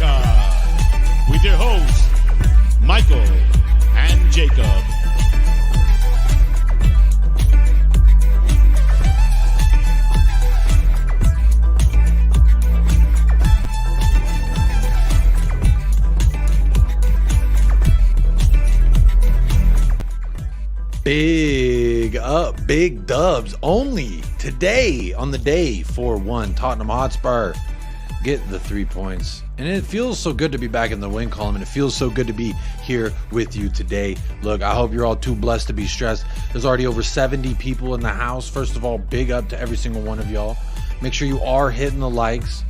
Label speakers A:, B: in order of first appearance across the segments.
A: America with your hosts, Michael and Jacob.
B: Big up, big dubs only today on the day 4-1 Tottenham Hotspur get the 3 points. And it feels so good to be back in the win column, and it feels so good to be here with you today. Look, I hope you're all too blessed to be stressed. There's already over 70 people in the house. First of all, big up to every single one of y'all. Make sure you are hitting the likes,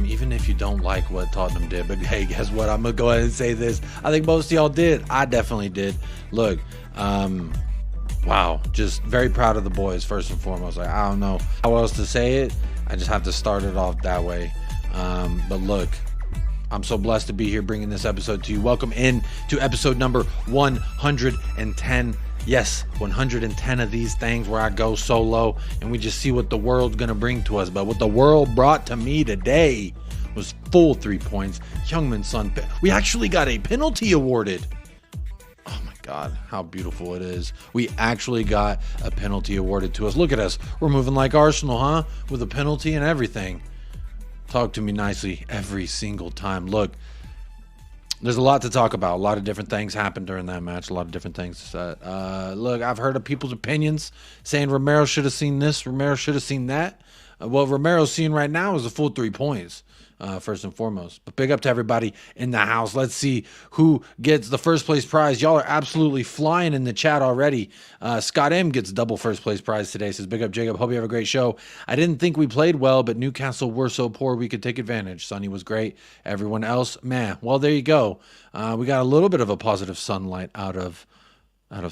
B: even if you don't like what Tottenham did. But hey, guess what? I'm gonna go ahead and say this. I think most of y'all did. I definitely did. Look, wow, just very proud of the boys first and foremost. Like, I don't know how else to say it. I just have to start it off that way. But look, I'm so blessed to be here bringing this episode to you. Welcome in to episode number 110. Yes, 110 of these things where I go solo and we just see what the world's gonna bring to us. But what the world brought to me today was full 3 points. Youngman's son, we actually got a penalty awarded. God, how beautiful it is. We actually got a penalty awarded to us. Look at us. We're moving like Arsenal, huh? With a penalty and everything. Talk to me nicely every single time. Look, there's a lot to talk about. A lot of different things happened during that match. A lot of different things. Look, I've heard of people's opinions saying Romero should have seen this. Romero should have seen that. What Romero's seeing right now is a full 3 points. First and foremost. But big up to everybody in the house. Let's see who gets the first place prize. Y'all are absolutely flying in the chat already. Scott M gets double first place prize today. Says, big up Jacob. Hope you have a great show. I didn't think we played well, but Newcastle were so poor we could take advantage. Sonny was great. Everyone else, man. Well, there you go. We got a little bit of a positive sunlight out of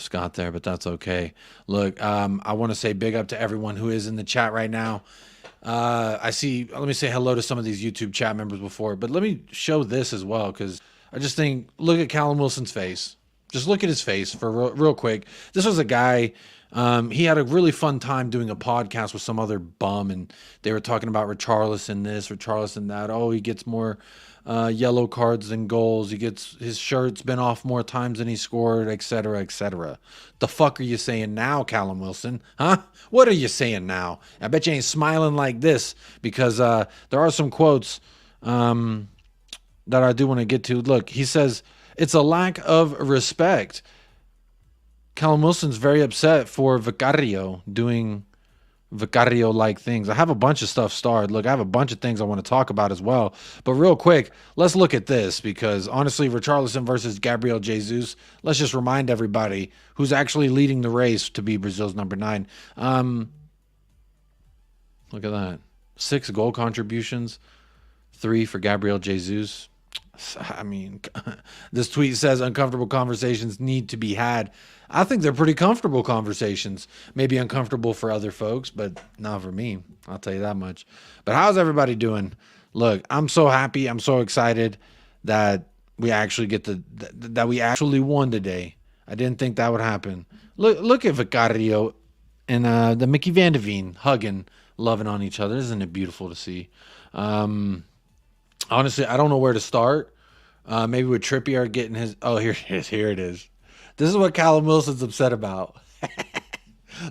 B: Scott there, but that's okay. Look, I want to say big up to everyone who is in the chat right now. I see, let me say hello to some of these YouTube chat members before, but let me show this as well, because I just think, look at Callum Wilson's face. Just look at his face for real quick. This was a guy, he had a really fun time doing a podcast with some other bum, and they were talking about Richarlison this, Richarlison that. Oh, he gets more yellow cards than goals. He gets his shirt's been off more times than he scored, etc., etc. The fuck are you saying now, Callum Wilson? Huh? What are you saying now? I bet you ain't smiling like this, because there are some quotes that I do want to get to. Look, he says it's a lack of respect. Callum Wilson's very upset for Vicario doing Vicario-like things. I have a bunch of stuff starred. Look, I have a bunch of things I want to talk about as well. But real quick, let's look at this, because honestly, Richarlison versus Gabriel Jesus, let's just remind everybody who's actually leading the race to be Brazil's number 9. Look at that. 6 goal contributions, 3 for Gabriel Jesus. I mean, this tweet says uncomfortable conversations need to be had. I think they're pretty comfortable conversations. Maybe uncomfortable for other folks, but not for me. I'll tell you that much. But how's everybody doing? Look, I'm so happy. I'm so excited that we actually that we actually won today. I didn't think that would happen. Look at Vicario and the Mickey Van de Veen hugging, loving on each other. Isn't it beautiful to see? Honestly, I don't know where to start. Maybe with Trippier getting his... Oh, here it is. Here it is. This is what Callum Wilson's upset about.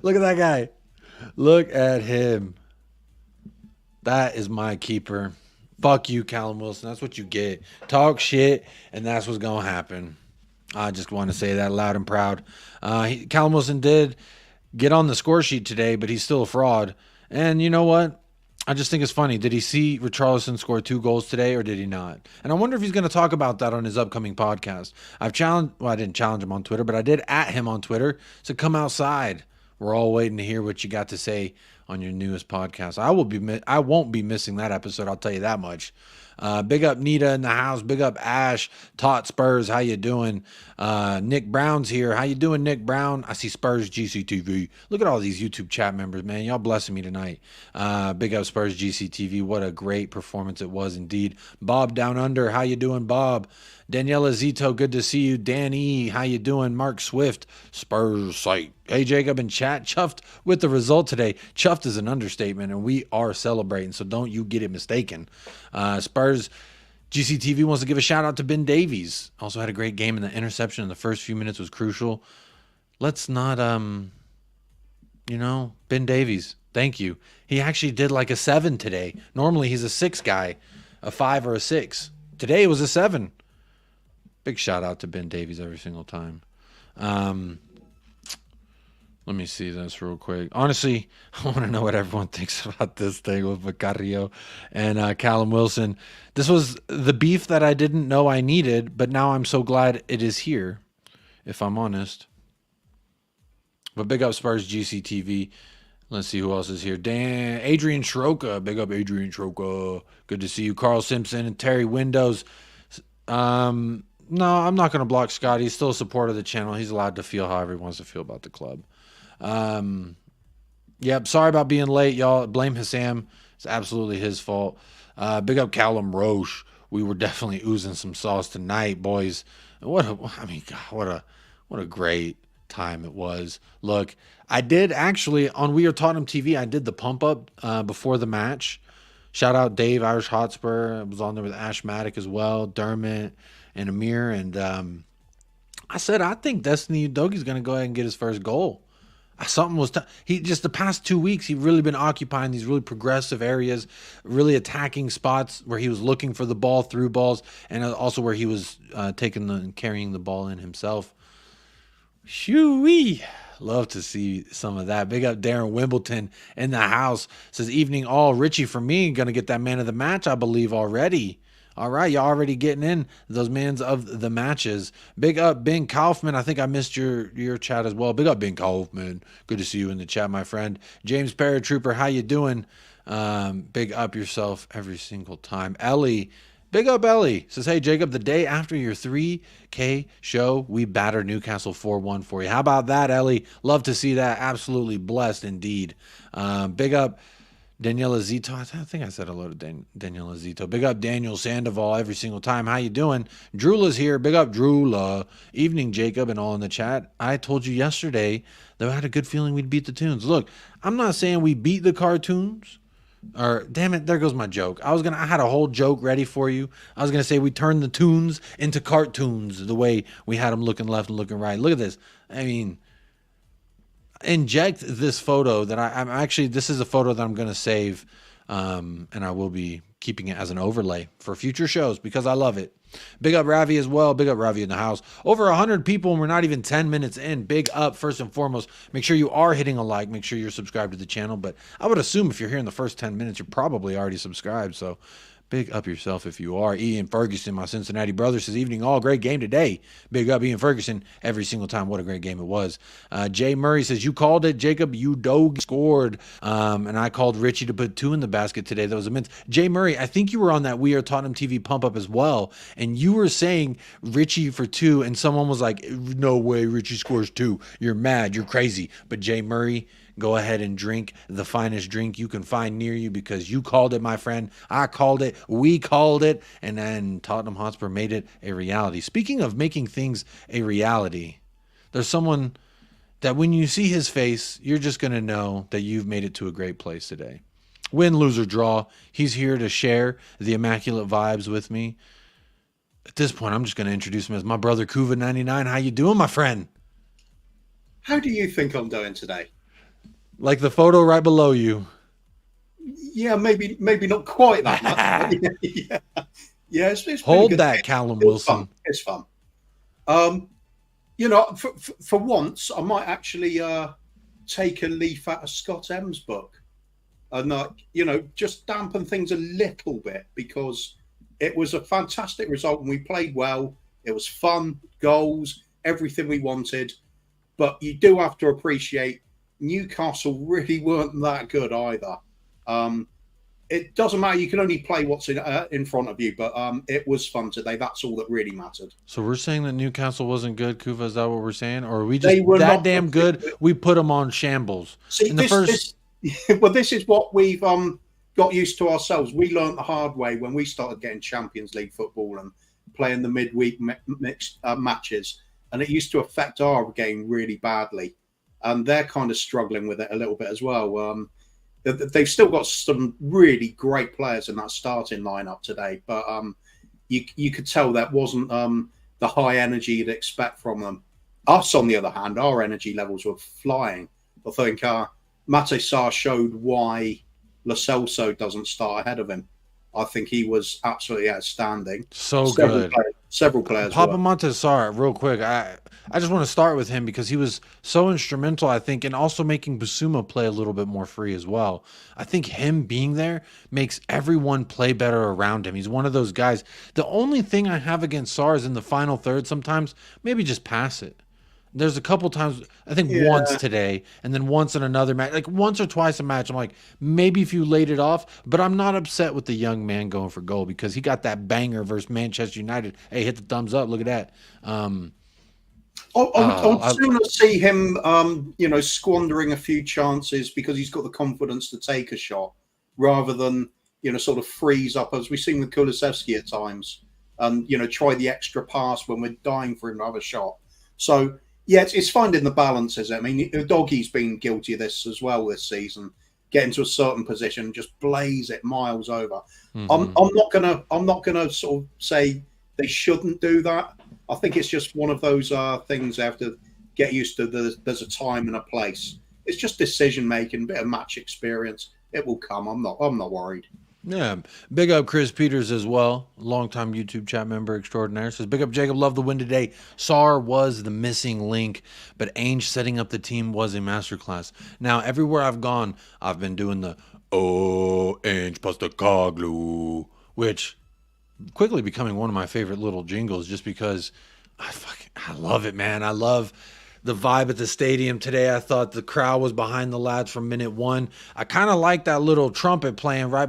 B: Look at that guy. Look at him. That is my keeper. Fuck you, Callum Wilson. That's what you get. Talk shit, and that's what's going to happen. I just want to say that loud and proud. Callum Wilson did get on the score sheet today, but he's still a fraud. And you know what? I just think it's funny. Did he see Richarlison score 2 goals today, or did he not? And I wonder if he's going to talk about that on his upcoming podcast. I didn't challenge him on Twitter, but I did at him on Twitter. So come outside. We're all waiting to hear what you got to say on your newest podcast. I won't be missing that episode. I'll tell you that much. Big up Nita in the house. Big up Ash. Tot Spurs. How you doing? Nick Brown's here. How you doing, Nick Brown? I see Spurs GCTV. Look at all these YouTube chat members, man. Y'all blessing me tonight. Big up Spurs GCTV. What a great performance it was indeed. Bob Down Under. How you doing, Bob? Daniela Zito, good to see you. Danny, how you doing? Mark Swift, Spurs site. Hey, Jacob in chat, chuffed with the result today. Chuffed is an understatement, and we are celebrating, so don't you get it mistaken. Spurs GCTV wants to give a shout out to Ben Davies. Also had a great game, and the interception in the first few minutes was crucial. Let's not, Ben Davies, thank you. He actually did like a 7 today. Normally he's a 6 guy, a 5 or a 6. Today it was a 7. Big shout out to Ben Davies every single time. Let me see this real quick. Honestly, I want to know what everyone thinks about this thing with Vicario and Callum Wilson. This was the beef that I didn't know I needed, but now I'm so glad it is here, if I'm honest. But big up Spurs GCTV. Let's see who else is here. Adrian Schroka. Big up Adrian Schroka. Good to see you. Carl Simpson and Terry Windows. No, I'm not going to block Scott. He's still a supporter of the channel. He's allowed to feel however he wants to feel about the club. Yep, sorry about being late, y'all. Blame Hassam. It's absolutely his fault. Big up Callum Roche. We were definitely oozing some sauce tonight, boys. What a great time it was. Look, I did actually on We Are Tottenham TV. I did the pump up before the match. Shout out Dave, Irish Hotspur. I was on there with Ash Maddock as well, Dermot and Amir, and I said I think Destiny Udogi's going to go ahead and get his first goal. Something was he just the past 2 weeks he's really been occupying these really progressive areas, really attacking spots where he was looking for the ball, through balls, and also where he was carrying the ball in himself. Shoo-wee. Love to see some of that. Big up Darren Wimbledon in the house. Says evening all. Richie for me gonna get that man of the match, I believe already. All right, y'all already getting in those mans of the matches. Big up Ben Kaufman. I think I missed your chat as well. Big up Ben Kaufman. Good to see you in the chat, my friend. James Paratrooper, how you doing? Big up yourself every single time. Ellie, big up Ellie. Says, hey, Jacob, the day after your 3K show, we batter Newcastle 4-1 for you. How about that, Ellie? Love to see that. Absolutely blessed indeed. Big up Daniela Zito. I think I said hello to Daniela Zito. Big up Daniel Sandoval every single time. How you doing? Drula's here. Big up Drula. Evening, Jacob, and all in the chat. I told you yesterday that I had a good feeling we'd beat the Toons. Look, I'm not saying we beat the cartoons. Or, damn it, there goes my joke. I had a whole joke ready for you. I was going to say we turned the Toons into cartoons the way we had them looking left and looking right. Look at this. I mean, inject this photo that I'm actually, this is a photo that I'm going to save, and I will be keeping it as an overlay for future shows because I love it. Big up Ravi as well. Big up Ravi in the house. Over 100 people and we're not even 10 minutes in. Big up first and foremost. Make sure you are hitting a like. Make sure you're subscribed to the channel. But I would assume if you're here in the first 10 minutes, you're probably already subscribed. So big up yourself if you are. Ian Ferguson, my Cincinnati brother, says, evening all. Great game today. Big up Ian Ferguson every single time. What a great game it was. Jay Murray says, you called it, Jacob. You dog scored. And I called Richie to put 2 in the basket today. That was immense. Jay Murray, I think you were on that We Are Tottenham TV pump up as well. And you were saying Richie for 2. And someone was like, no way Richie scores 2. You're mad. You're crazy. But Jay Murray, go ahead and drink the finest drink you can find near you because you called it, my friend. I called it. We called it. And then Tottenham Hotspur made it a reality. Speaking of making things a reality, there's someone that when you see his face, you're just going to know that you've made it to a great place today. Win, lose, or draw, he's here to share the immaculate vibes with me. At this point, I'm just going to introduce him as my brother, Kuva99. How you doing, my friend?
C: How do you think I'm doing today?
B: Like the photo right below you.
C: Yeah, maybe not quite that much. yeah, it's
B: Hold
C: good.
B: that, Callum Wilson.
C: It's fun. For once, I might actually take a leaf out of Scott M's book and just dampen things a little bit because it was a fantastic result and we played well. It was fun, goals, everything we wanted. But you do have to appreciate Newcastle really weren't that good either. It doesn't matter. You can only play what's in front of you, but it was fun today. That's all that really mattered.
B: So we're saying that Newcastle wasn't good, Kuva? Is that what we're saying? Or are we just that damn good? We put them on shambles.
C: See, this is what we've got used to ourselves. We learned the hard way when we started getting Champions League football and playing the midweek mixed matches, and it used to affect our game really badly. And they're kind of struggling with it a little bit as well. They've still got some really great players in that starting lineup today, but you could tell that wasn't the high energy you'd expect from them. Us, on the other hand, our energy levels were flying. I think Mate Sarr showed why Lo Celso doesn't start ahead of him. I think he was absolutely outstanding.
B: So good.
C: Several players.
B: Papa Mate Sarr, real quick. I just want to start with him because he was so instrumental, I think, in also making Bissouma play a little bit more free as well. I think him being there makes everyone play better around him. He's one of those guys. The only thing I have against Sarr is in the final third sometimes, maybe just pass it. There's a couple times, I think once today, and then once in another match, like once or twice a match, I'm like, maybe if you laid it off, but I'm not upset with the young man going for goal because he got that banger versus Manchester United. Hey, hit the thumbs up. Look at that.
C: I'd sooner see him, squandering a few chances because he's got the confidence to take a shot rather than, sort of freeze up, as we've seen with Kulusevski at times, and, try the extra pass when we're dying for him to have a shot. So, yeah, it's finding the balance, is it? I mean, Doggy's been guilty of this as well this season. Get into a certain position and just blaze it miles over. I'm not gonna sort of say they shouldn't do that. I think it's just one of those things they have to get used to. There's a time and a place. It's just decision making, a bit of match experience. It will come. I'm not worried.
B: Yeah, big up Chris Peters as well, longtime YouTube chat member extraordinaire. Says, big up Jacob, love the win today. Sarr was the missing link, but Ainge setting up the team was a masterclass. Now, everywhere I've gone, I've been doing the, Ainge Postecoglou, which quickly becoming one of my favorite little jingles just because I love it, man. I love the vibe at the stadium today. I thought the crowd was behind the lads from minute one. I kind of like that little trumpet playing right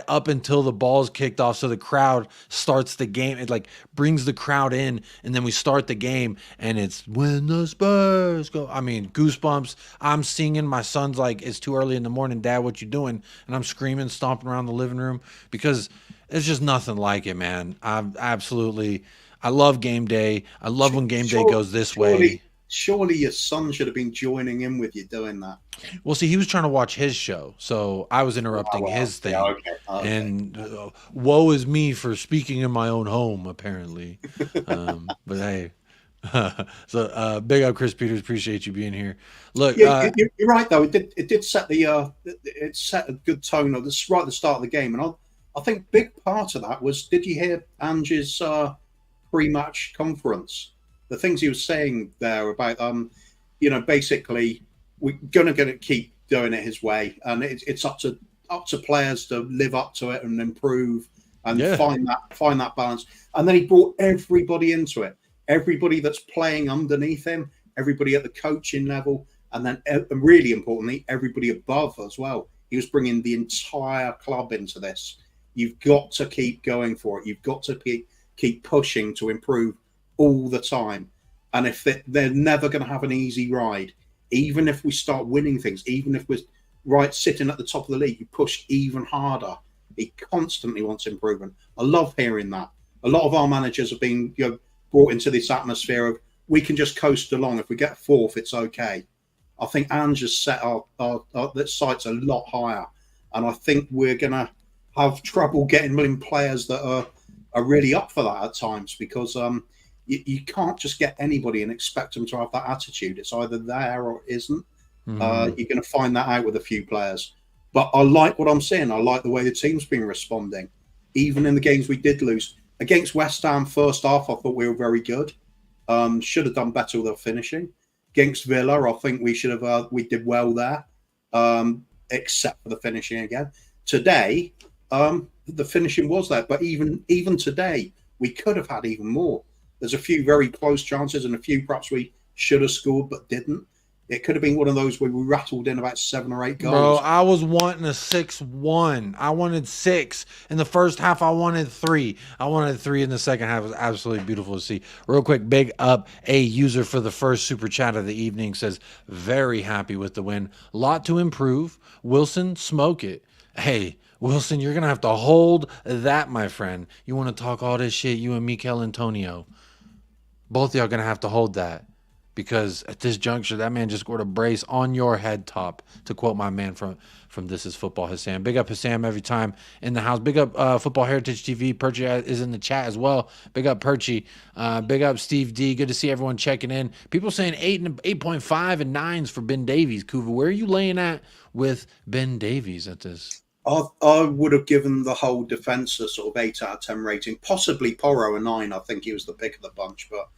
B: up until the ball's kicked off, so the crowd starts the game. It like brings the crowd in, and then we start the game, and it's when the Spurs go. I mean, goosebumps. I'm singing. My son's like, it's too early in the morning, Dad, what you doing? And I'm screaming, stomping around the living room because it's just nothing like it, man. I love game day. I love when game day goes this way.
C: Surely your son should have been joining in with you doing that.
B: Well, see, he was trying to watch his show, so I was interrupting his thing.
C: Yeah, okay.
B: And woe is me for speaking in my own home, apparently. But hey, so big up Chris Peters. Appreciate you being here. Look,
C: yeah, you're right though. It did set it set a good tone right at the start of the game, and I think big part of that was, did you hear Ange's pre-match conference? The things he was saying there about, basically we're gonna keep doing it his way, and it's up to players to live up to it and improve and find that balance. And then he brought everybody into it, everybody that's playing underneath him, everybody at the coaching level, and then really importantly, everybody above as well. He was bringing the entire club into this. You've got to keep going for it. You've got to keep pushing to improve all the time. And if they're never going to have an easy ride, even if we start winning things, even if we're sitting at the top of the league, you push even harder. He constantly wants improvement. I love hearing that. A lot of our managers have been brought into this atmosphere of, we can just coast along. If we get fourth, it's okay. I think Ange has set our sights a lot higher. And I think we're going to have trouble getting players that are really up for that at times, because you can't just get anybody and expect them to have that attitude. It's either there or it isn't. You're going to find that out with a few players. But I like what I'm seeing. I like the way the team's been responding. Even in the games we did lose. Against West Ham, first half, I thought we were very good. Should have done better with our finishing. Against Villa, I think we did well there, except for the finishing again. Today, the finishing was there. But even today, we could have had even more. There's a few very close chances and a few perhaps we should have scored but didn't. It could have been one of those where we rattled in about 7 or 8 goals.
B: Bro, I was wanting a 6-1. I wanted 6. In the first half, I wanted 3. I wanted 3 in the second half. It was absolutely beautiful to see. Real quick, big up a user for the first super chat of the evening. Says, very happy with the win. Lot to improve. Wilson, smoke it. Hey, Wilson, you're going to have to hold that, my friend. You want to talk all this shit, you and Mikel Antonio. Both of y'all going to have to hold that. because at this juncture, that man just scored a brace on your head top, to quote my man from This Is Football, Hassam. Big up Hassam every time in the house. Big up Football Heritage TV. Perchy is in the chat as well. Big up Perchy. Big up Steve D. Good to see everyone checking in. People saying 8.5 and 9s for Ben Davies. Kuva, where are you laying at with Ben Davies at this?
C: I would have given the whole defence a sort of 8 out of 10 rating. Possibly Porro a 9. I think he was the pick of the bunch. But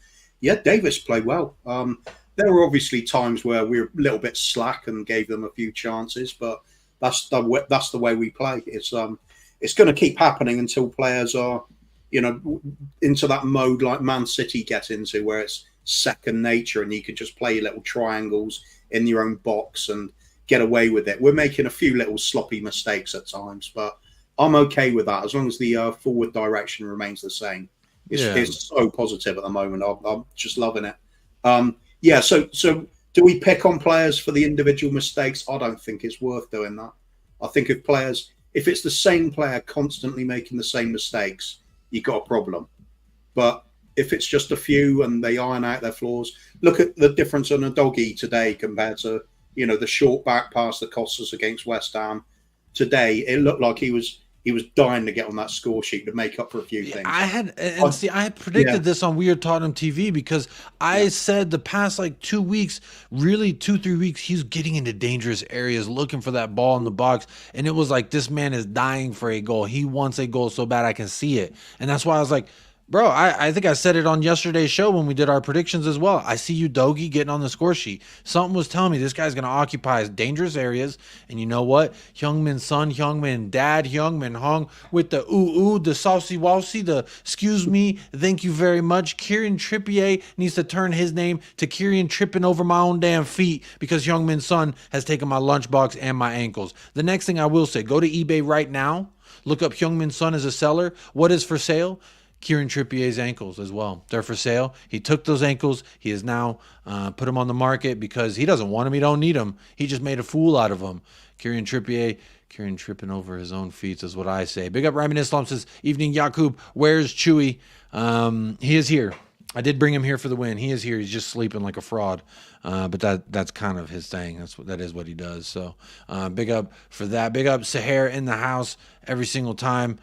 C: yeah, Davis played well. There were obviously times where we were a little bit slack and gave them a few chances, but that's the way we play. It's going to keep happening until players are, into that mode like Man City get into, where it's second nature and you can just play little triangles in your own box and get away with it. We're making a few little sloppy mistakes at times, but I'm okay with that as long as the forward direction remains the same. It's so positive at the moment. I'm just loving it. So do we pick on players for the individual mistakes? I don't think it's worth doing that. I think if it's the same player constantly making the same mistakes, you've got a problem. But if it's just a few and they iron out their flaws, look at the difference on a doggy today compared to, the short back pass that cost us against West Ham. Today, it looked like he was dying to get on that score sheet to make up for a few things.
B: I had predicted this on Weird Tottenham TV because I said the past 2 weeks, really 2-3 weeks, he's getting into dangerous areas, looking for that ball in the box. And it was like, this man is dying for a goal. He wants a goal so bad I can see it. And that's why I was like, bro, I think I said it on yesterday's show when we did our predictions as well. I see you, Dogie, getting on the score sheet. Something was telling me this guy's going to occupy dangerous areas. And you know what? Heung-min son, Heung-min dad, Heung-min Hong with the ooh, the saucy-walsy, the excuse me, thank you very much. Kieran Trippier needs to turn his name to Kieran tripping over my own damn feet because Heung-min son has taken my lunchbox and my ankles. The next thing I will say, go to eBay right now. Look up Heung-min son as a seller. What is for sale? Kieran Trippier's ankles as well. They're for sale. He took those ankles. He has now put them on the market because he doesn't want them. He don't need them. He just made a fool out of them. Kieran tripping over his own feet is what I say. Big up Ryman Islam says, evening Yakub, where's Chewy? He is here. I did bring him here for the win. He is here. He's just sleeping like a fraud. But that's kind of his thing. That is what he does. So big up for that. Big up Sahar in the house every single time.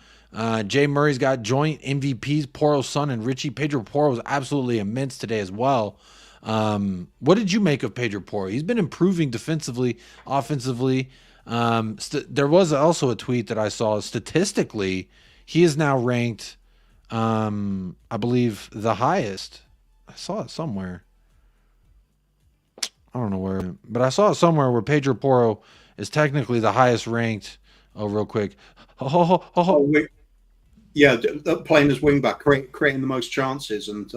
B: Jay Murray's got joint MVPs, Poro's son and Richie. Pedro Porro was absolutely immense today as well. What did you make of Pedro Porro? He's been improving defensively, offensively. There was also a tweet that I saw. Statistically, he is now ranked, I believe, the highest. I saw it somewhere. I don't know where, but I saw it somewhere where Pedro Porro is technically the highest ranked. Oh, real quick.
C: Yeah, playing as wing back, creating the most chances and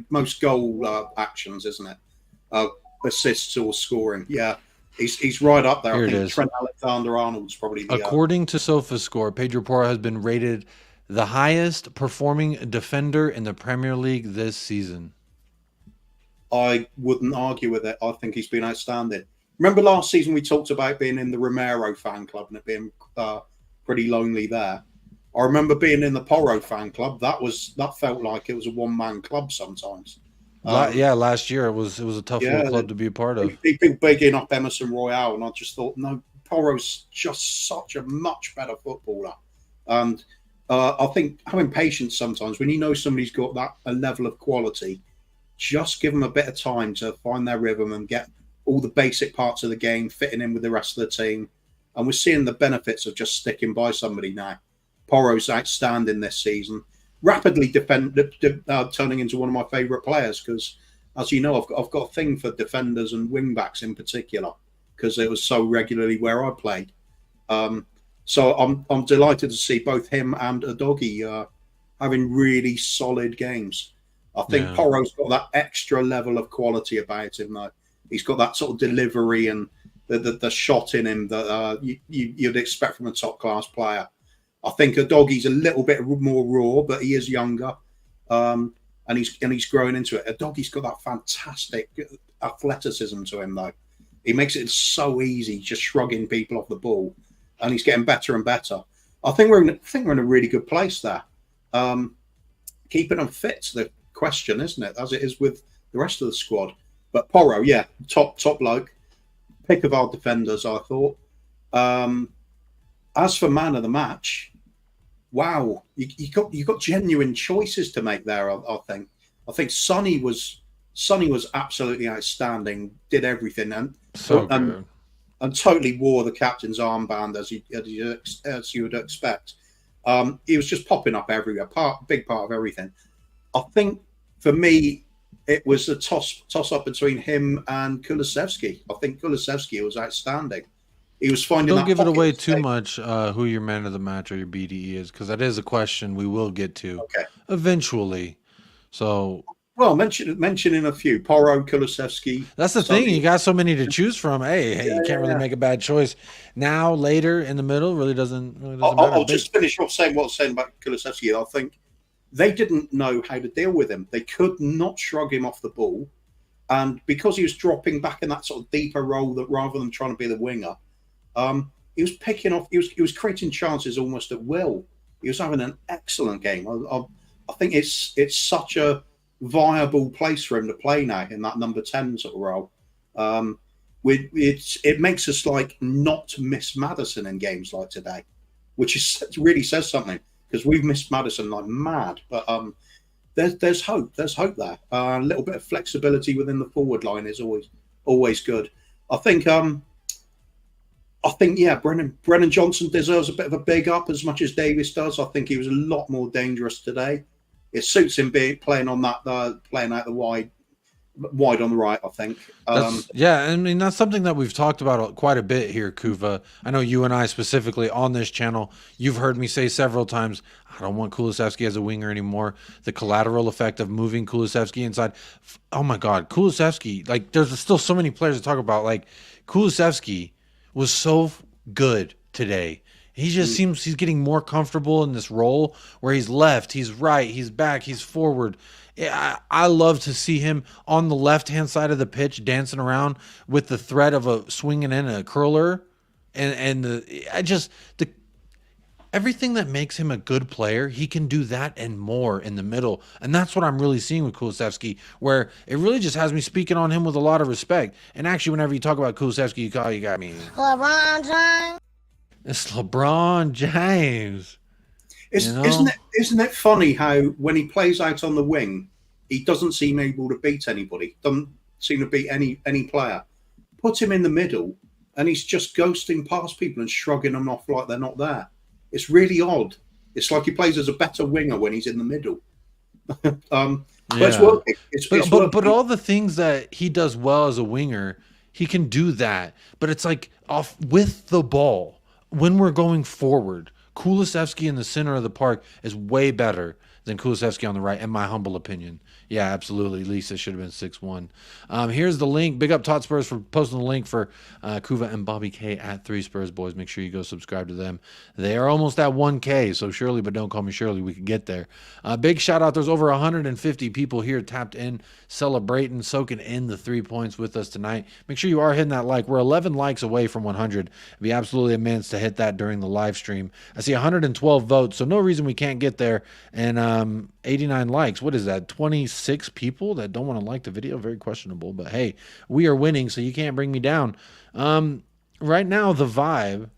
C: most goal actions, isn't it? Assists or scoring. Yeah, he's right up there.
B: Here
C: I think
B: it is.
C: Trent Alexander-Arnold's probably the.
B: According to SofaScore, Pedro Porro has been rated the highest performing defender in the Premier League this season.
C: I wouldn't argue with it. I think he's been outstanding. Remember last season we talked about being in the Romero fan club and it being pretty lonely there. I remember being in the Porro fan club. That felt like it was a one-man club sometimes.
B: Last year it was a tough little club to be a part of.
C: People bigging up Emerson Royale, and I just thought, no, Porro's just such a much better footballer. And I think having patience sometimes when you know somebody's got a level of quality, just give them a bit of time to find their rhythm and get all the basic parts of the game fitting in with the rest of the team. And we're seeing the benefits of just sticking by somebody now. Porro's outstanding this season, rapidly turning into one of my favourite players because, as you know, I've got a thing for defenders and wing backs in particular because it was so regularly where I played. So I'm delighted to see both him and Udogie having really solid games. I think Porro's got that extra level of quality about him though. He's got that sort of delivery and the shot in him that you'd expect from a top class player. I think Udogie's a little bit more raw, but he is younger, and he's growing into it. Udogie's got that fantastic athleticism to him, though. He makes it so easy, just shrugging people off the ball, and he's getting better and better. I think we're in a really good place there. Keeping them fit's the question, isn't it? As it is with the rest of the squad. But Porro, yeah, top bloke, pick of our defenders, I thought. As for man of the match, wow, you got genuine choices to make there. I think Sonny was absolutely outstanding, did everything, and
B: So good.
C: and totally wore the captain's armband as you would expect. He was just popping up everywhere, big part of everything. I think for me, it was a toss up between him and Kulusevski. I think Kulusevski was outstanding. He was finding.
B: Don't give it away too much who your man of the match or your BDE is, because that is a question we will get to eventually. So,
C: well, mentioning a few: Porro, Kulusevski.
B: That's the thing. You got so many to choose from. Hey, you can't really make a bad choice. Now, later in the middle, really doesn't matter.
C: I'll just finish off saying what I was saying about Kulusevski. I think they didn't know how to deal with him. They could not shrug him off the ball, and because he was dropping back in that sort of deeper role, that rather than trying to be the winger. He was picking off. He was creating chances almost at will. He was having an excellent game. I think it's such a viable place for him to play now in that number 10 sort of role. It makes us like not miss Maddison in games like today, which really says something, because we've missed Maddison like mad. But there's hope. There's hope there. A little bit of flexibility within the forward line is always good. I think, yeah, Brennan Johnson deserves a bit of a big up as much as Davies does. I think he was a lot more dangerous today. It suits him playing on that, playing out the wide on the right, I think.
B: Yeah, I mean, that's something that we've talked about quite a bit here, Kuva. I know you and I specifically on this channel, you've heard me say several times, I don't want Kulusevski as a winger anymore. The collateral effect of moving Kulusevski inside. Oh, my God, Kulusevski. Like, there's still so many players to talk about. Like, Kulusevski was so good today. He just seems he's getting more comfortable in this role where he's left, he's right, he's back, he's forward. I love to see him on the left-hand side of the pitch dancing around with the threat of a swinging in a curler, and everything that makes him a good player, he can do that and more in the middle. And that's what I'm really seeing with Kulusevski, where it really just has me speaking on him with a lot of respect. And actually, whenever you talk about Kulusevski, you got me. LeBron James. It's LeBron James.
C: Isn't it funny how when he plays out on the wing, he doesn't seem able to beat anybody, doesn't seem to beat any player. Put him in the middle, and he's just ghosting past people and shrugging them off like they're not there. It's really odd. It's like he plays as a better winger when he's in the middle. But it's working.
B: But all the things that he does well as a winger, he can do that. But it's like off with the ball. When we're going forward, Kulusevski in the center of the park is way better than Kulusevski on the right, in my humble opinion. Yeah, absolutely. Lisa should have been 6'1". Here's the link. Big up Spurs for posting the link for Kuva and Bobby K at 3 Spurs Boys. Make sure you go subscribe to them. They are almost at 1K, so Shirley, but don't call me Shirley. We can get there. Big shout out. There's over 150 people here tapped in, celebrating, soaking in the 3 points with us tonight. Make sure you are hitting that like. We're 11 likes away from 100. It'd be absolutely immense to hit that during the live stream. I see 112 votes, so no reason we can't get there. And 89 likes. What is that? 26 people that don't want to like the video? Very questionable. But hey, we are winning, so you can't bring me down. Right now, the vibe.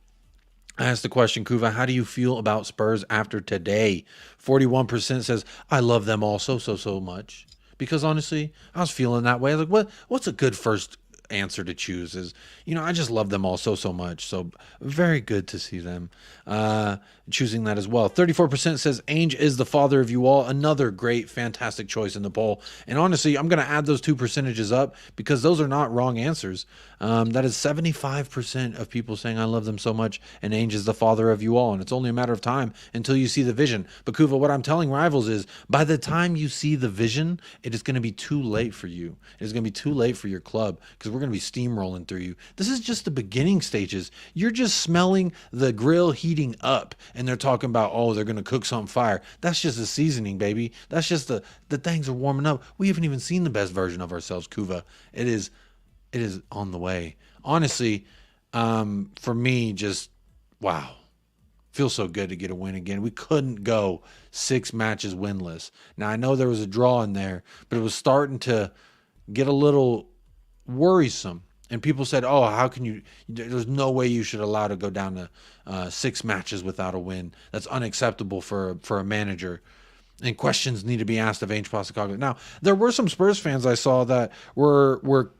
B: I asked the question, Kuva, how do you feel about Spurs after today? 41% says, I love them all so much. Because honestly, I was feeling that way. Like, what's a good first answer to choose? Is, I just love them all so much. So very good to see them choosing that as well. 34% says Ainge is the father of you all. Another great, fantastic choice in the poll. And honestly, I'm going to add those 2 percentages up because those are not wrong answers. That is 75% of people saying I love them so much and Ainge is the father of you all. And it's only a matter of time until you see the vision. But Kuva, what I'm telling rivals is by the time you see the vision, it is going to be too late for you. It is going to be too late for your club because we're going to be steamrolling through you. This is just the beginning stages. You're just smelling the grill heating up and they're talking about, oh, they're going to cook something fire. That's just the seasoning, baby. That's just the things are warming up. We haven't even seen the best version of ourselves, Kuva. It is on the way. Honestly, for me, just wow. Feels so good to get a win again. We couldn't go 6 matches winless. Now, I know there was a draw in there, but it was starting to get a little worrisome. And people said, oh, how can you, there's no way you should allow to go down to 6 matches without a win. That's unacceptable for a manager. And questions need to be asked of Ainge Postecoglou. Now, there were some Spurs fans I saw that were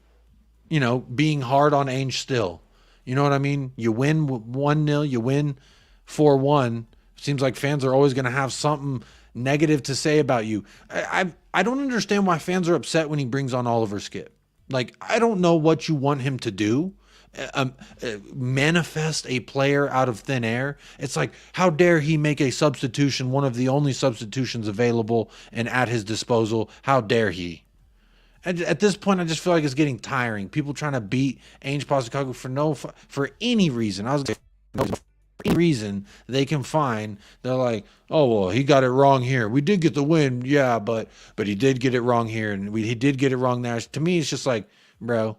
B: being hard on Ainge still. You know what I mean? You win 1-0, you win 4-1. Seems like fans are always going to have something negative to say about you. I don't understand why fans are upset when he brings on Oliver Skip. Like, I don't know what you want him to do. Manifest a player out of thin air. It's like, how dare he make a substitution, one of the only substitutions available and at his disposal? How dare he? At this point, I just feel like it's getting tiring. People trying to beat Ainge Postecoglou for any reason. For any reason they can find. They're like, oh well, he got it wrong here. We did get the win, yeah, but he did get it wrong here, and he did get it wrong there. To me, it's just like, bro,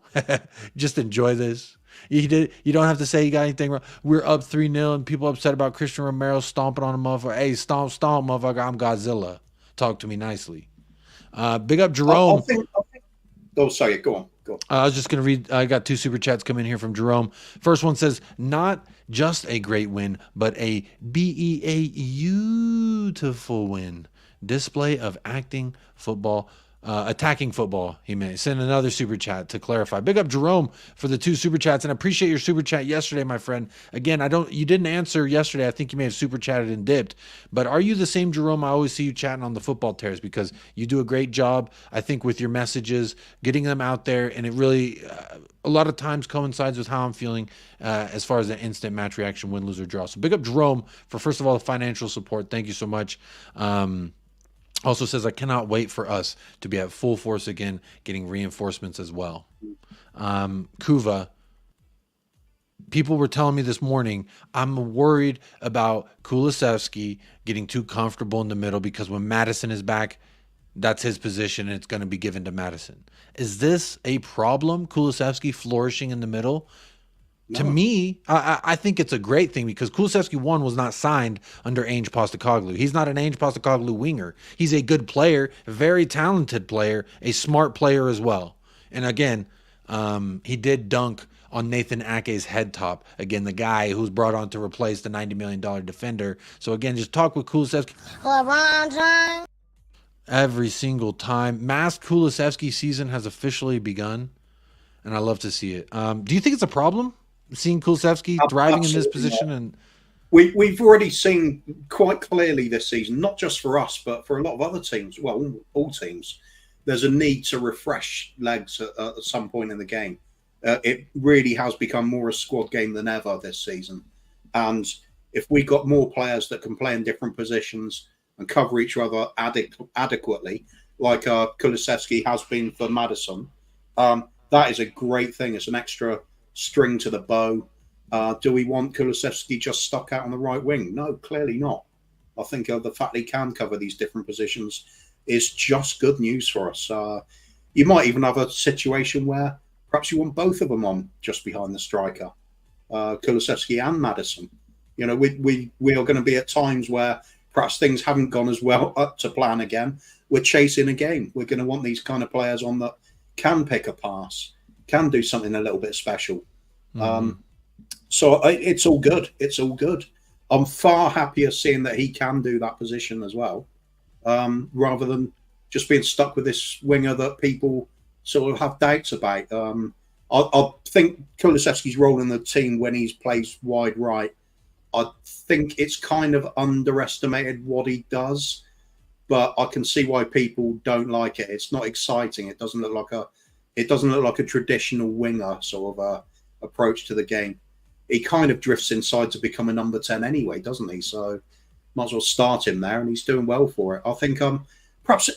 B: just enjoy this. You don't have to say you got anything wrong. We're up 3-0, and people upset about Christian Romero stomping on a motherfucker. Hey, stomp, motherfucker! I'm Godzilla. Talk to me nicely. Big up Jerome.
C: Oh, sorry, go on.
B: I was just going to read. I got 2 super chats coming here from Jerome. First one says, not just a great win, but a beautiful win. Display of attacking football. He may send another super chat to clarify. Big up Jerome for the 2 super chats, and I appreciate your super chat yesterday, my friend. Again, you didn't answer yesterday. I think you may have super chatted and dipped, but are you the same Jerome? I always see you chatting on the football tears because you do a great job, I think, with your messages, getting them out there, and it really a lot of times coincides with how I'm feeling as far as the instant match reaction, win, lose, or draw. So big up Jerome for, first of all, the financial support. Thank you so much. Also says, I cannot wait for us to be at full force again, getting reinforcements as well. Kuva, people were telling me this morning, I'm worried about Kulusevski getting too comfortable in the middle because when Madison is back, that's his position and it's going to be given to Madison. Is this a problem, Kulusevski flourishing in the middle? No. To me, I think it's a great thing because Kulusevski, one, was not signed under Ainge Postecoglou. He's not an Ainge Postecoglou winger. He's a good player, a very talented player, a smart player as well. And again, he did dunk on Nathan Ake's head top. Again, the guy who's brought on to replace the $90 million defender. So again, just talk with Kulusevski. Every single time. Masked Kulusevski season has officially begun, and I love to see it. Do you think it's a problem? Seeing Kulusevski thriving in this position, and
C: we've already seen quite clearly this season, not just for us, but for a lot of other teams. Well, all teams, there's a need to refresh legs at some point in the game. It really has become more a squad game than ever this season, and if we got more players that can play in different positions and cover each other adequately, like Kulusevski has been for Madison, that is a great thing. It's an extra string to the bow. Do we want Kulusevski just stuck out on the right wing? No, clearly not. I think the fact he can cover these different positions is just good news for us. You might even have a situation where perhaps you want both of them on just behind the striker, Kulusevski and Madison. You know, we are going to be at times where perhaps things haven't gone as well up to plan again. We're chasing a game. We're going to want these kind of players on that can pick a pass, can do something a little bit special. So it's all good. It's all good. I'm far happier seeing that he can do that position as well, rather than just being stuck with this winger that people sort of have doubts about. I think Kulusevski's role in the team when he plays wide right, I think it's kind of underestimated what he does, but I can see why people don't like it. It's not exciting. It doesn't look like a traditional winger sort of approach to the game. He kind of drifts inside to become a number 10 anyway, doesn't he? So might as well start him there, and he's doing well for it. I think perhaps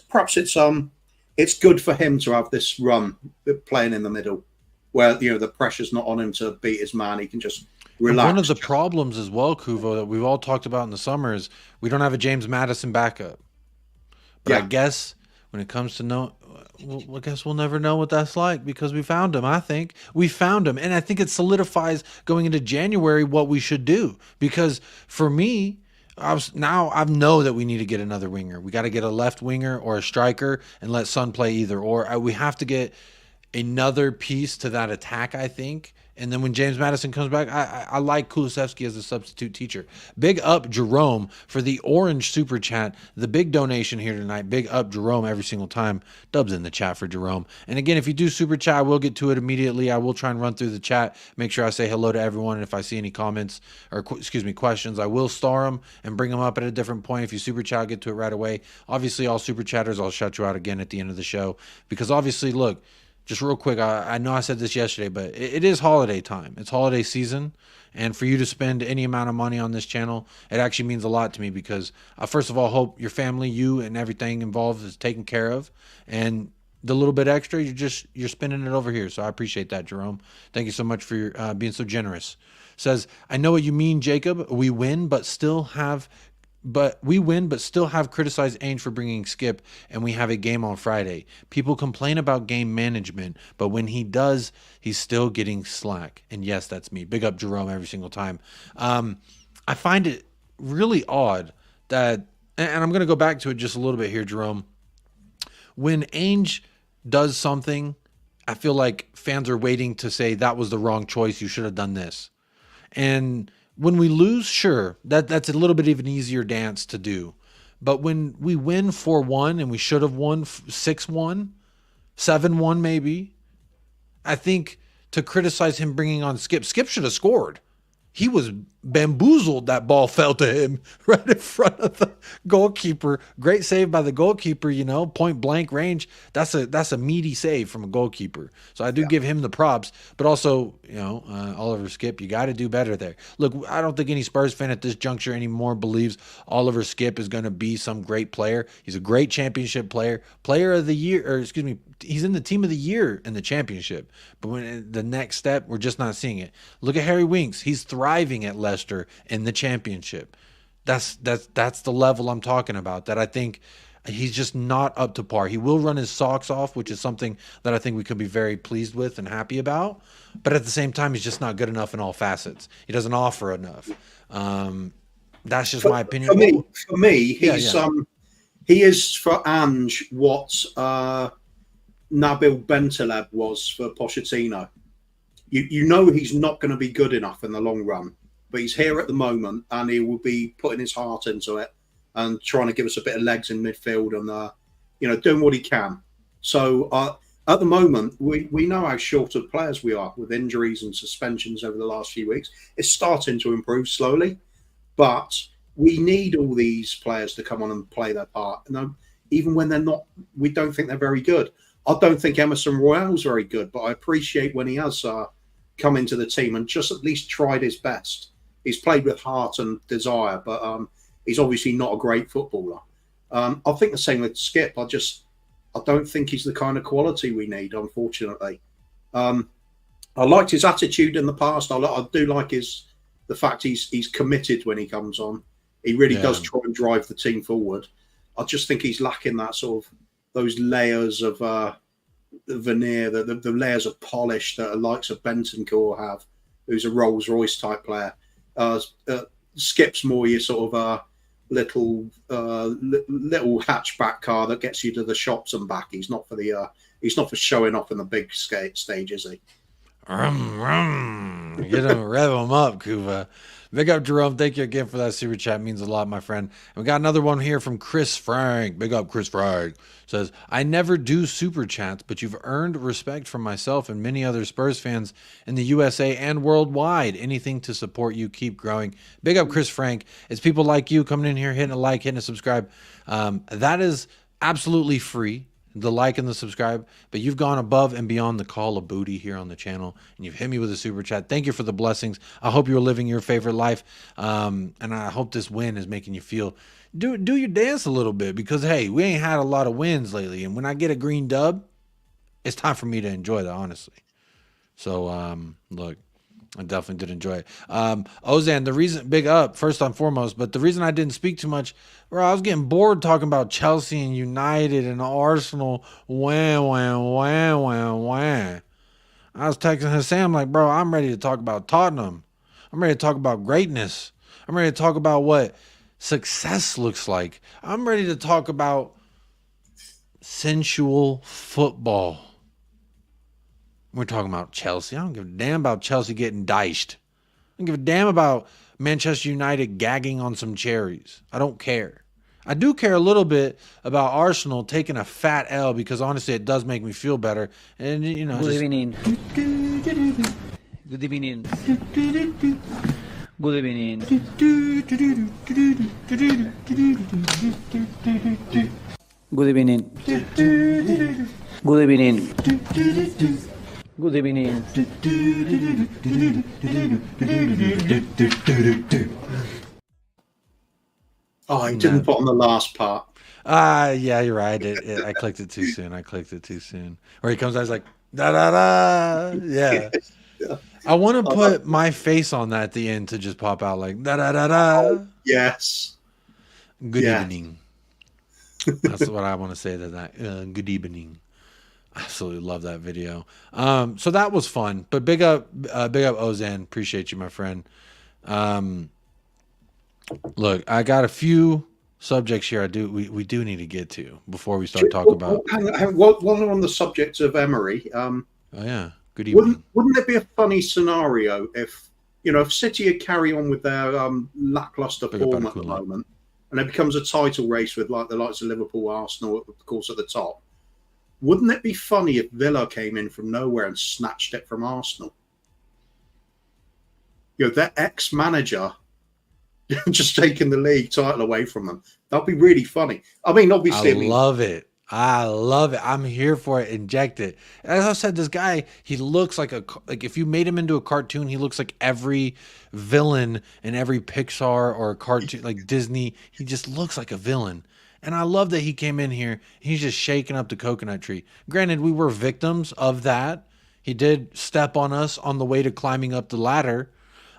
C: it's good for him to have this run playing in the middle, where the pressure's not on him to beat his man. He can just relax.
B: One of the problems as well, Kuvo, that we've all talked about in the summer is we don't have a James Madison backup. But I guess when it comes to I guess we'll never know what that's like because we found him. I think we found him, and I think it solidifies going into January what we should do. Because for me, I know that we need to get another winger. We got to get a left winger or a striker and let Son play either or. We have to get another piece to that attack, I think. And then when James Madison comes back, I like Kulusevski as a substitute teacher. Big up Jerome for the orange super chat. The big donation here tonight. Big up Jerome every single time. Dubs in the chat for Jerome. And again, if you do super chat, I will get to it immediately. I will try and run through the chat. Make sure I say hello to everyone. And if I see any comments or questions, I will star them and bring them up at a different point. If you super chat, I'll get to it right away. Obviously, all super chatters, I'll shut you out again at the end of the show. Because obviously, look, just real quick, I know I said this yesterday, but it is holiday time. It's holiday season. And for you to spend any amount of money on this channel, it actually means a lot to me because I, first of all, hope your family, you, and everything involved is taken care of. And the little bit extra, you're spending it over here. So I appreciate that, Jerome. Thank you so much for your, being so generous. Says, I know what you mean, Jacob. We win, but still have criticized Ainge for bringing Skip, and we have a game on Friday. People complain about game management, but when he does, he's still getting slack. And yes, that's me. Big up Jerome every single time. I find it really odd that, and I'm going to go back to it just a little bit here, Jerome. When Ainge does something, I feel like fans are waiting to say that was the wrong choice. You should have done this. And when we lose, sure, that's a little bit of an easier dance to do. But when we win 4-1 and we should have won 6-1, 7-1 maybe, I think to criticize him bringing on Skip should have scored. He was bamboozled. That ball fell to him right in front of the goalkeeper. Great save by the goalkeeper, point blank range. That's a meaty save from a goalkeeper. So I do give him the props, but also, Oliver Skip, you got to do better there. Look, I don't think any Spurs fan at this juncture anymore believes Oliver Skip is going to be some great player. He's a great championship player, player of the year, he's in the team of the year in the championship. But when the next step, we're just not seeing it. Look at Harry Winks. He's thriving at Leicester in the championship. That's the level I'm talking about, that I think he's just not up to par. He will run his socks off, which is something that I think we could be very pleased with and happy about. But at the same time, he's just not good enough in all facets. He doesn't offer enough. That's just my opinion.
C: For me, he is for Ange what Nabil Bentaleb was for Pochettino. You know he's not going to be good enough in the long run, but he's here at the moment and he will be putting his heart into it and trying to give us a bit of legs in midfield and, doing what he can. So at the moment, we know how short of players we are with injuries and suspensions over the last few weeks. It's starting to improve slowly, but we need all these players to come on and play their part. And even when they're not, we don't think they're very good. I don't think Emerson Royale's very good, but I appreciate when he has come into the team and just at least tried his best. He's played with heart and desire, but he's obviously not a great footballer. I think the same with Skip. I don't think he's the kind of quality we need, unfortunately. I liked his attitude in the past. I do like the fact he's committed when he comes on. He really does try and drive the team forward. I just think he's lacking that sort of those layers of veneer, the layers of polish that the likes of Bentancur have, who's a Rolls Royce type player. Skip's more your sort of little hatchback car that gets you to the shops and back. He's not for showing off in the big stage, is he?
B: Get him, rev him up, Kuva. Big up, Jerome. Thank you again for that super chat. It means a lot, my friend. And we got another one here from Chris Frank. Big up, Chris Frank. Says, I never do super chats, but you've earned respect from myself and many other Spurs fans in the USA and worldwide. Anything to support you, keep growing. Big up, Chris Frank. It's people like you coming in here, hitting a like, hitting a subscribe. That is absolutely free, the like and the subscribe, but you've gone above and beyond the call of booty here on the channel, and you've hit me with a super chat. Thank you for the blessings. I hope you're living your favorite life, and I hope this win is making you feel do your dance a little bit, because hey, we ain't had a lot of wins lately, and when I get a green dub, it's time for me to enjoy that, honestly. So look, I definitely did enjoy it. Ozan, the reason, big up first and foremost, but the reason I didn't speak too much, bro, I was getting bored talking about Chelsea and United and Arsenal. Wham, wham, wham, wham, wham. I was texting Hassam like, bro, I'm ready to talk about Tottenham. I'm ready to talk about greatness. I'm ready to talk about what success looks like. I'm ready to talk about sensual football. We're talking about Chelsea. I don't give a damn about Chelsea getting diced. I don't give a damn about Manchester United gagging on some cherries. I don't care. I do care a little bit about Arsenal taking a fat L because honestly, it does make me feel better. And you know,
D: Good evening. Good evening. Good evening. Good evening. Good evening. Good evening.
C: Oh, I didn't put on the last part.
B: Yeah, you're right. I clicked it too soon. Or he comes out, he's like, da da da. Yeah. I want to put my face on that at the end to just pop out like da da da da.
C: Yes.
B: Good evening. That's what I want to say to that. Good evening. Absolutely love that video. So that was fun. But big up Ozan. Appreciate you, my friend. Look, I got a few subjects here. We do need to get to before we start talking about.
C: While we're on the subject of Emery,
B: oh yeah, good evening.
C: Wouldn't it be a funny scenario if City had carry on with their lackluster form at the moment, and it becomes a title race with like the likes of Liverpool, Arsenal, of course, at the top? Wouldn't it be funny if Villa came in from nowhere and snatched it from Arsenal? Their ex-manager just taking the league title away from them. That'd be really funny. I mean, obviously,
B: I love it. I'm here for it. Inject it. As I said, this guy, he looks like if you made him into a cartoon, he looks like every villain in every Pixar or cartoon, like Disney. He just looks like a villain. And I love that he came in here. He's just shaking up the coconut tree. Granted, we were victims of that. He did step on us on the way to climbing up the ladder.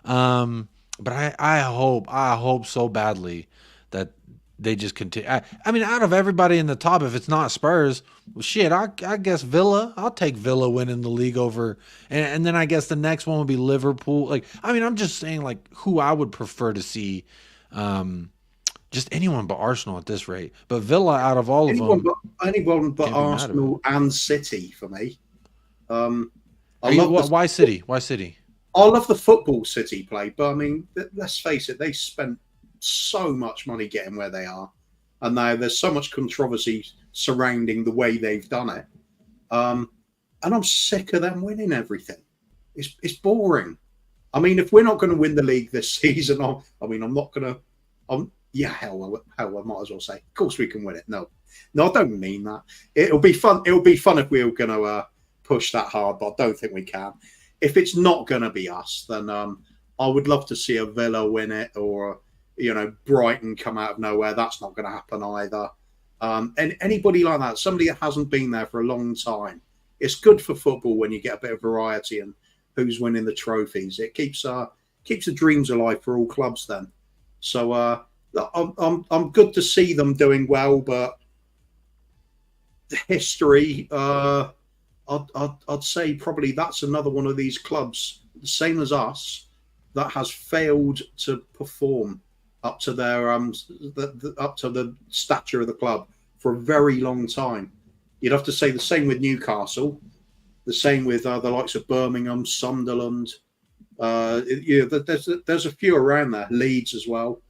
B: But I hope so badly that they just continue. I mean, out of everybody in the top, if it's not Spurs, well, shit, I guess Villa. I'll take Villa winning the league over. And then I guess the next one would be Liverpool. Like, I mean, I'm just saying, like, who I would prefer to see. Just anyone but Arsenal at this rate. But Villa, out of all of them.
C: Anyone but Arsenal and City for me.
B: Why City? Why City?
C: I love the football City play, but I mean, let's face it, they spent so much money getting where they are. And now there's so much controversy surrounding the way they've done it. And I'm sick of them winning everything. It's boring. I mean, if we're not going to win the league this season, I'm not going to... hell, I might as well say. Of course we can win it. No, I don't mean that. It'll be fun. It'll be fun if we were going to push that hard, but I don't think we can. If it's not going to be us, then I would love to see a Villa win it, or Brighton come out of nowhere. That's not going to happen either. And anybody like that, somebody that hasn't been there for a long time. It's good for football when you get a bit of variety and who's winning the trophies. It keeps the dreams alive for all clubs. Then, so I'm good to see them doing well, but the history. I'd say probably that's another one of these clubs, the same as us, that has failed to perform up to their up to the stature of the club for a very long time. You'd have to say the same with Newcastle, the same with the likes of Birmingham, Sunderland. There's a few around there, Leeds as well.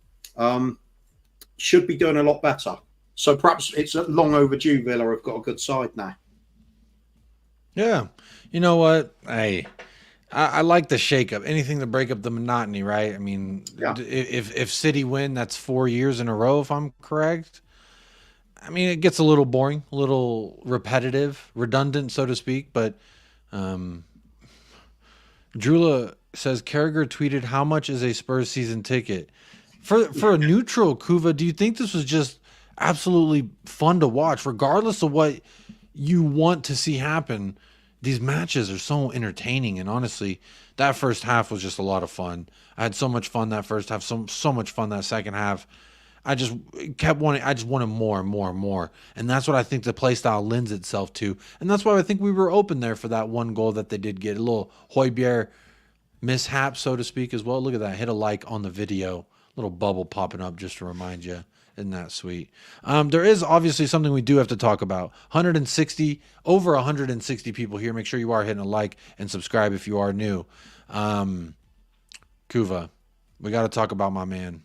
C: Should be doing a lot better. So perhaps it's long overdue. Villa have got a good side now.
B: Yeah. You know what? I like the shakeup. Anything to break up the monotony, right? I mean, if City win, that's 4 years in a row, if I'm correct. I mean, it gets a little boring, a little repetitive, redundant, so to speak. But Drula says, Carragher tweeted, how much is a Spurs season ticket? For a neutral, Kuva, do you think this was just absolutely fun to watch, regardless of what you want to see happen? These matches are so entertaining, and honestly, that first half was just a lot of fun. I had so much fun that first half, so much fun that second half. I just wanted more and more and more, and that's what I think the play style lends itself to, and that's why I think we were open there for that one goal that they did get. A little Højbjerg mishap, so to speak, as well. Look at that. Hit a like on the video. Little bubble popping up just to remind you. Isn't that sweet? There is obviously something we do have to talk about. Over 160 people here. Make sure you are hitting a like and subscribe if you are new. Kuva, we got to talk about my man.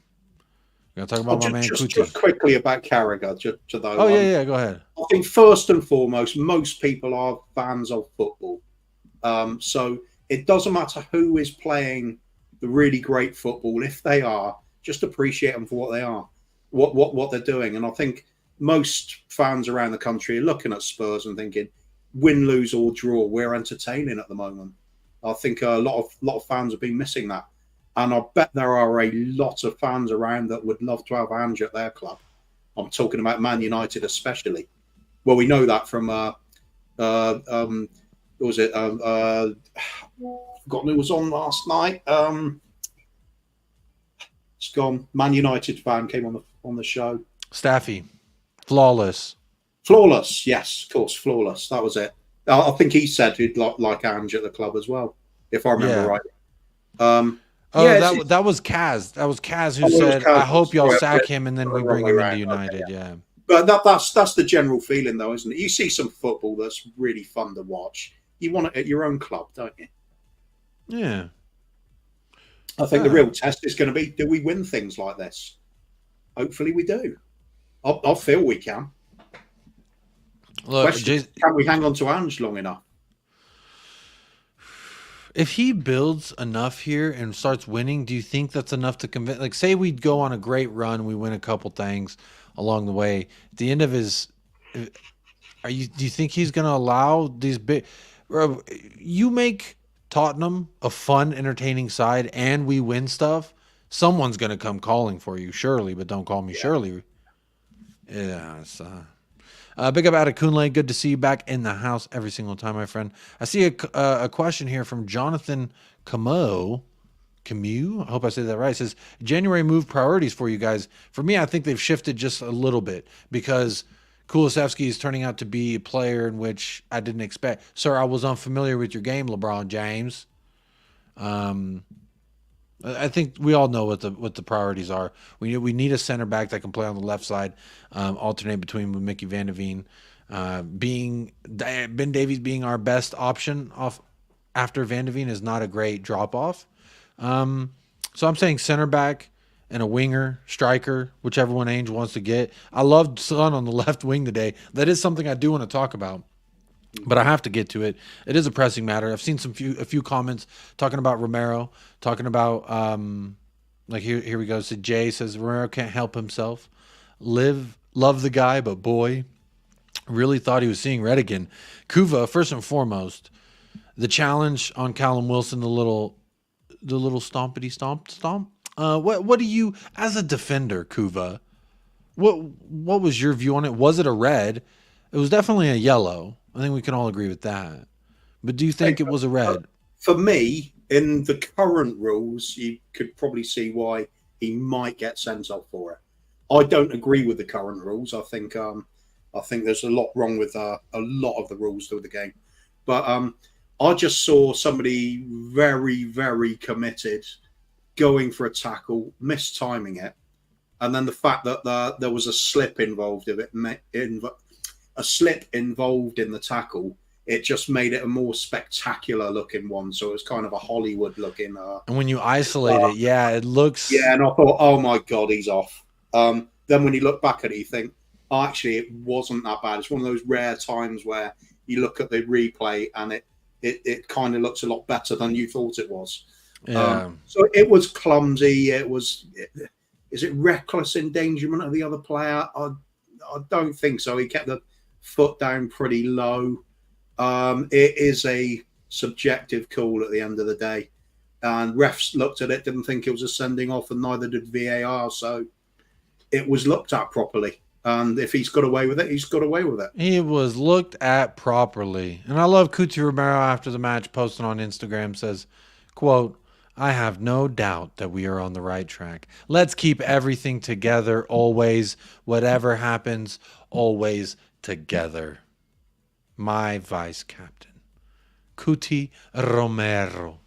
B: We got to talk about my man Kuti.
C: Just quickly about Carragher.
B: Oh, yeah, go ahead.
C: I think first and foremost, most people are fans of football. So it doesn't matter who is playing the really great football. If they are, just appreciate them for what they are, what they're doing. And I think most fans around the country are looking at Spurs and thinking, win, lose or draw, we're entertaining at the moment. I think a lot of fans have been missing that. And I bet there are a lot of fans around that would love to have Ange at their club. I'm talking about Man United especially. Well, we know that from what was it? Forgotten who was on last night. It's gone. Man United fan came on the show.
B: Staffy, flawless.
C: Yes, of course, flawless. That was it. I think he said he'd like Ange at the club as well, if I remember right.
B: That was Kaz. That was Kaz who said, "I hope y'all sack him and then we bring him into United." Okay, yeah.
C: But that's the general feeling, though, isn't it? You see some football that's really fun to watch. You want it at your own club, don't you?
B: Yeah.
C: I think the real test is going to be: do we win things like this? Hopefully, we do. I feel we can.
B: Look,
C: can we hang on to Ange long enough?
B: If he builds enough here and starts winning, do you think that's enough to convince? Like, say we go on a great run, we win a couple things along the way. At the end of his, do you think he's going to allow these big? You make Tottenham a fun, entertaining side, and we win stuff. Someone's going to come calling for you, surely. But don't call me Shirley. Yeah, it's, big up Adekunle. Good to see you back in the house every single time, my friend. I see a question here from Jonathan Camus. I hope I said that right. It says, January move priorities for you guys. For me, I think they've shifted just a little bit because Kulusevski is turning out to be a player in which I didn't expect. Sir, I was unfamiliar with your game, LeBron James. I think we all know what the priorities are. We need a center back that can play on the left side, alternate between Mickey Van de Veen, Ben Davies being our best option off after Van de Veen is not a great drop off. So I'm saying center back and a winger, striker, whichever one Ainge wants to get. I loved Son on the left wing today. That is something I do want to talk about. But I have to get to it. It is a pressing matter. I've seen a few comments talking about Romero, talking about like here we go. So Jay says Romero can't help himself. Love the guy, but boy, really thought he was seeing red again. Kuva, first and foremost, the challenge on Callum Wilson, the little stompity stomp. What do you, as a defender, Kuva? What was your view on it? Was it a red? It was definitely a yellow. I think we can all agree with that. But do you think it was a red? For
C: me, in the current rules, you could probably see why he might get sent off for it. I don't agree with the current rules. I think there's a lot wrong with a lot of the rules to the game. But I just saw somebody very, very committed going for a tackle, mistiming it, and then the fact that there was a slip involved in the tackle, it just made it a more spectacular looking one. So it was kind of a Hollywood looking.
B: And when you isolate it, it looks.
C: Yeah, and I thought, oh my God, he's off. Then when you look back at it, you think, oh, actually, it wasn't that bad. It's one of those rare times where you look at the replay and it kind of looks a lot better than you thought it was.
B: Yeah.
C: So it was clumsy. Is it reckless endangerment of the other player? I don't think so. He kept the foot down pretty low. It is a subjective call at the end of the day, and refs looked at it, didn't think it was a sending off, and neither did VAR. So it was looked at properly, and if he's got away with it, he's got away with it.
B: He was looked at properly. And I love Cuti Romero after the match posting on Instagram, says, quote, I have no doubt that we are on the right track. Let's keep everything together always. Whatever happens, always together. My vice captain, Cuti Romero.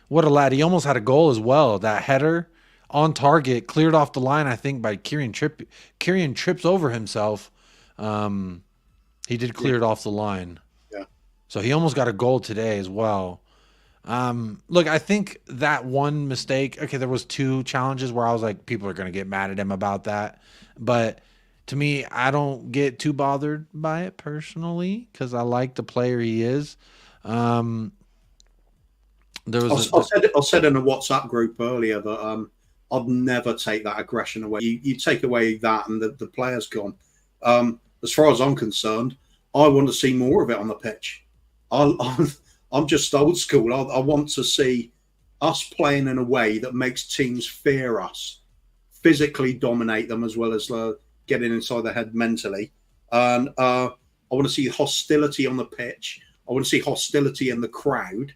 B: What a lad. He almost had a goal as well. That header on target, cleared off the line, I think, by Kieran trips over himself. He did clear it off the line.
C: Yeah.
B: So he almost got a goal today as well. Look, I think that one mistake, okay, there was 2 challenges where I was like, people are going to get mad at him about that. But to me, I don't get too bothered by it personally because I like the player he is. There was
C: I said in a WhatsApp group earlier that I'd never take that aggression away. You take away that and the player's gone. As far as I'm concerned, I want to see more of it on the pitch. I'm just old school. I want to see us playing in a way that makes teams fear us, physically dominate them as well as getting inside their head mentally. And I want to see hostility on the pitch. I want to see hostility in the crowd.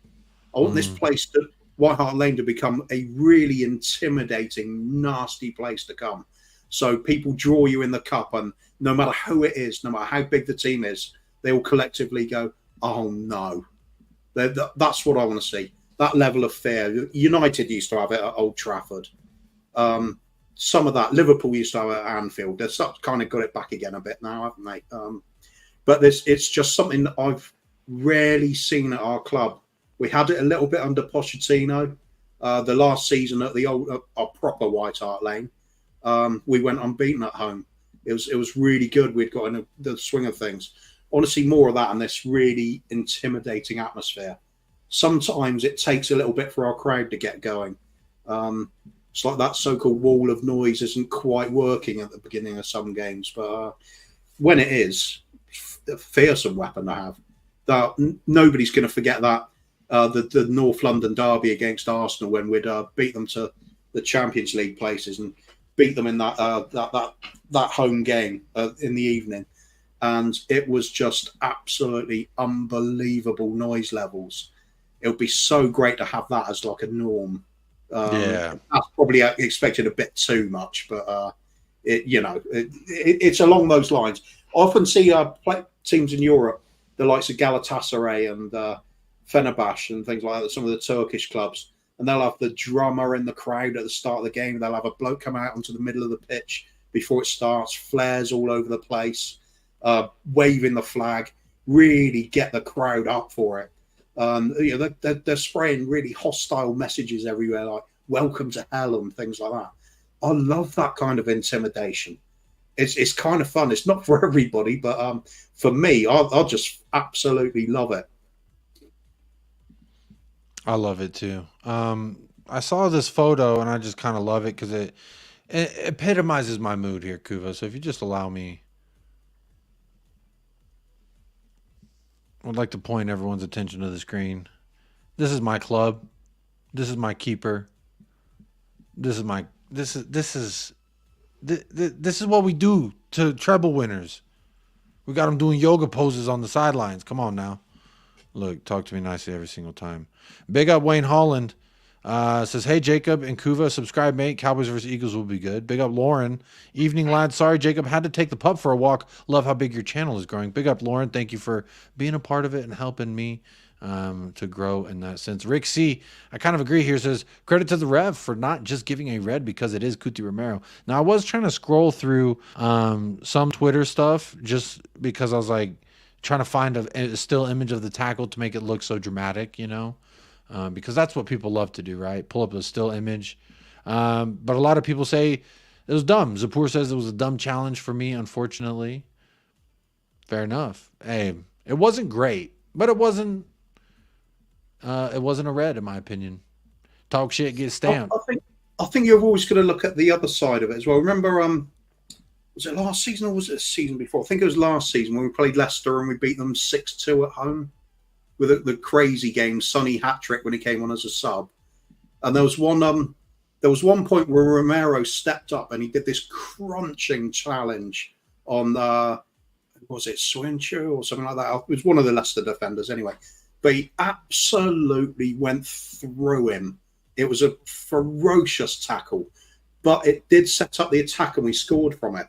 C: I want this place, White Hart Lane, to become a really intimidating, nasty place to come. So people draw you in the cup, and no matter who it is, no matter how big the team is, they all collectively go, oh no. That's what I want to see. That level of fear. United used to have it at Old Trafford. Some of that. Liverpool used to have it at Anfield. They've kind of got it back again a bit now, haven't they? But it's just something that I've rarely seen at our club. We had it a little bit under Pochettino. The last season at the old, our proper White Hart Lane, we went unbeaten at home. It was really good. We'd got in the swing of things. I want to see more of that in this really intimidating atmosphere. Sometimes it takes a little bit for our crowd to get going. It's like that so-called wall of noise isn't quite working at the beginning of some games, but when it is, a fearsome weapon to have. Nobody's going to forget that. The North London derby against Arsenal when we'd beat them to the Champions League places and beat them in that home game in the evening, and it was just absolutely unbelievable noise levels. It would be so great to have that as like a norm. That's probably expected a bit too much, but it's along those lines. I often see teams in Europe, the likes of Galatasaray and Fenerbahce and things like that, some of the Turkish clubs, and they'll have the drummer in the crowd at the start of the game. They'll have a bloke come out onto the middle of the pitch before it starts, flares all over the place, waving the flag, really get the crowd up for it. They're spraying really hostile messages everywhere, like "Welcome to hell" and things like that. I love that kind of intimidation. It's kind of fun. It's not for everybody, but for me, I just absolutely love it.
B: I love it too. I saw this photo and I just kind of love it because it epitomizes my mood here, Kuva. So if you just allow me, I'd like to point everyone's attention to the screen. This is my club. This is my keeper. This is what we do to treble winners. We got them doing yoga poses on the sidelines. Come on now. Look, talk to me nicely every single time. Big up Wayne Holland. Says, hey, Jacob and Kuva, subscribe, mate. Cowboys versus Eagles will be good. Big up Lauren. Evening, lad. Sorry, Jacob. Had to take the pup for a walk. Love how big your channel is growing. Big up, Lauren. Thank you for being a part of it and helping me to grow in that sense. Rick C., I kind of agree here. Says, credit to the Rev for not just giving a red because it is Cuti Romero. Now, I was trying to scroll through some Twitter stuff just because I was like, trying to find a still image of the tackle to make it look so dramatic, because that's what people love to do, right? Pull up a still image. But a lot of people say it was dumb. Zapur says it was a dumb challenge for me, unfortunately. Fair enough. Hey, it wasn't great, but it wasn't a red, in my opinion. Talk shit, get stamped.
C: I think you're always going to look at the other side of it as well. Remember, was it last season or was it a season before? I think it was last season when we played Leicester and we beat them 6-2 at home with the crazy game, Sonny hat-trick when he came on as a sub. And there was one point where Romero stepped up and he did this crunching challenge on, was it Swinchu or something like that? It was one of the Leicester defenders anyway. But he absolutely went through him. It was a ferocious tackle, but it did set up the attack and we scored from it.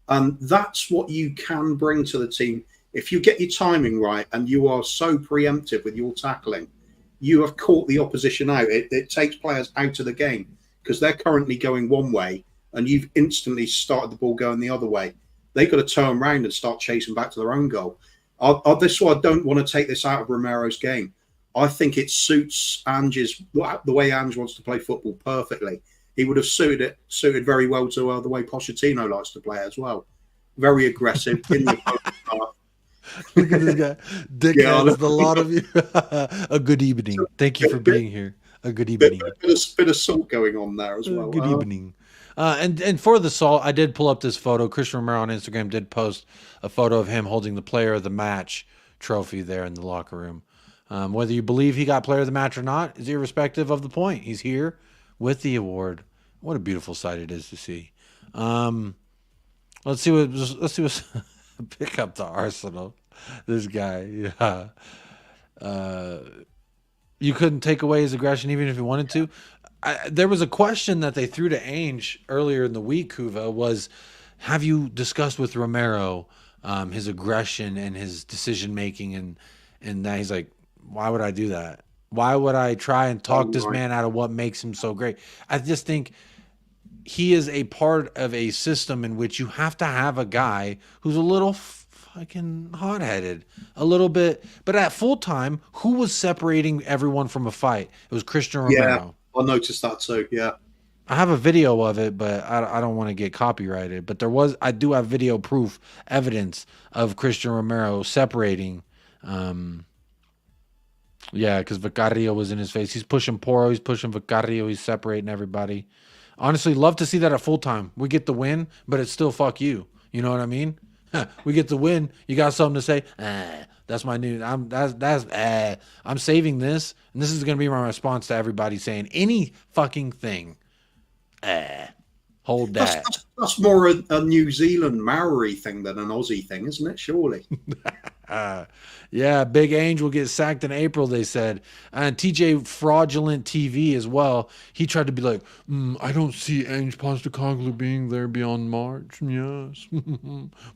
C: And that's what you can bring to the team. If you get your timing right and you are so preemptive with your tackling, you have caught the opposition out. It takes players out of the game because they're currently going one way and you've instantly started the ball going the other way. They've got to turn around and start chasing back to their own goal. This is why I don't want to take this out of Romero's game. I think it suits Ange's, the way Ange wants to play football perfectly. He would have suited very well to the way Pochettino likes to play as well. Very aggressive in the half.
B: Look at this guy. Dickhead is the lot of you. A good evening. Thank you for being here. A good evening.
C: Bit of salt going on there as well.
B: Good evening. And for the salt, I did pull up this photo. Christian Romero on Instagram did post a photo of him holding the Player of the Match trophy there in the locker room. Whether you believe he got Player of the Match or not is irrespective of the point. He's here with the award. What a beautiful sight it is to see. Let's see what pick up the Arsenal. This guy, yeah. You couldn't take away his aggression even if you wanted to. There was a question that they threw to Ainge earlier in the week, Kuva, was, have you discussed with Romero his aggression and his decision-making? And that he's like, why would I do that? Why would I try and talk this man out of what makes him so great? I just think he is a part of a system in which you have to have a guy who's a little fucking hot-headed, a little bit. But at full time, who was separating everyone from a fight? It was Christian Romero.
C: Yeah, I noticed that too. Yeah,
B: I have a video of it, but I don't want to get copyrighted. But I do have video proof, evidence of Christian Romero separating. Yeah, because Vicario was in his face. He's pushing Porro. He's pushing Vicario. He's separating everybody. Honestly, love to see that at full time. We get the win, but it's still fuck you. You know what I mean? We get the win. You got something to say? That's my new. I'm saving this, and this is gonna be my response to everybody saying any fucking thing. Hold that.
C: That's more a New Zealand Maori thing than an Aussie thing, isn't it? Surely.
B: Yeah, Big Ainge will get sacked in April, they said. And TJ Fraudulent TV as well. He tried to be like, I don't see Ainge Postecoglou being there beyond March. Yes.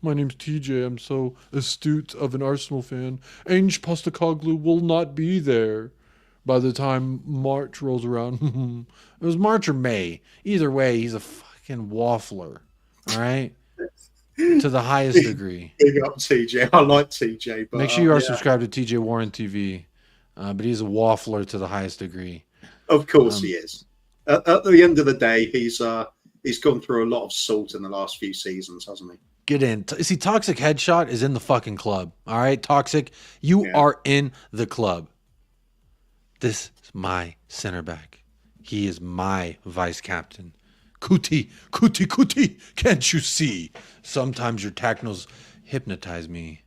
B: My name's TJ. I'm so astute of an Arsenal fan. Ainge Postecoglou will not be there by the time March rolls around. It was March or May. Either way, he's a fucking waffler. All right? To the highest degree.
C: Big up TJ. I like TJ. But,
B: make sure you are subscribed to TJ Warren TV. But he's a waffler to the highest degree.
C: Of course he is. At the end of the day, he's gone through a lot of salt in the last few seasons, hasn't he?
B: Get in. See, Toxic Headshot is in the fucking club. All right, Toxic, you are in the club. This is my center back. He is my vice captain. Kuti, can't you see? Sometimes your tacticals hypnotize me.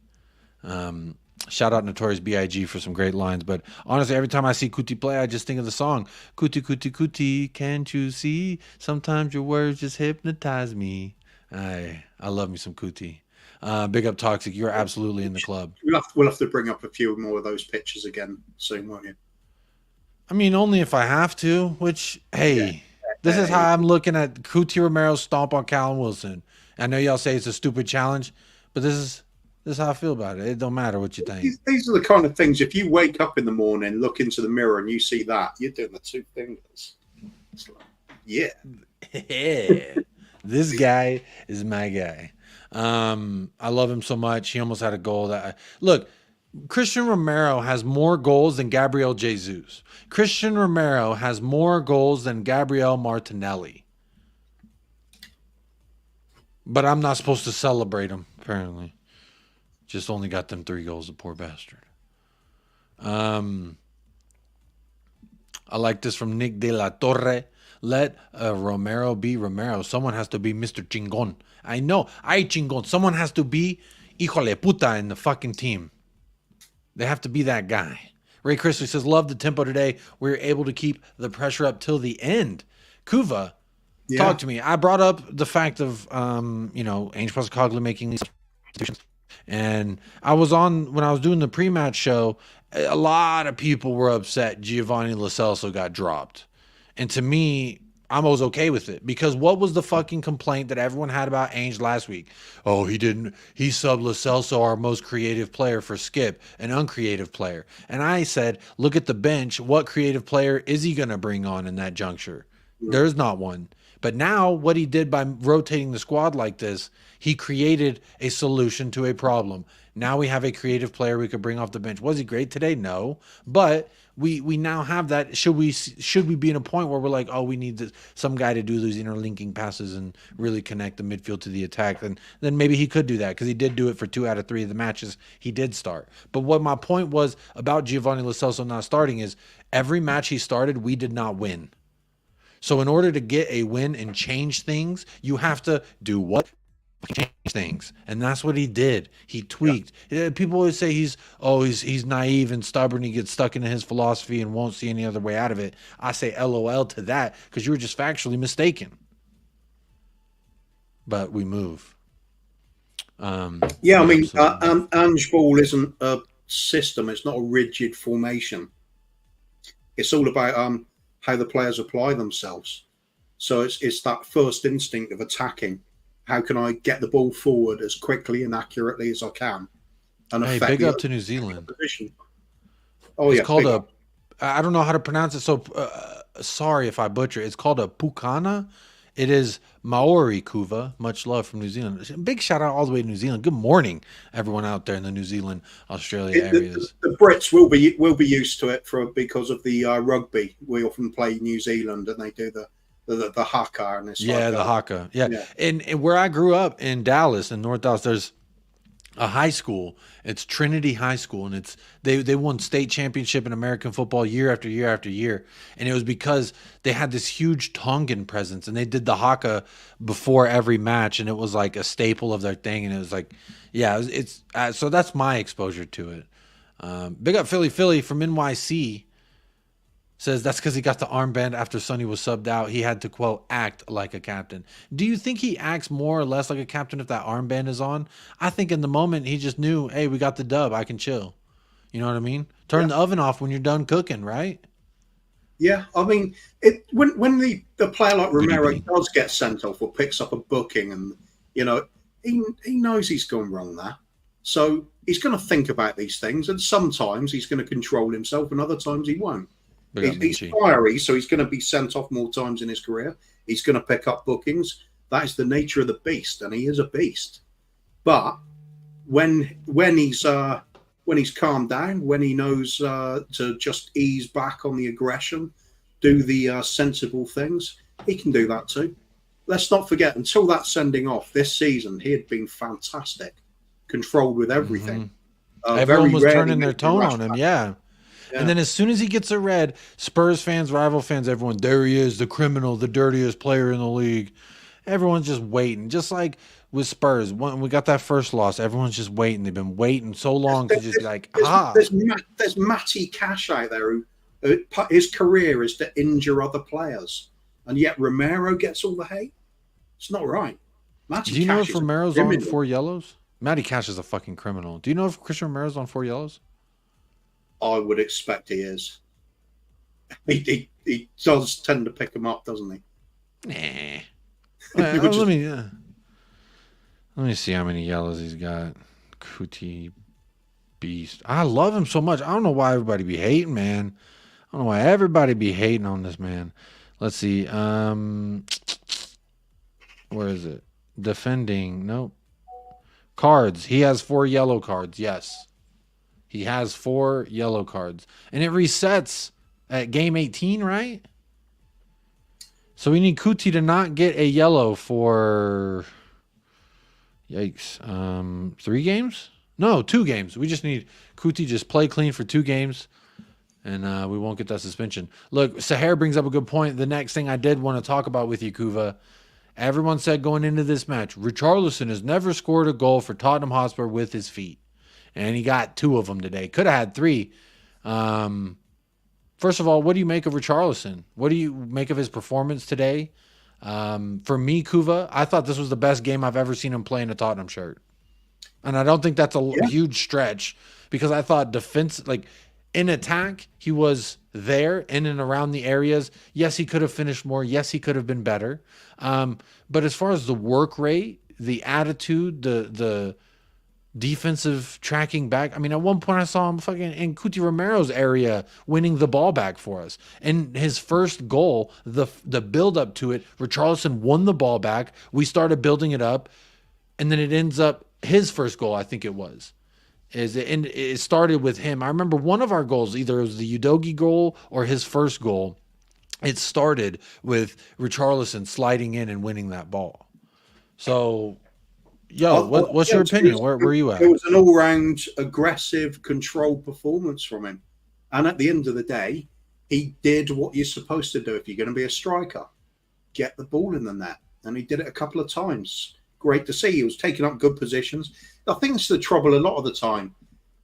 B: Shout out Notorious B.I.G. for some great lines. But honestly, every time I see Kuti play, I just think of the song. Kuti, can't you see? Sometimes your words just hypnotize me. I love me some Kuti. Big up Toxic. You're absolutely in the club.
C: We'll have to bring up a few more of those pictures again soon, won't you?
B: I mean, only if I have to, which, hey... This is how I'm looking at Kuti Romero's stomp on Callum Wilson. I know y'all say it's a stupid challenge, but this is how I feel about it. It don't matter what you think.
C: These are the kind of things, if you wake up in the morning, look into the mirror, and you see that, you're doing the two fingers. It's like, yeah.
B: This guy is my guy. I love him so much. He almost had a goal. Look, Christian Romero has more goals than Gabriel Jesus. Christian Romero has more goals than Gabriel Martinelli. But I'm not supposed to celebrate him, apparently. Just only got them 3 goals, the poor bastard. I like this from Nick De La Torre. Let Romero be Romero. Someone has to be Mr. Chingon. I know. Chingon. Someone has to be hijo de puta in the fucking team. They have to be that guy. Ray Chrisley says, love the tempo today. We were able to keep the pressure up till the end. Kuva, talk to me. I brought up the fact of, Ainge Postecoglou making these substitutions. And I was on, when I was doing the pre-match show, a lot of people were upset Giovanni Lo Celso got dropped. And to me, I was okay with it, because what was the fucking complaint that everyone had about Ainge last week? Oh, he subbed Lo Celso, our most creative player, for Skip, an uncreative player. And I said, look at the bench. What creative player is he going to bring on in that juncture? There's not one. But now what he did by rotating the squad like this, he created a solution to a problem. Now we have a creative player we could bring off the bench. Was he great today? No. But we now have that. Should we be in a point where we're like, oh, we need some guy to do those interlinking passes and really connect the midfield to the attack? Then maybe he could do that, because he did do it for 2 out of 3 of the matches he did start. But what my point was about Giovanni Lo Celso not starting is every match he started, we did not win. So in order to get a win and change things, you have to do what? Change things. And that's what he did. He tweaked. People always say he's naive and stubborn. He gets stuck into his philosophy and won't see any other way out of it. I say LOL to that, because you were just factually mistaken. But we move.
C: Yeah, I mean, Ange Ball isn't a system. It's not a rigid formation. It's all about how the players apply themselves. So it's that first instinct of attacking. How can I get the ball forward as quickly and accurately as I can? And
B: hey, big up to New Zealand.
C: Oh,
B: it's
C: yeah,
B: called I don't know how to pronounce it, so sorry if I butcher it. It's called a pukana. It is Maori kuva. Much love from New Zealand. Big shout out all the way to New Zealand. Good morning, everyone out there in the New Zealand, Australia areas.
C: The Brits will be used to it because of the rugby. We often play New Zealand, and they do the haka, and it's
B: the haka. Yeah. And where I grew up in Dallas, in North Dallas, there's a high school. It's Trinity High School, and it's they won state championship in American football year after year after year. And it was because they had this huge Tongan presence, and they did the haka before every match, and it was like a staple of their thing. And it was like, so that's my exposure to it. Big up Philly from NYC. Says that's because he got the armband after Sonny was subbed out. He had to, quote, act like a captain. Do you think he acts more or less like a captain if that armband is on? I think in the moment he just knew, hey, we got the dub. I can chill. You know what I mean? Turn the oven off when you're done cooking, right?
C: Yeah, I mean, when the player like Romero does get sent off or picks up a booking, and he knows he's gone wrong there, so he's going to think about these things, and sometimes he's going to control himself, and other times he won't. He's fiery, so he's going to be sent off more times in his career. He's going to pick up bookings. That is the nature of the beast, and he is a beast. But when he's calmed down, when he knows to just ease back on the aggression, do the sensible things, he can do that too. Let's not forget, until that sending off this season, he had been fantastic, controlled with everything.
B: Everyone was turning their tone on him, yeah. And then as soon as he gets a red, Spurs fans, rival fans, everyone, there he is, the criminal, the dirtiest player in the league. Everyone's just waiting. Just like with Spurs, when we got that first loss, everyone's just waiting. They've been waiting so long to just be like,
C: There's Matty Cash out there who his career is to injure other players, and yet Romero gets all the hate. It's not right.
B: Do you know if Romero's on 4 yellows? Matty Cash is a fucking criminal. Do you know if Christian Romero's on 4 yellows?
C: I would expect he is. He does tend to pick them up, doesn't he?
B: Nah. Let me see how many yellows he's got. Cootie beast. I love him so much. I don't know why everybody be hating, man. I don't know why everybody be hating on this man. Let's see. Where is it? Defending. Nope. Cards. He has 4 yellow cards. Yes. He has 4 yellow cards. And it resets at game 18, right? So we need Kuti to not get a yellow for... Yikes. 3 games? No, 2 games. We just need Kuti just play clean for 2 games. And we won't get that suspension. Look, Sahar brings up a good point. The next thing I did want to talk about with you, Kuva. Everyone said going into this match, Richarlison has never scored a goal for Tottenham Hotspur with his feet. And he got 2 of them today. Could have had 3. First of all, what do you make of Richarlison? What do you make of his performance today? For me, Kuva, I thought this was the best game I've ever seen him play in a Tottenham shirt. And I don't think that's a huge stretch, because I thought in attack, he was there in and around the areas. Yes, he could have finished more. Yes, he could have been better. But as far as the work rate, the attitude, the defensive tracking back. I mean, at one point I saw him fucking in Cuti Romero's area winning the ball back for us. And his first goal, the build up to it, Richarlison won the ball back. We started building it up, and then it ends up his first goal, I think it was. It started with him. I remember one of our goals, either it was the Udogi goal or his first goal. It started with Richarlison sliding in and winning that ball. So, what's your opinion? Where are you at?
C: It was an all-round aggressive, controlled performance from him. And at the end of the day, he did what you're supposed to do if you're going to be a striker. Get the ball in the net. And he did it a couple of times. Great to see. He was taking up good positions. I think it's the trouble a lot of the time.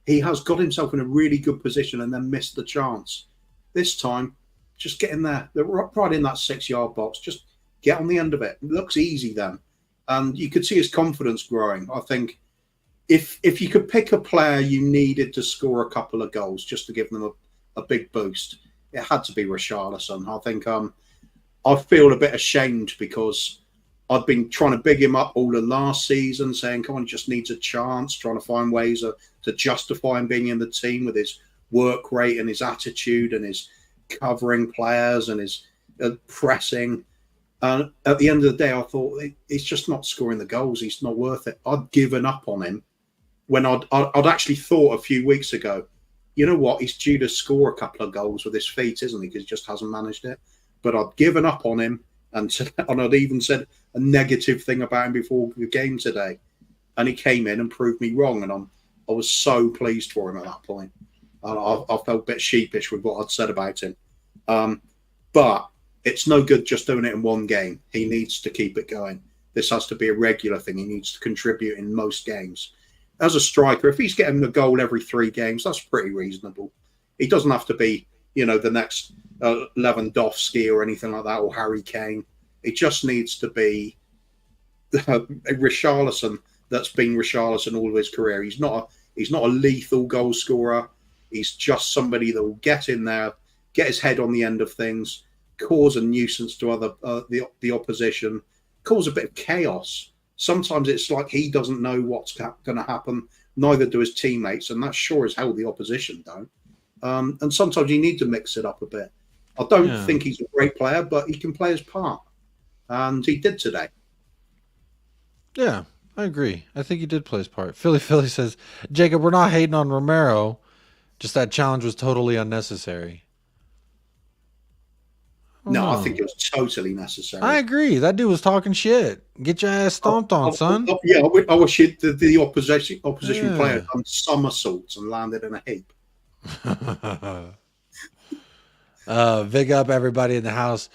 C: He has got himself in a really good position and then missed the chance. This time, just get in there. They're right in that 6-yard box. Just get on the end of it. It looks easy then. And you could see his confidence growing. I think if you could pick a player you needed to score a couple of goals just to give them a big boost, it had to be Richarlison. I think I feel a bit ashamed because I've been trying to big him up all of last season, saying, come on, he just needs a chance, trying to find ways to justify him being in the team with his work rate and his attitude and his covering players and his pressing. And at the end of the day, I thought he's just not scoring the goals. He's not worth it. I'd given up on him when I'd actually thought a few weeks ago, you know what, he's due to score a couple of goals with his feet, isn't he? Because he just hasn't managed it. But I'd given up on him, and I'd even said a negative thing about him before the game today. And he came in and proved me wrong. And I was so pleased for him at that point. I felt a bit sheepish with what I'd said about him. But it's no good just doing it in one game. He needs to keep it going. This has to be a regular thing. He needs to contribute in most games. As a striker, if he's getting a goal every 3 games, that's pretty reasonable. He doesn't have to be, the next Lewandowski or anything like that, or Harry Kane. It just needs to be a Richarlison that's been Richarlison all of his career. He's not a lethal goal scorer. He's just somebody that will get in there, get his head on the end of things, cause a nuisance to the opposition, cause a bit of chaos. Sometimes it's like he doesn't know what's going to happen. Neither do his teammates, and that's sure as hell the opposition don't. And sometimes you need to mix it up a bit. I don't think he's a great player, but he can play his part. And he did today.
B: Yeah, I agree. I think he did play his part. Philly says, Jacob, we're not hating on Romero. Just that challenge was totally unnecessary.
C: No, I think it was totally necessary.
B: I agree. That dude was talking shit. Get your ass stomped on, son.
C: Yeah, I wish the opposition player had done somersaults and landed in a heap.
B: Big up everybody in the house.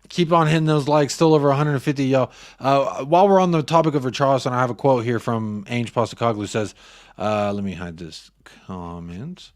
B: Keep on hitting those likes. Still over 150 y'all. While we're on the topic of Richarlison, I have a quote here from Ange Postecoglou. Says, let me hide this comment.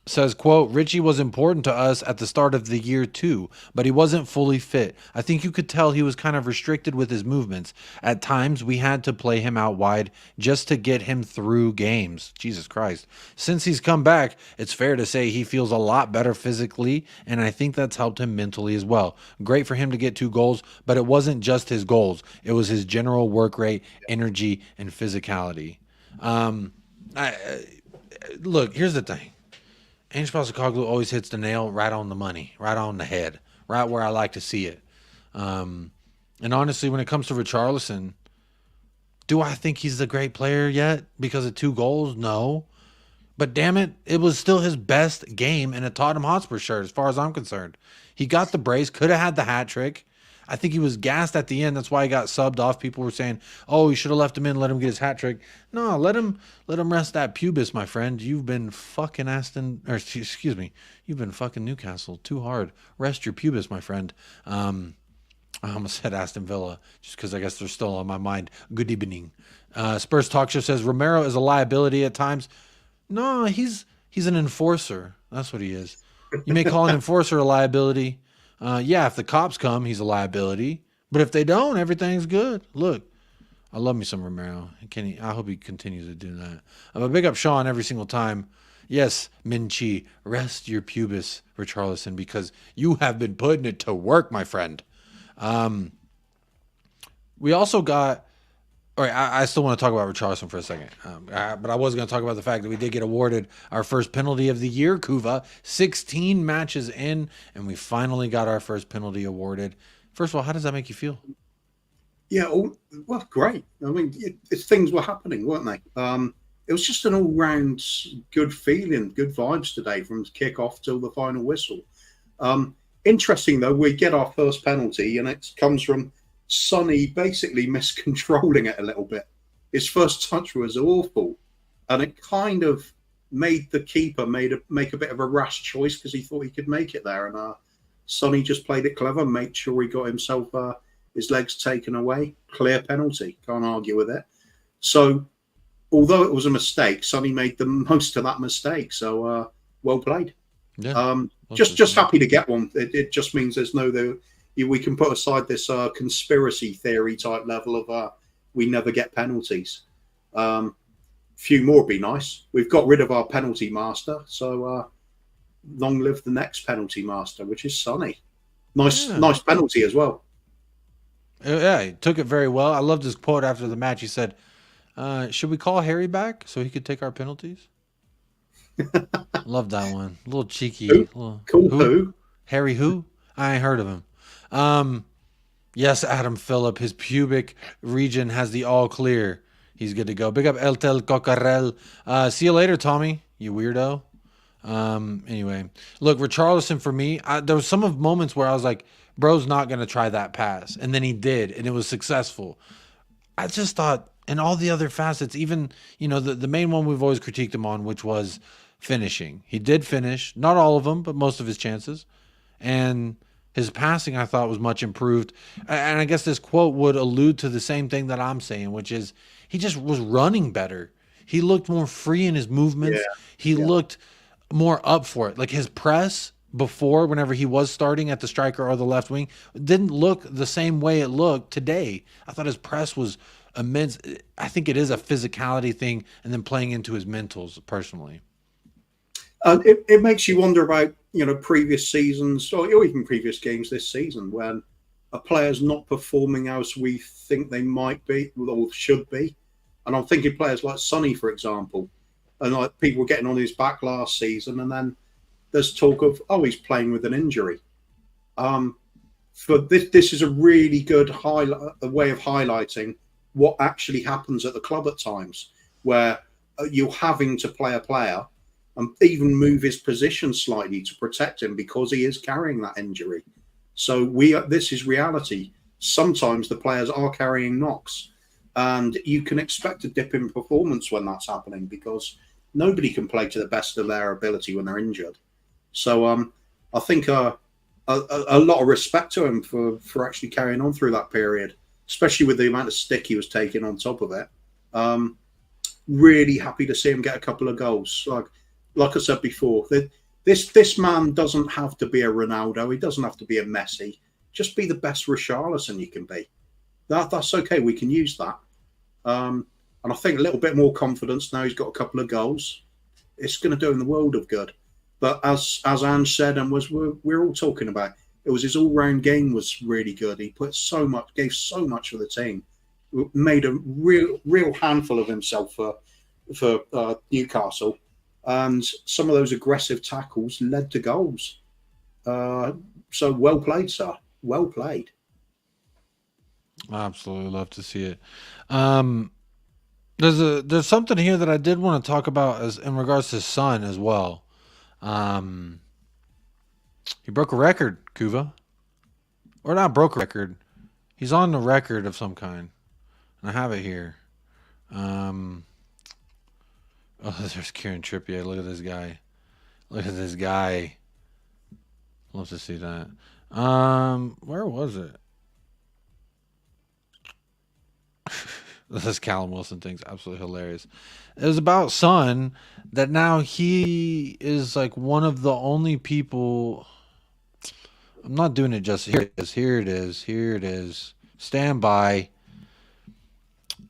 B: Says, quote, Richie was important to us at the start of the year too, but he wasn't fully fit. I think you could tell he was kind of restricted with his movements. At times, we had to play him out wide just to get him through games. Jesus Christ. Since he's come back, it's fair to say he feels a lot better physically, and I think that's helped him mentally as well. Great for him to get 2 goals, but it wasn't just his goals. It was his general work rate, energy, and physicality. Look, here's the thing. Ange Postecoglou always hits the nail right on the money, right on the head, right where I like to see it. And honestly, when it comes to Richarlison, do I think he's the great player yet because of 2 goals? No. But damn it, it was still his best game in a Tottenham Hotspur shirt as far as I'm concerned. He got the brace, could have had the hat trick. I think he was gassed at the end. That's why he got subbed off. People were saying, "Oh, you should have left him in, let him get his hat trick." No, let him rest that pubis, my friend. You've been fucking you've been fucking Newcastle too hard. Rest your pubis, my friend. I almost said Aston Villa just because I guess they're still on my mind. Good evening. Spurs Talk Show says Romero is a liability at times. No, he's an enforcer. That's what he is. You may call an enforcer a liability. Yeah, if the cops come, he's a liability. But if they don't, everything's good. Look, I love me some Romero. I hope he continues to do that. I'm a big up Sean every single time. Yes, Minchi, rest your pubis, Richarlison, because you have been putting it to work, my friend. We also got All right, I still want to talk about Richarlison for a second, but I was going to talk about the fact that we did get awarded our first penalty of the year, Kuva, 16 matches in, and we finally got our first penalty awarded. First of all, how does that make you feel?
C: Yeah, well, great. I mean, things were happening, weren't they? It was just an all-round good feeling, good vibes today from kick-off till the final whistle. Interesting, though, we get our first penalty, and it comes from Sonny basically miscontrolling it a little bit. His first touch was awful, and it kind of made the keeper make a bit of a rash choice because he thought he could make it there, and Sonny just played it clever, made sure he got himself his legs taken away. Clear penalty, can't argue with it. So, although it was a mistake, Sonny made the most of that mistake. So, well played.
B: Yeah,
C: just happy to get one. It just means there's we can put aside this conspiracy theory type level of we never get penalties. Few more would be nice. We've got rid of our penalty master, so long live the next penalty master, which is Sonny. Nice penalty as well.
B: Yeah, he took it very well. I loved his quote after the match. He said, should we call Harry back so he could take our penalties? Love that one. A little cheeky.
C: Who?
B: Harry who? I ain't heard of him. Yes, Adam Phillip. His pubic region has the all clear. He's good to go. Big up El Tel Cocarel. See you later, Tommy, you weirdo. Anyway, look, Richarlison for me, there was some of moments where I was like, bro's not going to try that pass. And then he did, and it was successful. I just thought, and all the other facets, even, the main one we've always critiqued him on, which was finishing. He did finish, not all of them, but most of his chances. And his passing, I thought, was much improved. And I guess this quote would allude to the same thing that I'm saying, which is he just was running better. He looked more free in his movements. Yeah. He looked more up for it. Like his press before, whenever he was starting at the striker or the left wing, didn't look the same way it looked today. I thought his press was immense. I think it is a physicality thing and then playing into his mentals personally.
C: It makes you wonder about, previous seasons or even previous games this season when a player's not performing as we think they might be or should be. And I'm thinking players like Sonny, for example, and like people were getting on his back last season, and then there's talk of, he's playing with an injury. For this is a really good way of highlighting what actually happens at the club at times, where you're having to play a player and even move his position slightly to protect him because he is carrying that injury. So this is reality. Sometimes the players are carrying knocks, and you can expect a dip in performance when that's happening because nobody can play to the best of their ability when they're injured. So I think a lot of respect to him for actually carrying on through that period, especially with the amount of stick he was taking on top of it. Really happy to see him get a couple of goals. Like I said before, this man doesn't have to be a Ronaldo. He doesn't have to be a Messi. Just be the best Richarlison you can be. That's okay. We can use that. And I think a little bit more confidence now he's got a couple of goals. It's going to do him the world of good. But as Ange said, and we're all talking about, it was his all-round game was really good. He gave so much for the team, made a real handful of himself for Newcastle, and some of those aggressive tackles led to goals. So well played, sir. Well played.
B: I absolutely love to see it. There's something here that I did want to talk about as in regards to Son as well. He broke a record, Kuva. Or not broke a record. He's on the record of some kind. And I have it here. There's Kieran Trippier. Look at this guy. Look at this guy. Love to see that. Where was it? This Callum Wilson thing's absolutely hilarious. It was about Son that now he is like one of the only people. I'm not doing it just here. Here it is. Stand by.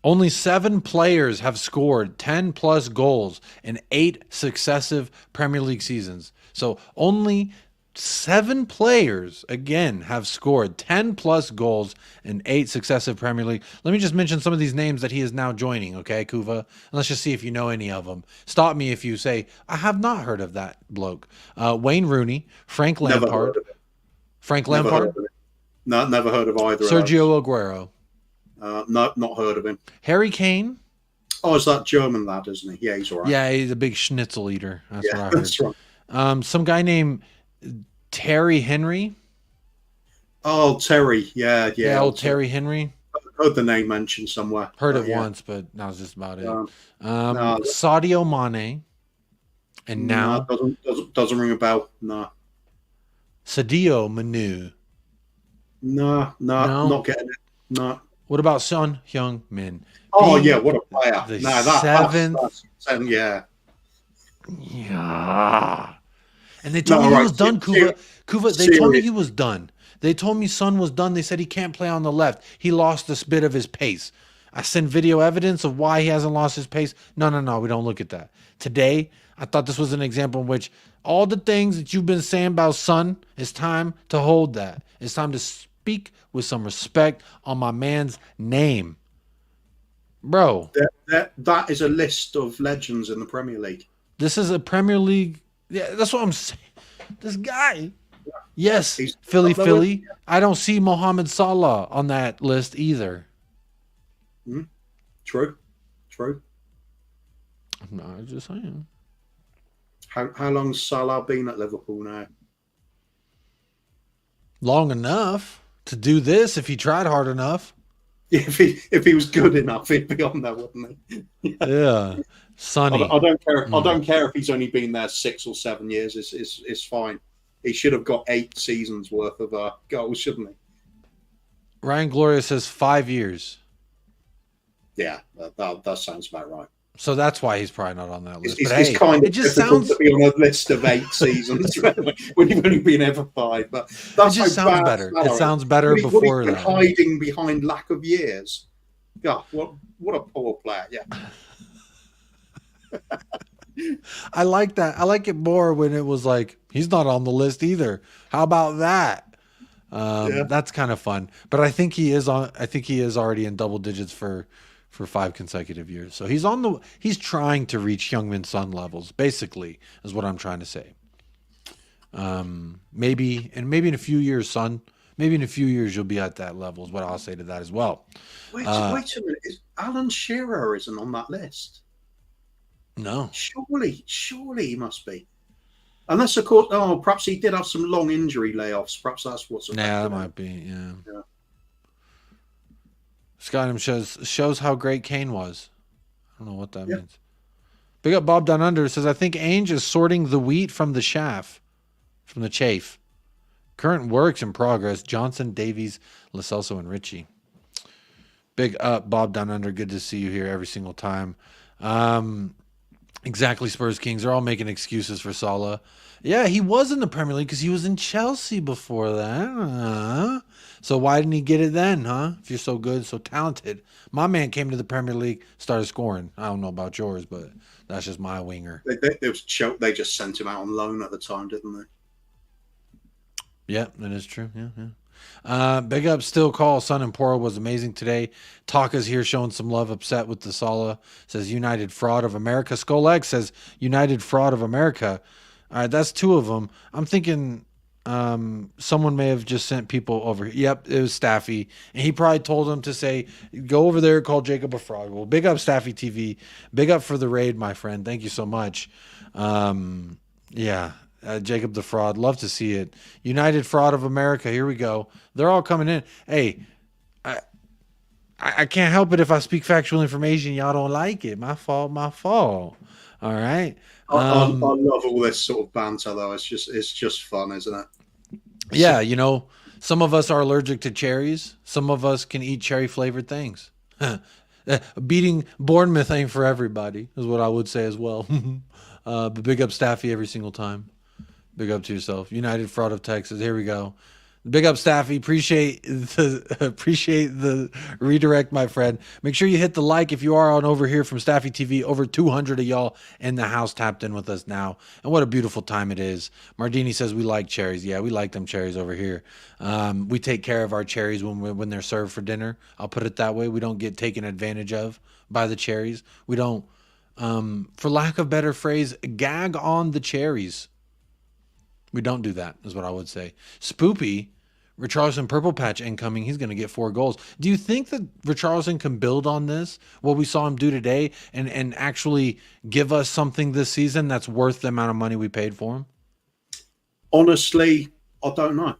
B: Only 7 players have scored 10 plus goals in 8 successive Premier League seasons. So only 7 players, again, have scored 10-plus goals in 8 successive Premier League. Let me just mention some of these names that he is now joining, okay, Kuva? And let's just see if you know any of them. Stop me if you say, I have not heard of that bloke. Wayne Rooney, Frank Lampard. Frank Lampard?
C: No, never heard of either
B: Sergio Aguero.
C: No, not heard of him.
B: Harry Kane.
C: Oh, is that German lad, isn't he? Yeah, he's all right.
B: Yeah, he's a big schnitzel eater. That's what I heard.
C: That's right.
B: Some guy named Terry Henry.
C: Oh, Terry. Yeah.
B: Yeah, old Terry Henry.
C: Heard the name mentioned somewhere.
B: Heard it once, but that was just about it.
C: No.
B: Sadio Mane. And now
C: doesn't ring a bell. No.
B: Sadio Manu.
C: No, not getting it. No.
B: What about Son Heung-min?
C: Oh, yeah, what a player.
B: The
C: That's yeah.
B: Yeah. And they told me he was done, Kuva. They told me he was done. They told me Son was done. They said he can't play on the left. He lost this bit of his pace. I sent video evidence of why he hasn't lost his pace. No. We don't look at that. Today, I thought this was an example in which all the things that you've been saying about Son, it's time to hold that. It's time to speak with some respect on my man's name. Bro.
C: That is a list of legends in the Premier League.
B: This is a Premier League. Yeah, that's what I'm saying. This guy. Yes,
C: He's
B: Philly. I don't see Mohamed Salah on that list either.
C: True.
B: No, I'm just saying.
C: How long's Salah been at Liverpool now?
B: Long enough to do this if he tried hard enough.
C: If he was good enough, he'd be on there, wouldn't he?
B: Yeah. Sonny.
C: I don't care. I don't care if he's only been there 6 or 7 years. It's fine. He should have got 8 seasons worth of goals, shouldn't he?
B: Ryan Gloria says 5 years.
C: Yeah, that sounds about right.
B: So that's why he's probably not on that list.
C: It's kind of difficult to be on a list of 8 seasons when you've only been ever 5. But that's
B: it just sounds better. It sounds better before that.
C: Hiding behind lack of years. God, what a poor player. Yeah.
B: I like that. I like it more when it was like he's not on the list either. How about that? That's kind of fun. But I think he is on. I think he is already in double digits for 5 consecutive years. So he's trying to reach Heung-min Son levels. Basically, is what I'm trying to say. Maybe in a few years, Son. Maybe in a few years you'll be at that level. Is what I'll say to that as well.
C: Wait a minute. Alan Shearer isn't on that list.
B: No.
C: Surely he must be. Unless, of course, perhaps he did have some long injury layoffs. Perhaps that's what's affected
B: that
C: him.
B: might be, yeah. Scott shows how great Kane was. I don't know what that means. Big up Bob Down Under says, I think Ainge is sorting the wheat from the chaff. Current works in progress. Johnson, Davies, Lo Celso, and Richie. Big up Bob Down Under. Good to see you here every single time. Exactly, Spurs Kings. They're all making excuses for Salah. Yeah, he was in the Premier League because he was in Chelsea before that. So why didn't he get it then, huh? If you're so good, so talented. My man came to the Premier League, started scoring. I don't know about yours, but that's just my winger.
C: They just sent him out on loan at the time, didn't they?
B: Yeah, that is true. Yeah. Big up Still Call. Son and Poro was amazing today. Taka's here showing some love, upset with the Salah. Says United Fraud of America. Skull says United Fraud of America. All right, that's 2 of them. I'm thinking someone may have just sent people over. Yep, it was Staffy. And he probably told him to say, go over there, call Jacob a fraud. Well, big up Staffy TV. Big up for the raid, my friend. Thank you so much. Jacob the Fraud. Love to see it. United Fraud of America. Here we go. They're all coming in. Hey, I can't help it if I speak factual information. Y'all don't like it. My fault. All right.
C: I love all this sort of banter, though. It's just fun, isn't it?
B: Yeah, some of us are allergic to cherries. Some of us can eat cherry-flavored things. Beating Bournemouth ain't for everybody, is what I would say as well. But big up Staffy every single time. Big up to yourself. United Fraud of Texas. Here we go. Big up, Staffy. Appreciate the redirect, my friend. Make sure you hit the like if you are on over here from Staffy TV. Over 200 of y'all in the house tapped in with us now. And what a beautiful time it is. Mardini says we like cherries. Yeah, we like them cherries over here. We take care of our cherries when they're served for dinner. I'll put it that way. We don't get taken advantage of by the cherries. We don't, for lack of better phrase, gag on the cherries. We don't do that, is what I would say. Spoopy, Richarlison Purple Patch incoming. He's going to get 4 goals. Do you think that Richarlison can build on this, what we saw him do today, and actually give us something this season that's worth the amount of money we paid for him?
C: Honestly, I don't know.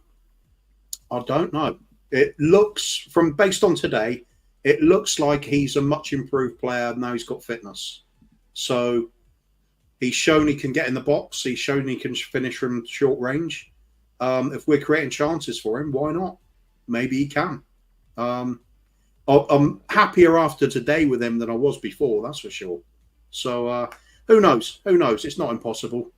C: It looks, based on today, it looks like he's a much improved player now he's got fitness. So he's shown he can get in the box. He's shown he can finish from short range. If we're creating chances for him, why not? Maybe he can. I'm happier after today with him than I was before, that's for sure. So who knows? Who knows? It's not impossible.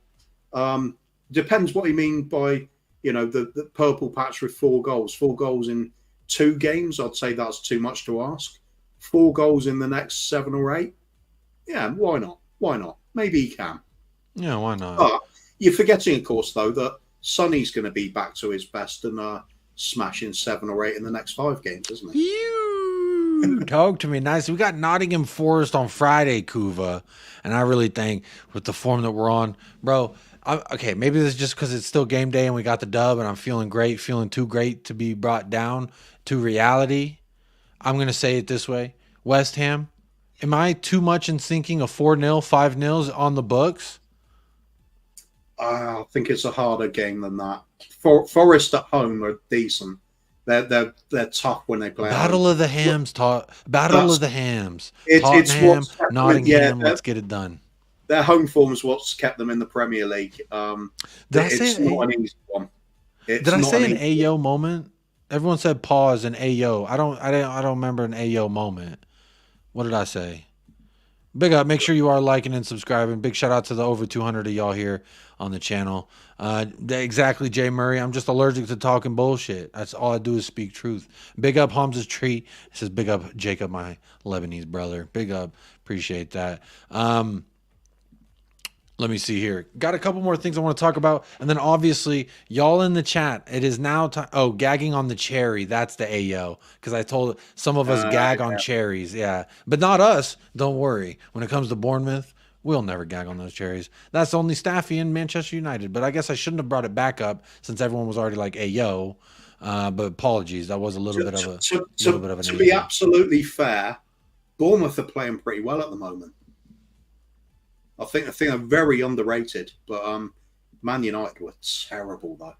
C: Depends what you mean by, the purple patch with 4 goals. 4 goals in 2 games, I'd say that's too much to ask. 4 goals in the next 7 or 8? Yeah, why not? Why not? Maybe he can.
B: Yeah, why not?
C: But you're forgetting, of course, though, that Sonny's going to be back to his best and smashing 7 or 8 in the next 5 games, isn't he?
B: You talk to me nice. We got Nottingham Forest on Friday, Kuva, and I really think with the form that we're on, bro. Okay, maybe this is just because it's still game day and we got the dub, and I'm feeling great, feeling too great to be brought down to reality. I'm gonna say it this way: West Ham. Am I too much in thinking a 4-0, 5-0 on the books?
C: I think it's a harder game than that. Forest at home are decent. They're tough when they play.
B: Battle of the Hams, Battle of the Hams.
C: It's
B: Tottenham, Nottingham. Let's get it done.
C: Their home form is what's kept them in the Premier League. It's not an easy one.
B: Did I say an Ayo moment? Everyone said pause and Ayo. I don't remember an Ayo moment. What did I say? Big up. Make sure you are liking and subscribing. Big shout out to the over 200 of y'all here on the channel. Exactly, Jay Murray. I'm just allergic to talking bullshit. That's all I do is speak truth. Big up Hamza's Treat. It says big up Jacob, my Lebanese brother. Big up. Appreciate that. Let me see here. Got a couple more things I want to talk about. And then obviously, y'all in the chat, it is now time. Oh, gagging on the cherry. That's the Ayo. Because I told some of us gag on cherries. Yeah. But not us. Don't worry. When it comes to Bournemouth, we'll never gag on those cherries. That's only Staffy and Manchester United. But I guess I shouldn't have brought it back up since everyone was already like Ayo. But apologies. That was a little bit of an
C: To be absolutely fair, Bournemouth are playing pretty well at the moment. I think they're very underrated, but Man United were terrible though.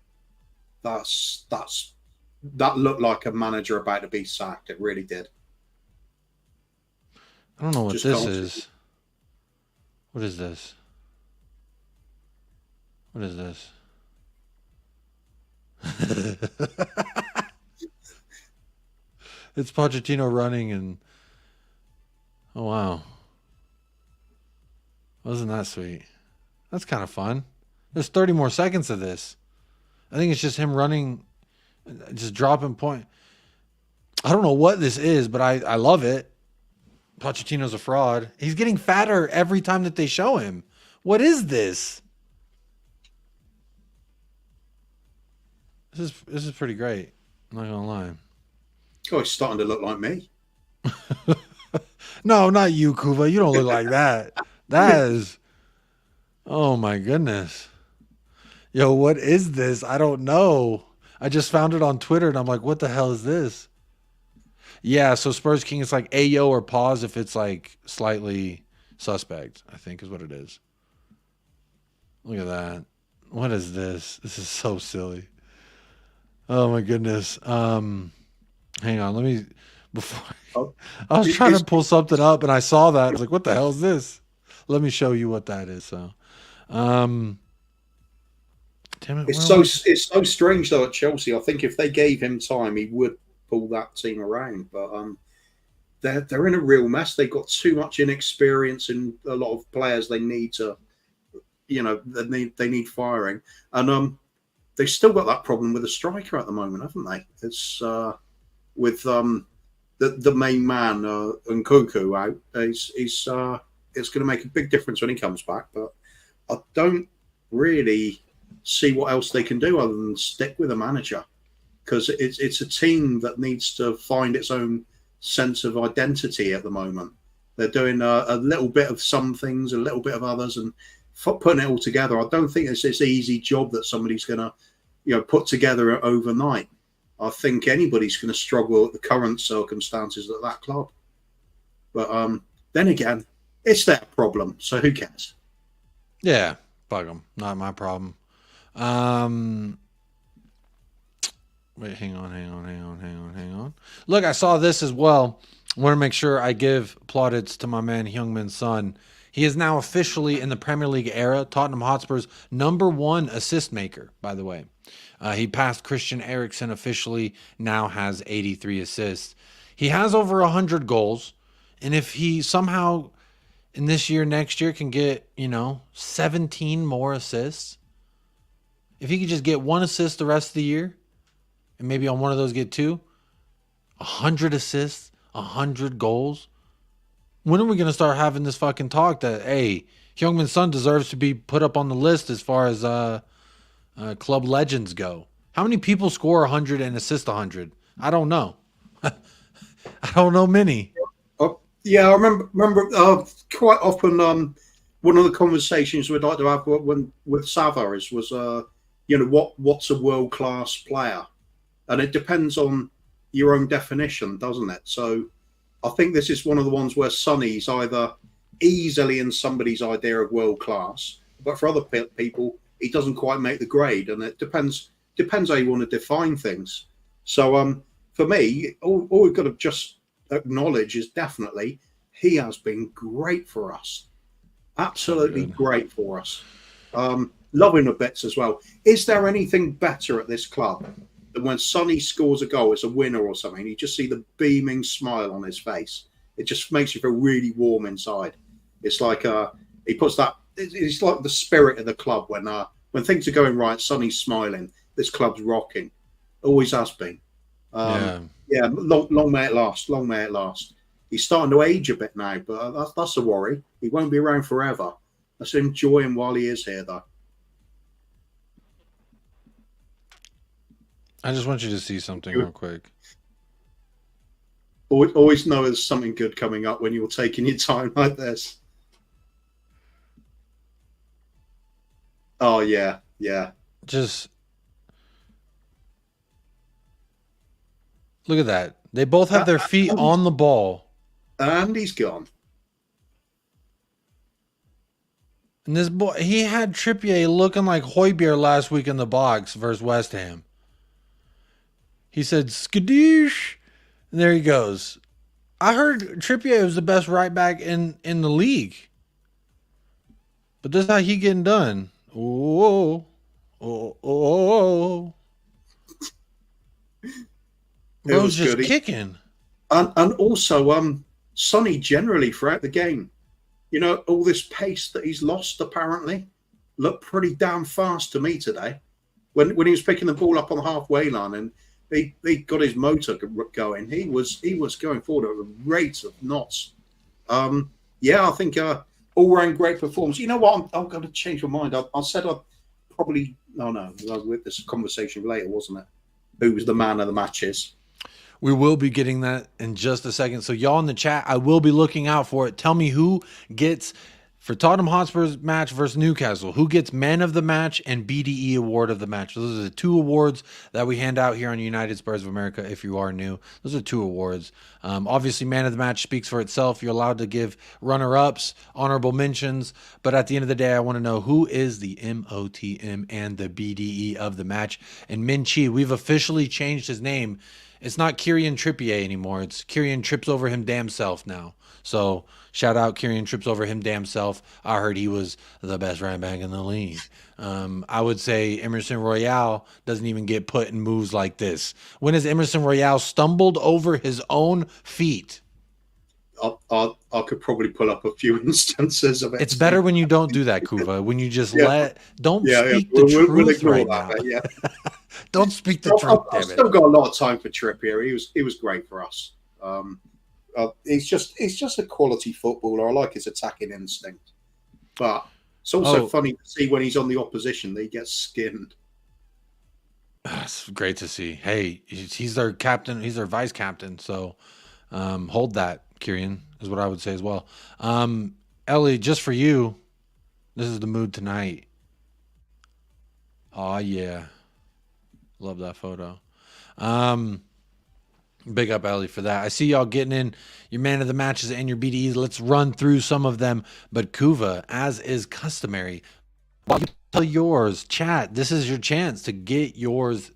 C: That looked like a manager about to be sacked. It really did.
B: I don't know what this is. What is this? What is this? It's Pochettino running and oh wow. Wasn't that sweet? That's kind of fun. There's 30 more seconds of this. I think it's just him running, just dropping point. I don't know what this is, but I love it. Pochettino's a fraud. He's getting fatter every time that they show him. What is this? This is pretty great. I'm not gonna lie.
C: Oh, he's starting to look like me.
B: No, not you, Kuva. You don't look like that. That is, oh my goodness. Yo, what is this? I don't know. I just found it on Twitter and I'm like, what the hell is this? Yeah, so Spurs King is like Ayo or pause if it's like slightly suspect, I think is what it is. Look at that. What is this? This is so silly. Oh my goodness. Hang on, let me, before I was trying to pull something up and I saw that. I was like, what the hell is this? Let me show you what that is. So, damn it,
C: it's so strange though at Chelsea. I think if they gave him time, he would pull that team around. But they're in a real mess. They've got too much inexperience in a lot of players. They need to, they need firing. And they've still got that problem with the striker at the moment, haven't they? It's with the main man Nkunku out. It's going to make a big difference when he comes back. But I don't really see what else they can do other than stick with a manager, because it's a team that needs to find its own sense of identity at the moment. They're doing a little bit of some things, a little bit of others, and putting it all together. I don't think it's this easy job that somebody's going to, put together overnight. I think anybody's going to struggle at the current circumstances at that club. But then again, it's their problem, so who cares?
B: Yeah, fuck them. Not my problem. Wait, hang on. Look, I saw this as well. I want to make sure I give plaudits to my man Heung-min Son. He is now officially in the Premier League era Tottenham Hotspur's #1 assist maker, by the way. He passed Christian Eriksen officially, now has 83 assists. He has over 100 goals. And if he somehow in this year, next year, can get, 17 more assists, if he could just get 1 assist the rest of the year, and maybe on one of those get 2, 100 assists, 100 goals. When are we going to start having this fucking talk that, hey, Heung-min Son deserves to be put up on the list as far as club legends go? How many people score 100 and assist 100? I don't know. I don't know many.
C: Yeah, I remember quite often one of the conversations we'd like to have with Sava was what's a world-class player? And it depends on your own definition, doesn't it? So I think this is one of the ones where Sonny's either easily in somebody's idea of world-class, but for other people, he doesn't quite make the grade. And it depends how you want to define things. So for me, all we've got to just acknowledge is definitely he has been great for us. Absolutely great for us. Love him a bits as well. Is there anything better at this club than when Sonny scores a goal, it's a winner or something, you just see the beaming smile on his face? It just makes you feel really warm inside. It's like he puts that, it's like the spirit of the club when things are going right, Sonny's smiling, this club's rocking. Always has been. Yeah, long may it last. Long may it last. He's starting to age a bit now, but that's a worry. He won't be around forever. Let's enjoy him while he is here, though.
B: I just want you to see something real quick.
C: Always know there's something good coming up when you're taking your time like this. Oh, yeah.
B: Just look at that. They both have their feet on the ball.
C: And he's gone.
B: And this boy, he had Trippier looking like Højbjerg last week in the box versus West Ham. He said, skadoosh. And there he goes. I heard Trippier was the best right back in the league. But this is how he getting done. Oh. Bro's just kicking.
C: And also, Sonny generally throughout the game, all this pace that he's lost apparently looked pretty damn fast to me today. When he was picking the ball up on the halfway line and he got his motor going, he was going forward at a rate of knots. I think all-round great performance. You know what? I'm going to change my mind. I said I'd probably with this conversation later, wasn't it? Who was the man of the matches?
B: We will be getting that in just a second. So y'all in the chat, I will be looking out for it. Tell me who gets, for Tottenham Hotspur's match versus Newcastle, who gets man of the match and BDE award of the match. Those are the 2 awards that we hand out here on United Spurs of America. If you are new, those are 2 awards. Obviously, man of the match speaks for itself. You're allowed to give runner-ups, honorable mentions. But at the end of the day, I want to know who is the MOTM and the BDE of the match. And Min Chi, we've officially changed his name. It's not Kieran Trippier anymore. It's Kieran trips over him damn self now. So shout out Kieran trips over him damn self. I heard he was the best right back in the league. I would say Emerson Royale doesn't even get put in moves like this. When has Emerson Royale stumbled over his own feet?
C: I could probably pull up a few instances of it.
B: It's better when you don't do that, Kuva. When you just don't speak the
C: We'll
B: truth
C: ignore
B: right
C: that
B: now.
C: bit, yeah.
B: Don't speak the truth,
C: I've
B: damn it.
C: still got a lot of time for Trippier. He was great for us. He's just a quality footballer. I like his attacking instinct, but it's also funny to see when he's on the opposition that he gets skinned.
B: It's great to see. Hey, he's their captain. He's their vice captain. So hold that, Kieran, is what I would say as well. Ellie, just for you, this is the mood tonight. Oh, yeah. Love that photo. Big up, Ellie, for that. I see y'all getting in your man of the matches and your BDEs. Let's run through some of them. But Kuva, as is customary, while you tell yours, chat, this is your chance to get yours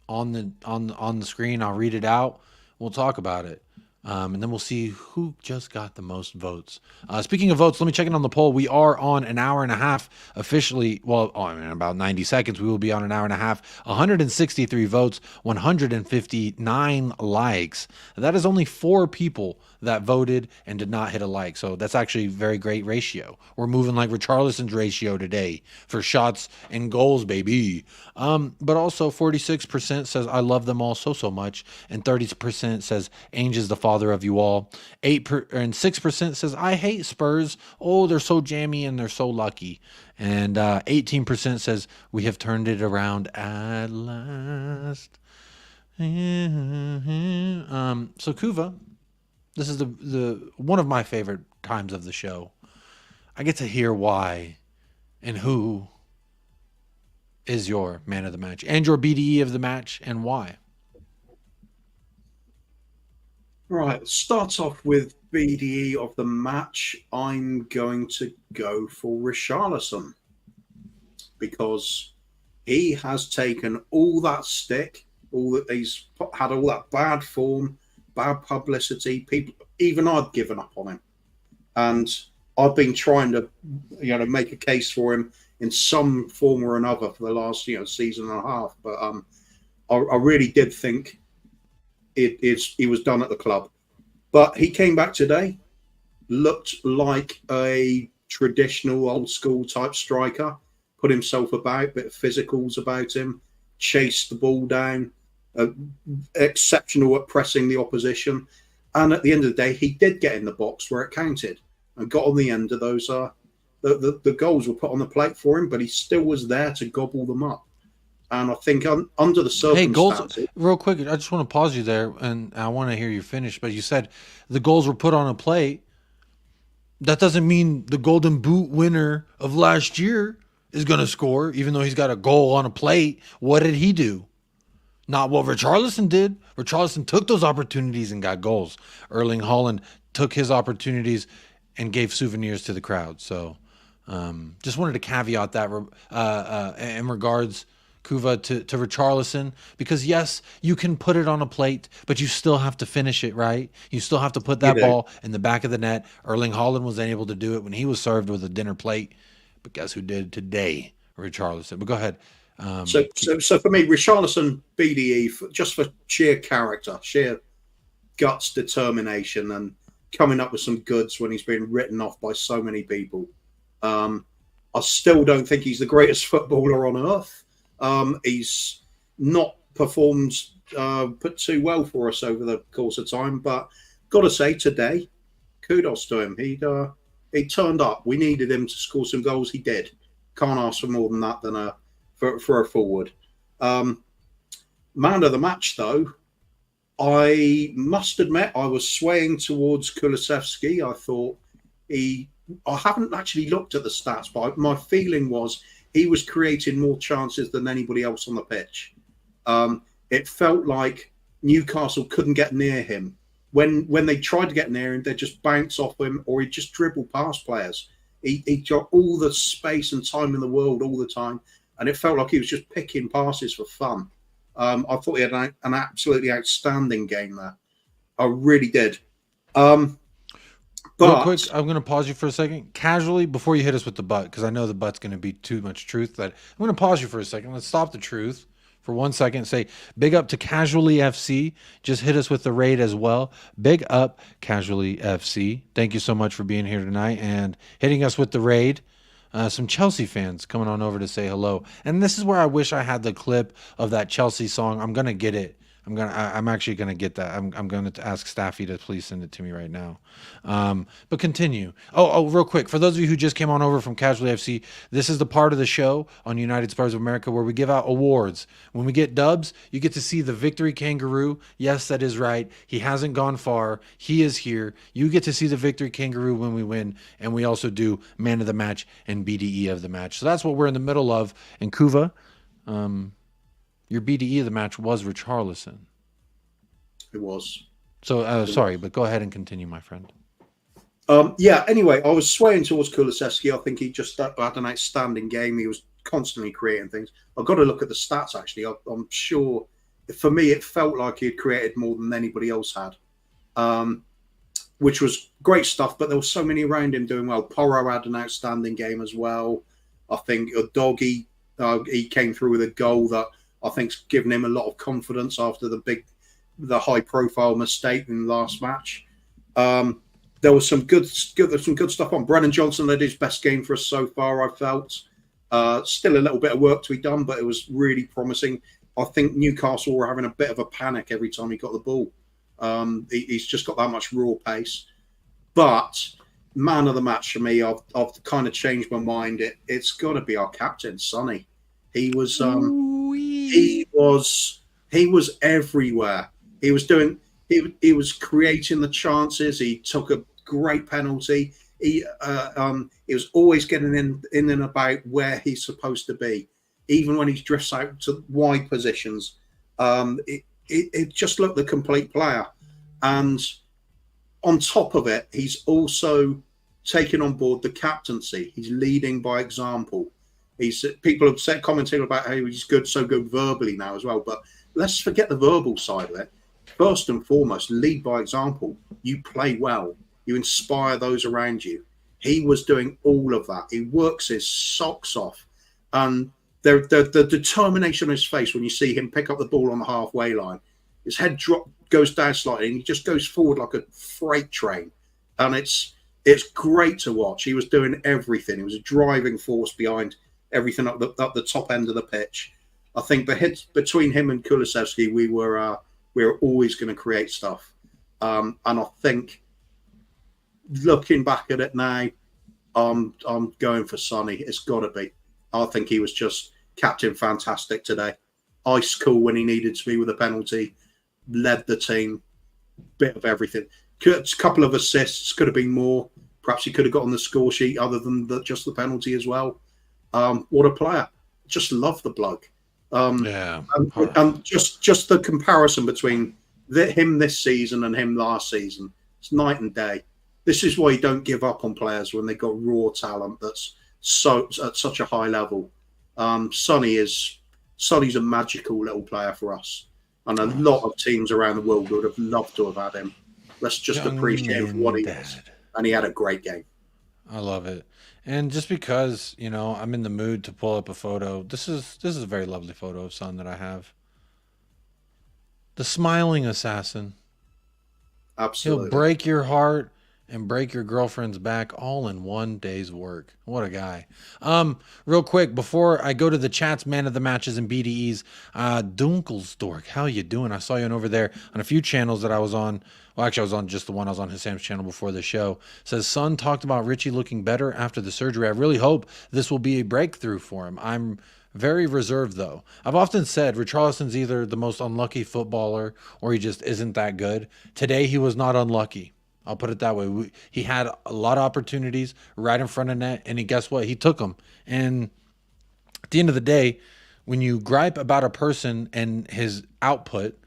B: on the screen. I'll read it out. We'll talk about it. And then we'll see who just got the most votes. Speaking of votes, let me check in on the poll. We are on an hour and a half officially. Well, in about 90 seconds, we will be on an hour and a half. 163 votes, 159 likes. That is only 4 people that voted and did not hit a like. So that's actually a very great ratio. We're moving like Richarlison's ratio today for shots and goals, baby. But also 46% says I love them all so much, and 30% says Ainge is the father of you all. 6% says I hate Spurs. Oh, they're so jammy and they're so lucky. And 18% says we have turned it around at last. So Kuva, this is the one of my favorite times of the show. I get to hear why and who is your man of the match and your BDE of the match and why.
C: Right, start off with BDE of the match. I'm going to go for Richarlison because he has taken all that stick, all that he's had, all that bad form, bad publicity. People, even I'd given up on him, and I've been trying to, make a case for him in some form or another for the last, season and a half. But I really did think he was done at the club. But he came back today, looked like a traditional old school type striker, put himself about, bit of physicals about him, chased the ball down, exceptional at pressing the opposition. And at the end of the day, he did get in the box where it counted and got on the end of those. The goals were put on the plate for him, but he still was there to gobble them up. And I think under the circumstances...
B: Hey, goals, real quick, I just want to pause you there, and I want to hear you finish. But you said the goals were put on a plate. That doesn't mean the Golden Boot winner of last year is going to score, even though he's got a goal on a plate. What did he do? Not what Richarlison did. Richarlison took those opportunities and got goals. Erling Haaland took his opportunities and gave souvenirs to the crowd. So just wanted to caveat that in regards, Kuva, to Richarlison, because yes, you can put it on a plate, but you still have to finish it, right? You still have to put that ball in the back of the net. Erling Haaland was unable to do it when he was served with a dinner plate, but guess who did today? Richarlison. But go ahead.
C: So for me, Richarlison, BDE, just for sheer character, sheer guts, determination, and coming up with some goods when he's been written off by so many people. I still don't think he's the greatest footballer on earth. He's not performed put too well for us over the course of time, but got to say today, kudos to him. He turned up. We needed him to score some goals. He did. Can't ask for more than that for a forward. Man of the match, though, I must admit I was swaying towards Kulusevski. I thought I haven't actually looked at the stats, but my feeling was he was creating more chances than anybody else on the pitch. It felt like Newcastle couldn't get near him. When they tried to get near him, they'd just bounce off him, or he'd just dribble past players. He got all the space and time in the world all the time, and it felt like he was just picking passes for fun. I thought he had an absolutely outstanding game there. I really did.
B: Real quick, I'm going to pause you for a second, casually, before you hit us with the butt, because I know the butt's going to be too much truth. That I'm going to pause you for a second. Let's stop the truth for 1 second. Say big up to Casually FC. Just hit us with the raid as well. Big up Casually FC. Thank you so much for being here tonight and hitting us with the raid. Some Chelsea fans coming on over to say hello. And this is where I wish I had the clip of that Chelsea song. I'm going to get it. I'm actually going to get that. I'm going to ask Staffy to please send it to me right now. But continue. Oh, real quick. For those of you who just came on over from Casually FC, this is the part of the show on United Spurs of America where we give out awards. When we get dubs, you get to see the victory kangaroo. Yes, that is right. He hasn't gone far. He is here. You get to see the victory kangaroo when we win. And we also do man of the match and BDE of the match. So that's what we're in the middle of. And Kuva, your BDE of the match was Richarlison.
C: It was.
B: So, sorry, but go ahead and continue, my friend.
C: Yeah, anyway, I was swaying towards Kulusevski. I think he just had an outstanding game. He was constantly creating things. I've got to look at the stats, actually. I'm sure, for me, it felt like he had created more than anybody else had, which was great stuff, but there were so many around him doing well. Porro had an outstanding game as well. I think Doggy, he came through with a goal that I think's given him a lot of confidence after the high-profile mistake in the last match. There was some good stuff on. Brennan Johnson led his best game for us so far, I felt. Still a little bit of work to be done, but it was really promising. I think Newcastle were having a bit of a panic every time he got the ball. He's just got that much raw pace. But man of the match for me, I've kind of changed my mind. It's got to be our captain, Sonny. He was everywhere. He was creating the chances. He took a great penalty. He was always getting in and about where he's supposed to be, even when he drifts out to wide positions. It just looked the complete player. And on top of it, he's also taken on board the captaincy. He's leading by example. People have said, commenting about how he's so good verbally now as well. But let's forget the verbal side of it. First and foremost, lead by example. You play well. You inspire those around you. He was doing all of that. He works his socks off. And the determination on his face when you see him pick up the ball on the halfway line, his head goes down slightly and he just goes forward like a freight train. And it's great to watch. He was doing everything. He was a driving force behind everything up the top end of the pitch. I think the hits between him and Kulusevski, we were always going to create stuff. And I think looking back at it now, I'm going for Sonny. It's got to be. I think he was just captain fantastic today. Ice cool when he needed to be with a penalty. Led the team. Bit of everything. A couple of assists. Could have been more. Perhaps he could have got on the score sheet other than just the penalty as well. What a player. Just love the bloke. And just the comparison between him this season and him last season, it's night and day. This is why you don't give up on players when they've got raw talent that's at such a high level. Sonny's a magical little player for us, and a lot of teams around the world would have loved to have had him. Let's just appreciate him for what he is, and he had a great game.
B: I love it. And just because, I'm in the mood to pull up a photo, this is a very lovely photo of Son that I have. The smiling assassin.
C: Absolutely.
B: He'll break your heart and break your girlfriend's back all in one day's work. What a guy. Real quick, before I go to the chats, man of the matches and BDEs, Dunkelsdork, how you doing? I saw you over there on a few channels that I was on. Well, actually, I was on just the one. I was on Hassam's channel before the show. Says, Son talked about Richie looking better after the surgery. I really hope this will be a breakthrough for him. I'm very reserved, though. I've often said Richarlison's either the most unlucky footballer or he just isn't that good. Today, he was not unlucky. I'll put it that way. He had a lot of opportunities right in front of net, and guess what? He took them. And at the end of the day, when you gripe about a person and his output,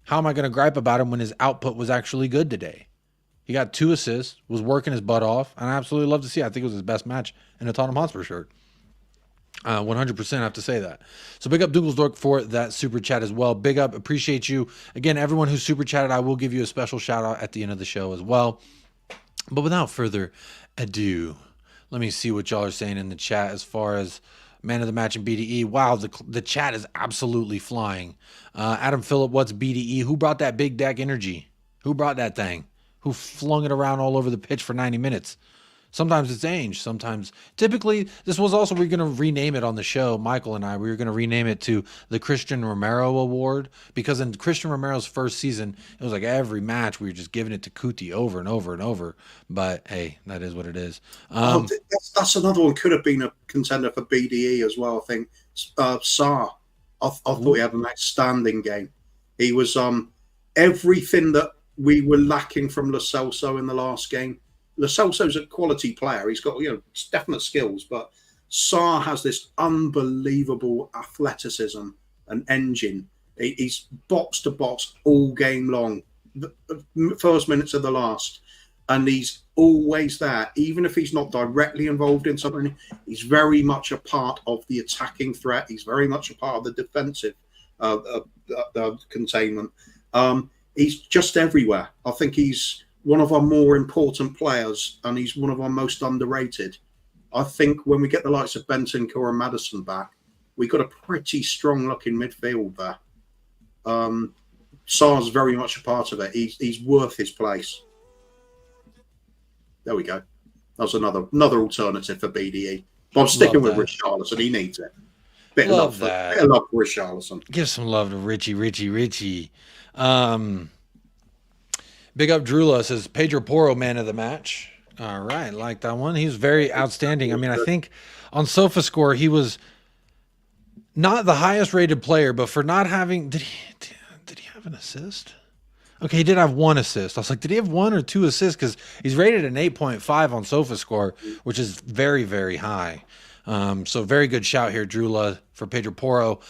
B: how am I going to gripe about him when his output was actually good today? He got 2 assists, was working his butt off, and I absolutely love to see it. I think it was his best match in a Tottenham Hotspur shirt. 100% I have to say that. So big up Dunkelsdork for that super chat as well. Big up, appreciate you. Again, everyone who super chatted, I will give you a special shout out at the end of the show as well. But without further ado, let me see what y'all are saying in the chat as far as man of the match in BDE. Wow, the chat is absolutely flying. Adam Phillip, what's BDE? Who brought that big deck energy? Who brought that thing? Who flung it around all over the pitch for 90 minutes? Sometimes it's Ainge. Sometimes, typically, this was also, we're going to rename it on the show, Michael and I, we were going to rename it to the Christian Romero Award, because in Christian Romero's first season, it was like every match we were just giving it to Kuti over and over and over. But hey, that is what it is.
C: That's another one. Could have been a contender for BDE as well, I think. Sarr. I thought he had an outstanding game. He was everything that we were lacking from Lo Celso in the last game. Lo Celso's a quality player. He's got definite skills, but Sarr has this unbelievable athleticism and engine. He's box to box all game long, the first minutes of the last, and he's always there. Even if he's not directly involved in something, he's very much a part of the attacking threat. He's very much a part of the defensive containment. He's just everywhere. I think he's one of our more important players, and he's one of our most underrated. I think when we get the likes of Bentancur and Maddison back, we've got a pretty strong-looking midfield there. Sarr's very much a part of it. He's worth his place. There we go. That's another alternative for BDE. But I'm sticking with Richarlison. He needs it. Bit of love for Richarlison.
B: Give some love to Richie. Big up Drula says Pedro Porro, man of the match. All right, like that one. He was very outstanding. I mean, I think on SofaScore he was not the highest rated player, but for not having did he have an assist? Okay, he did have one assist. I was like, did he have one or two assists? Because he's rated an 8.5 on SofaScore, which is very, very high. So very good shout here, Drula, for Pedro Porro.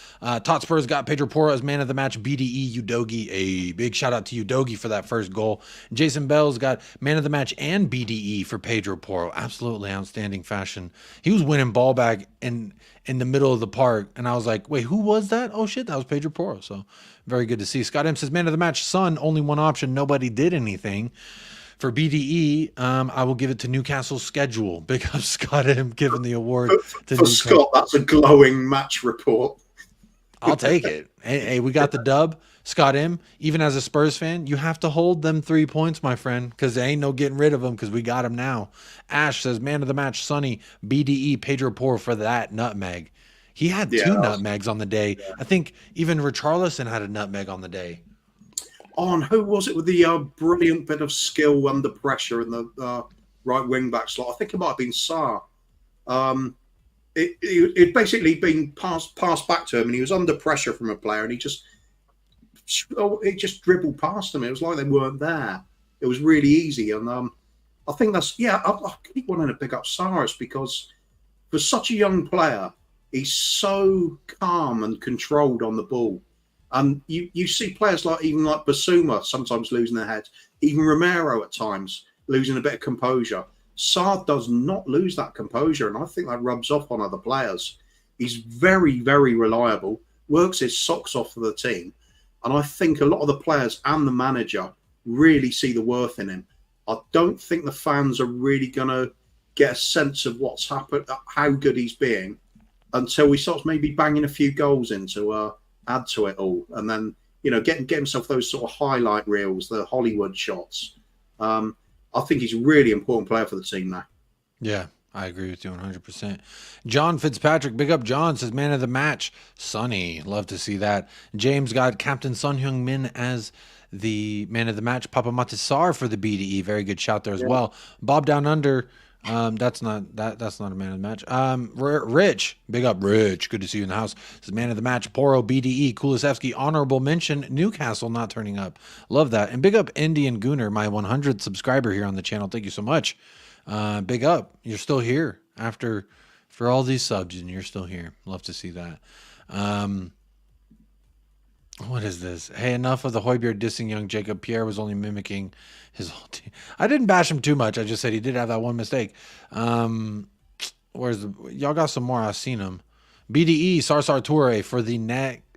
B: Spurs got Pedro Porro as man of the match. BDE Udogi, a big shout out to Udogi for that first goal. Jason Bell's got man of the match and BDE for Pedro Porro. Absolutely outstanding fashion. He was winning ball back in the middle of the park, and I was like, wait, who was that? Oh shit, that was Pedro Porro. So very good to see. Scott M says man of the match. Son, only one option. Nobody did anything. For BDE, I will give it to Newcastle's schedule. Big up Scott M giving the award to
C: for Scott. That's a glowing match report.
B: I'll take it. Hey, we got the dub. Scott M, even as a Spurs fan, you have to hold them 3 points, my friend, because there ain't no getting rid of them because we got them now. Ash says, man of the match, Sonny, BDE, Pedro Porro for that nutmeg. He had two nutmegs on the day. Yeah. I think even Richarlison had a nutmeg on the day.
C: Oh, and who was it with the brilliant bit of skill under pressure in the right wing back slot? I think it might have been Sarr. It basically been passed back to him, and he was under pressure from a player, and it just dribbled past them. It was like they weren't there. It was really easy, and I think that's I keep wanting to pick up Sarr because for such a young player, he's so calm and controlled on the ball. And you see players like Basuma sometimes losing their heads, even Romero at times losing a bit of composure. Sarr does not lose that composure, and I think that rubs off on other players. He's very, very reliable, works his socks off for the team, and I think a lot of the players and the manager really see the worth in him. I don't think the fans are really going to get a sense of what's happened, how good he's being, until he starts maybe banging a few goals in to add to it all, and then get himself those sort of highlight reels, the Hollywood shots. I think he's a really important player for the team now.
B: Yeah, I agree with you 100%. John Fitzpatrick, big up John, says man of the match. Sonny, love to see that. James got Captain Son Heung-min as the man of the match. Papa Matisar for the BDE, very good shout there as well. Bob Down Under. That's not a man of the match. Rich, big up Rich. Good to see you in the house. This is man of the match. Poro, BDE, Kulisevsky, honorable mention. Newcastle not turning up. Love that. And big up Indian Gooner, my 100th subscriber here on the channel. Thank you so much. Big up. You're still here for all these subs, and you're still here. Love to see that. What is this? Hey, enough of the Højbjerg dissing young Jacob. Pierre was only mimicking his whole team. I didn't bash him too much. I just said he did have that one mistake. Y'all got some more? I've seen him. BDE Sarsar Toure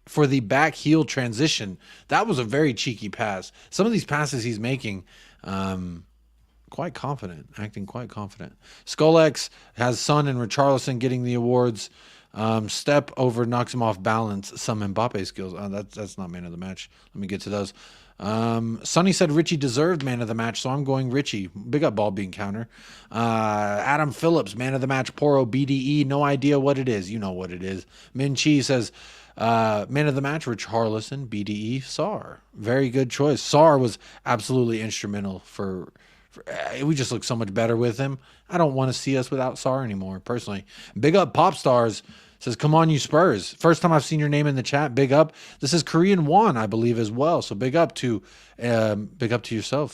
B: for the back heel transition. That was a very cheeky pass. Some of these passes he's making, quite confident, acting quite confident. Skullx has Son and Richarlison getting the awards. Step over knocks him off balance. Some Mbappe skills. That's not man of the match. Let me get to those. Sonny said Richie deserved man of the match, so I'm going Richie. Big up ball being counter. Adam Phillips, man of the match. Poro BDE, no idea what it is. You know what it is. Min Chi says man of the match, Rich Harlison, BDE, Sar. Very good choice. Sar was absolutely instrumental for we just look so much better with him. I don't want to see us without Sar anymore, personally. Big up Pop Stars. Says, come on, you Spurs. First time I've seen your name in the chat. Big up. This is Korean Won, I believe, as well. So big up to yourself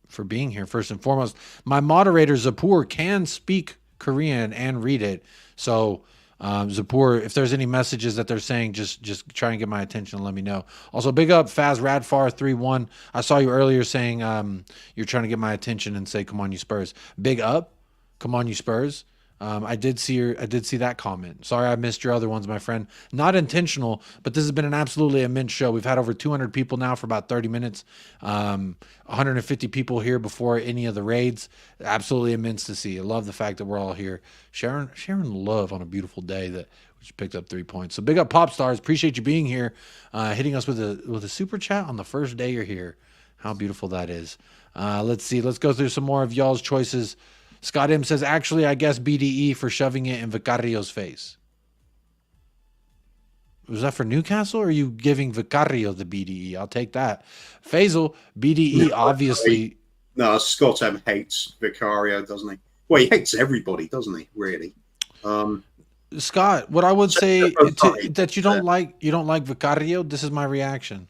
B: for being here, first and foremost. My moderator, Zapur, can speak Korean and read it. So, Zapur, if there's any messages that they're saying, just try and get my attention and let me know. Also, big up Faz Radfar 31. I saw you earlier saying you're trying to get my attention and say, come on, you Spurs. Big up. Come on, you Spurs. I did see that comment. Sorry I missed your other ones, my friend. Not intentional, but this has been an absolutely immense show. We've had over 200 people now for about 30 minutes. 150 people here before any of the raids. Absolutely immense to see. I love the fact that we're all here sharing love on a beautiful day that we just picked up 3 points. So big up Pop Stars. Appreciate you being here, hitting us with a super chat on the first day you're here. How beautiful that is. Let's see. Let's go through some more of y'all's choices. Scott M says, actually, I guess BDE for shoving it in Vicario's face. Was that for Newcastle, or are you giving Vicario the BDE? I'll take that. Faisal, BDE, obviously.
C: No, Scott M hates Vicario, doesn't he? Well, he hates everybody, doesn't he, really?
B: Scott, what I would say that you don't like Vicario, this is my reaction.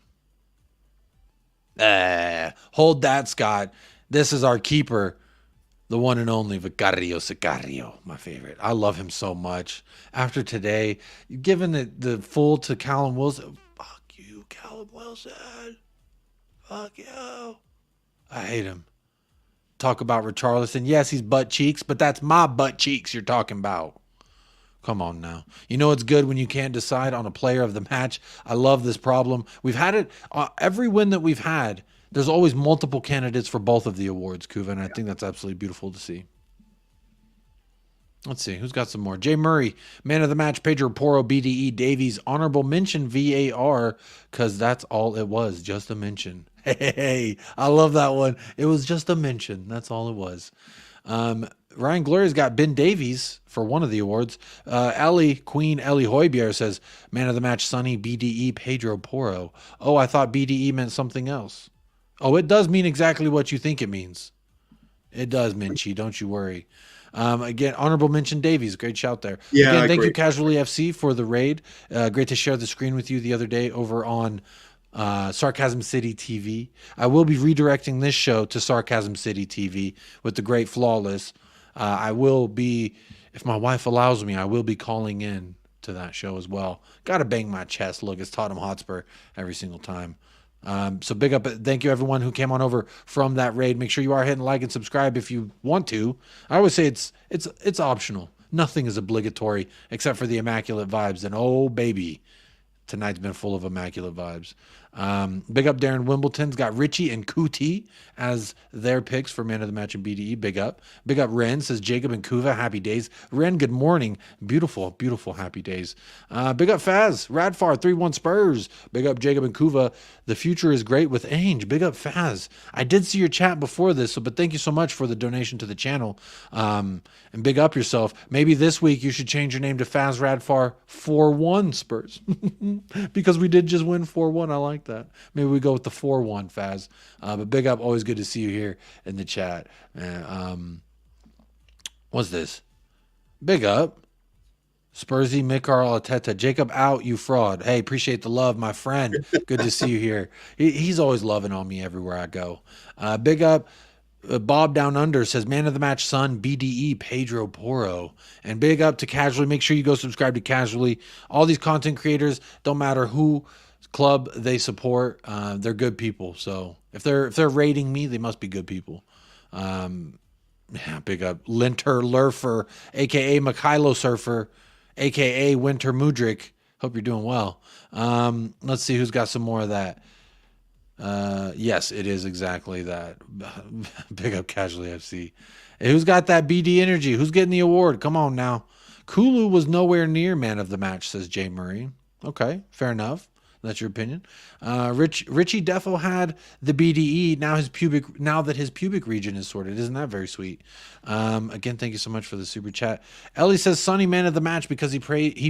B: Hold that, Scott. This is our keeper. The one and only Vicario Sicario, my favorite. I love him so much. After today, giving the full to Callum Wilson. Fuck you, Callum Wilson. Fuck you. I hate him. Talk about Richarlison. Yes, he's butt cheeks, but that's my butt cheeks you're talking about. Come on now. You know it's good when you can't decide on a player of the match. I love this problem. We've had it. Every win that we've had, there's always multiple candidates for both of the awards, Kuva, and I think that's absolutely beautiful to see. Let's see. Who's got some more? Jay Murray, man of the match, Pedro Porro, BDE, Davies, honorable mention, VAR, because that's all it was, just a mention. Hey, I love that one. It was just a mention. That's all it was. Ryan Gloria's got Ben Davies for one of the awards. Queen Ellie Hoybier says, man of the match, Sonny, BDE, Pedro Porro. Oh, I thought BDE meant something else. Oh, it does mean exactly what you think it means. It does, Minchie. Don't you worry. Again, honorable mention Davies. Great shout there.
C: Yeah,
B: again, thank you, Casually FC, for the raid. Great to share the screen with you the other day over on Sarcasm City TV. I will be redirecting this show to Sarcasm City TV with the great Flawless. I will be, if my wife allows me, I will be calling in to that show as well. Got to bang my chest. Look, it's Tottenham Hotspur every single time. So big up. Thank you everyone who came on over from that raid. Make sure you are hitting like and subscribe if you want to. I always say it's optional. Nothing is obligatory except for the immaculate vibes. And oh baby, tonight's been full of immaculate vibes. Big up Darren Wimbledon's got Richie and Kuti as their picks for man of the match in BDE. Big up. Big up Ren, says Jacob and Kuva, happy days. Ren, good morning. Beautiful, beautiful happy days. Big up Faz, Radfar, 3-1 Spurs. Big up Jacob and Kuva. The future is great with Ainge. Big up Faz. I did see your chat before this, but thank you so much for the donation to the channel. And big up yourself. Maybe this week you should change your name to Faz Radfar 4-1 Spurs. Because we did just win 4-1. I like that. Maybe we go with the 4-1 Faz. But big up, always good to see you here in the chat. What's this? Big up. Spursy, Mikar, Ateta. Jacob out, you fraud. Hey, appreciate the love, my friend. Good to see you here. He's always loving on me everywhere I go. Big up. Bob Down Under says, man of the match, son, BDE, Pedro Porro. And big up to Casually. Make sure you go subscribe to Casually. All these content creators, don't matter who club they support, they're good people. So if they're rating me, they must be good people. Yeah, big up Linter Lurfer, aka Mikhailo Surfer, aka Winter Mudrik. Hope you're doing well. Let's see who's got some more of that. Yes, it is exactly that. Big up Casually FC. Hey, who's got that BD energy? Who's getting the award? Come on now. Kulu was nowhere near man of the match, says Jay Murray. Okay, fair enough. That's your opinion. Richie Defo had the BDE. Now that his pubic region is sorted, isn't that very sweet? Again, thank you so much for the super chat. Ellie says Sonny man of the match because he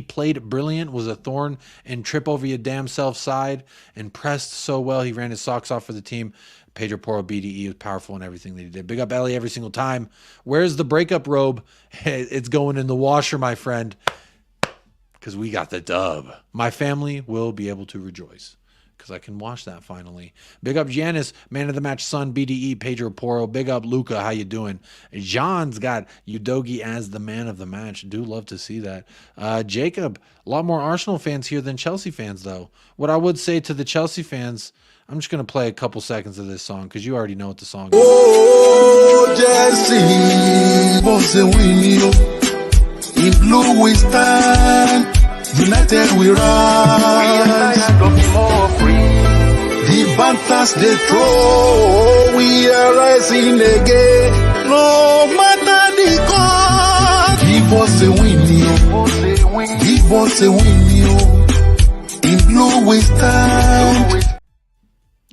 B: played brilliant, was a thorn and trip over your damn self side, and pressed so well he ran his socks off for the team. Pedro Porro BDE was powerful in everything that he did. Big up Ellie every single time. Where's the breakup robe? It's going in the washer, my friend. Because we got the dub. My family will be able to rejoice because I can watch that finally. Big up Janice, man of the match, son, BDE, Pedro Porro. Big up Luca, how you doing? John's got Udogi as the man of the match. Do love to see that. Jacob, a lot more Arsenal fans here than Chelsea fans, though. What I would say to the Chelsea fans, I'm just going to play a couple seconds of this song because you already know what the song is.
E: Oh, Jesse, what's the win? In blue we stand, united we rise. The bantas they throw, we are rising again. No matter the cost, give us a win, give us a win. In blue we stand.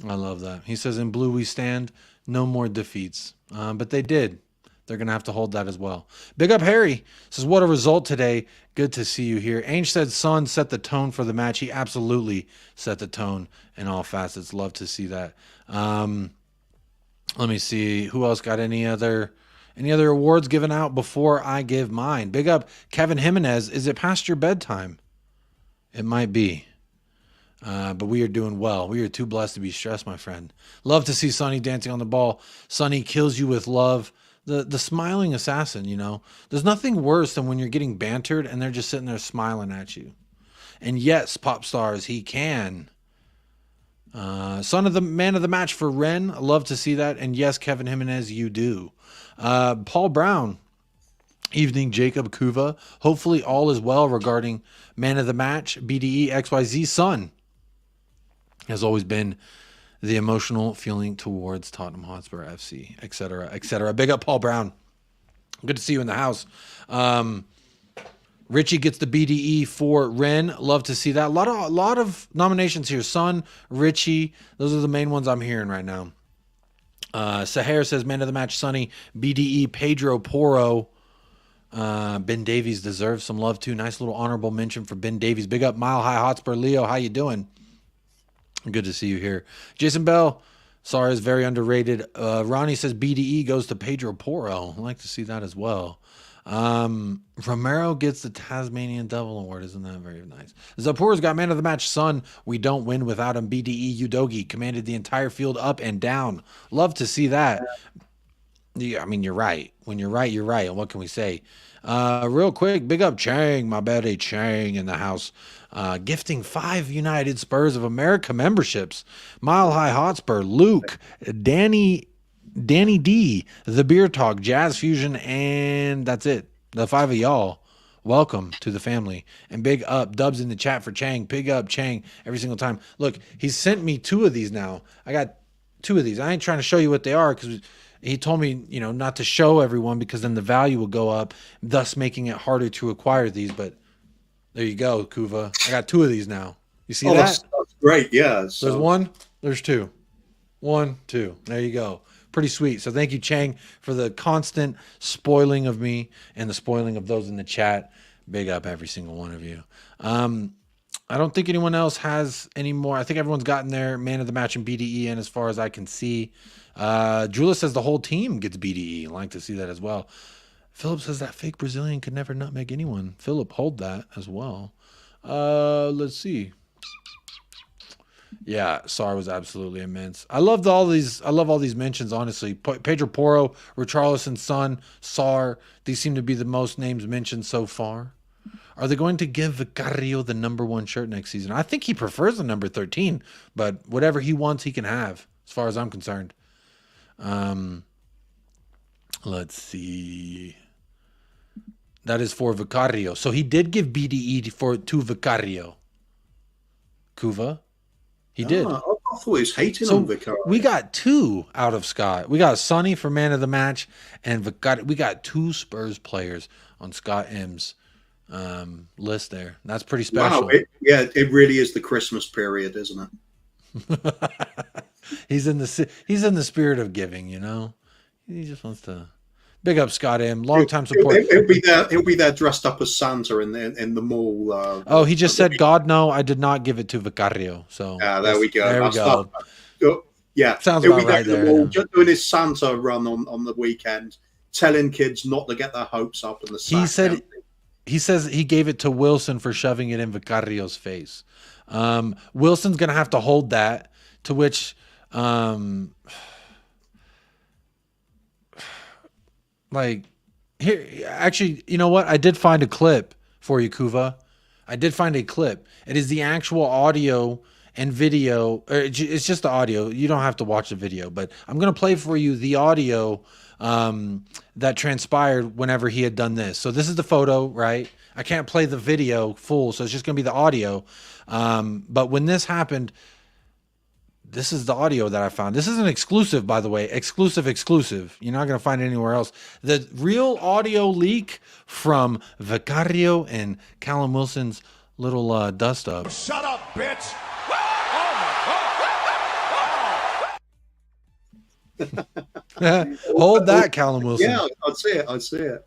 B: I love that. He says, in blue we stand, no more defeats. But they did. They're going to have to hold that as well. Big up Harry. Says, what a result today. Good to see you here. Ainge said Son set the tone for the match. He absolutely set the tone in all facets. Love to see that. Let me see. Who else got any other awards given out before I give mine? Big up Kevin Jimenez. Is it past your bedtime? It might be. But we are doing well. We are too blessed to be stressed, my friend. Love to see Sonny dancing on the ball. Sonny kills you with love. The smiling assassin, you know. There's nothing worse than when you're getting bantered and they're just sitting there smiling at you. And yes, pop stars, he can. Son of the man of the match for Ren. I love to see that. And yes, Kevin Jimenez, you do. Paul Brown. Evening, Jacob Kuva. Hopefully all is well regarding man of the match. BDE XYZ Son has always been the emotional feeling towards Tottenham Hotspur FC, etc., etc. Big up Paul Brown. Good to see you in the house. Richie gets the BDE for Ren. Love to see that. A lot of nominations here. Son, Richie. Those are the main ones I'm hearing right now. Sahar says, man of the match, Sonny. BDE, Pedro Porro. Ben Davies deserves some love too. Nice little honorable mention for Ben Davies. Big up Mile High Hotspur. Leo, how you doing? Good to see you here. Jason Bell, sorry, is very underrated. Ronnie says BDE goes to Pedro Porro. I like to see that as well. Romero gets the Tasmanian Devil Award. Isn't that very nice? Zapur's got man of the match, Son. We don't win without him. BDE Udogi commanded the entire field up and down. Love to see that. Yeah, I mean, you're right. When you're right, you're right. And what can we say? Real quick, big up Chang, my buddy Chang in the house. Gifting 5 United Spurs of America memberships. Mile High Hotspur, Luke, Danny D, The Beer Talk, Jazz Fusion, and that's it. The 5 of y'all. Welcome to the family. And big up Dubs in the chat for Chang. Big up Chang every single time. Look, he's sent me 2 of these now. I got 2 of these. I ain't trying to show you what they are because he told me, you know, not to show everyone because then the value will go up, thus making it harder to acquire these. But there you go, Kuva. I got 2 of these now. You see that?
C: That's great. Yeah. So.
B: There's 1. There's 2. 1, 2. There you go. Pretty sweet. So thank you, Chang, for the constant spoiling of me and the spoiling of those in the chat. Big up every single one of you. I don't think anyone else has any more. I think everyone's gotten their man of the match in BDE in as far as I can see. Julia says the whole team gets BDE. I like to see that as well. Philip says that fake Brazilian could never nutmeg anyone. Philip, hold that as well. Let's see. Yeah, SAR was absolutely immense. I love all these mentions, honestly. Pedro Porro, Richarlison, Son, SAR. These seem to be the most names mentioned so far. Are they going to give Vicario the #1 shirt next season? I think he prefers the number 13, but whatever he wants, he can have, as far as I'm concerned. Let's see. That is for Vicario. So he did give BDE to Vicario. Kuva. He did.
C: I thought he was hating on Vicario.
B: We got 2 out of Scott. We got Sonny for man of the match, and we got 2 Spurs players on Scott M's list there. That's pretty special.
C: Wow, it really is the Christmas period, isn't it?
B: He's in the spirit of giving, you know. He just wants to big up Scott M, long-time support.
C: He'll be there dressed up as Santa in the mall.
B: He just said, God, no, I did not give it to Vicario. So
C: there we go.
B: There we go.
C: Yeah,
B: sounds
C: he'll
B: about
C: be
B: right there.
C: Mall, just doing his Santa run on the weekend, telling kids not to get their hopes up in the sack.
B: He says he gave it to Wilson for shoving it in Vicario's face. Wilson's gonna have to hold that, to which like here, actually, you know what? I did find a clip for you, Kuva. I did find a clip. It is the actual audio and video. It's just the audio. You don't have to watch the video, but I'm going to play for you the audio that transpired whenever he had done this. So this is the photo, right? I can't play the video full, so it's just going to be the audio. But when this happened, this is the audio that I found. This is an exclusive, by the way. Exclusive. You're not going to find it anywhere else. The real audio leak from Vicario and Callum Wilson's little dust-up.
A: Shut up, bitch!
B: Hold that, Callum Wilson.
C: Yeah, I'd see it.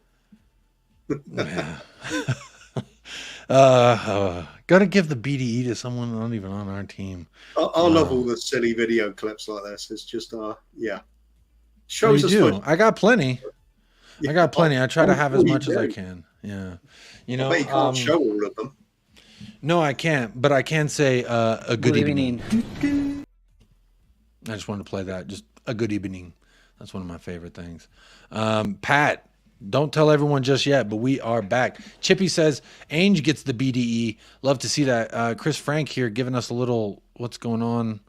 B: Gotta give the BDE to someone not even on our team.
C: I love all the silly video clips like this. It's just
B: Shows
C: us.
B: I got plenty. I try to have as much as I can. Yeah, you know,
C: you can't show all of them.
B: No, I can't. But I can say a good evening. I just wanted to play that. Just a good evening. That's one of my favorite things. Pat, don't tell everyone just yet, but we are back. Chippy says, Ainge gets the BDE. Love to see that. Chris Frank here giving us a little what's going on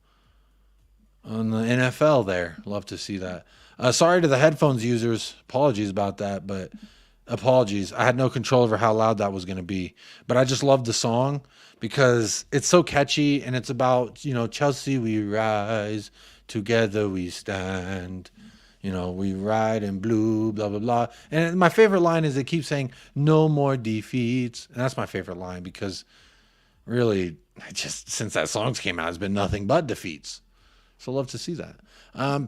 B: the NFL there. Love to see that. Sorry to the headphones users. Apologies about that, but apologies. I had no control over how loud that was going to be. But I just love the song because it's so catchy, and it's about, you know, Chelsea we rise, together we stand. You know, we ride in blue, blah, blah, blah. And my favorite line is it keeps saying, no more defeats. And that's my favorite line because really, just since that song came out, it's been nothing but defeats. So love to see that.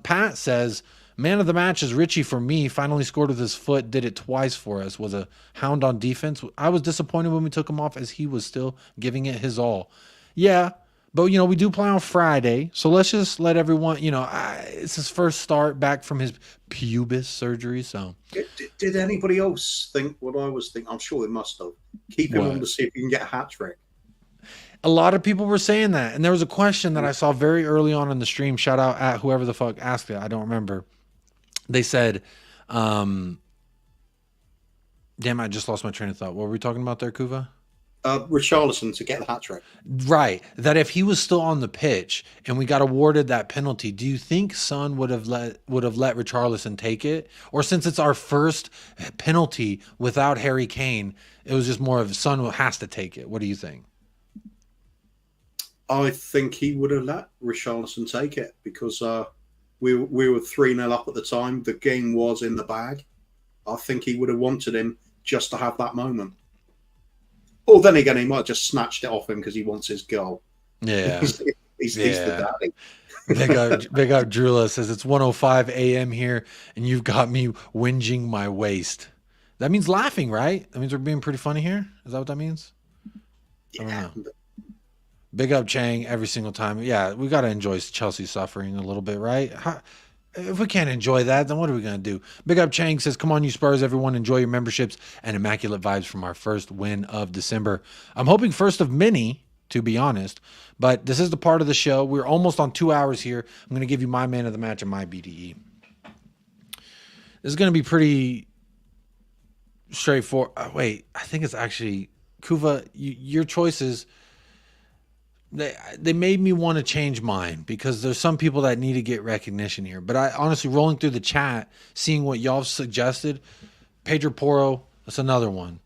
B: Pat says, man of the match is Richie for me. Finally scored with his foot. Did it twice for us. Was a hound on defense. I was disappointed when we took him off as he was still giving it his all. Yeah. But, you know, we do play on Friday, so let's just let everyone, you know, it's his first start back from his pubis surgery, so.
C: Did anybody else think what I was thinking? I'm sure they must have. Keep him on to see if you can get a hat trick.
B: A lot of people were saying that, and there was a question that I saw very early on in the stream. Shout out at whoever the fuck asked it. I don't remember. They said, damn, I just lost my train of thought. What were we talking about there, Kuva?
C: Richarlison to get the hat trick.
B: Right. That if he was still on the pitch and we got awarded that penalty, do you think Son would have let Richarlison take it? Or since it's our first penalty without Harry Kane, it was just more of Son has to take it. What do you think?
C: I think he would have let Richarlison take it because we were 3-0 up at the time. The game was in the bag. I think he would have wanted him just to have that moment. Or then again, he might have just snatched it off him because he wants his goal.
B: Yeah.
C: he's the daddy.
B: Big up Drula says it's 1:05 a.m. here and you've got me whinging my waist. That means laughing, right? That means we're being pretty funny here. Is that what that means?
C: Yeah.
B: I don't know. Big up Chang every single time. Yeah, we got to enjoy Chelsea suffering a little bit, right? If we can't enjoy that, then what are we going to do? Big up Chang says, come on, you Spurs, everyone. Enjoy your memberships and immaculate vibes from our first win of December. I'm hoping first of many, to be honest, but this is the part of the show. We're almost on 2 hours here. I'm going to give you my man of the match and my BDE. This is going to be pretty straightforward. Wait, I think it's actually, Kuva, your choices, they made me want to change mine because there's some people that need to get recognition here. But I honestly, rolling through the chat, seeing what y'all suggested, Pedro Porro, that's another one.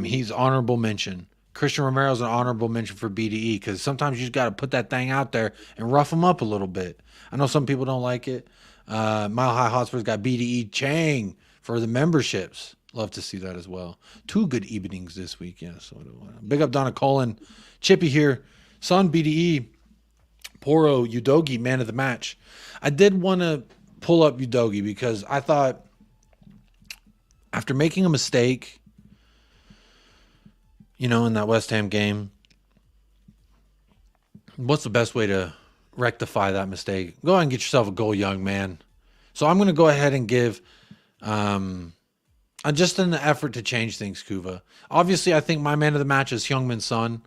B: He's honorable mention. Christian Romero's an honorable mention for BDE because sometimes you just got to put that thing out there and rough them up a little bit. I know some people don't like it. Mile High Hotspur's got BDE Chang for the memberships. Love to see that as well. 2 good evenings this week. Yes. Big up Donna Colin. Chippy here. Son, BDE. Poro, Udogi, man of the match. I did want to pull up Udogi because I thought after making a mistake, in that West Ham game, what's the best way to rectify that mistake? Go ahead and get yourself a goal, young man. So I'm going to go ahead and give, just in the effort to change things, Kuva. Obviously, I think my man of the match is Heung-min Son.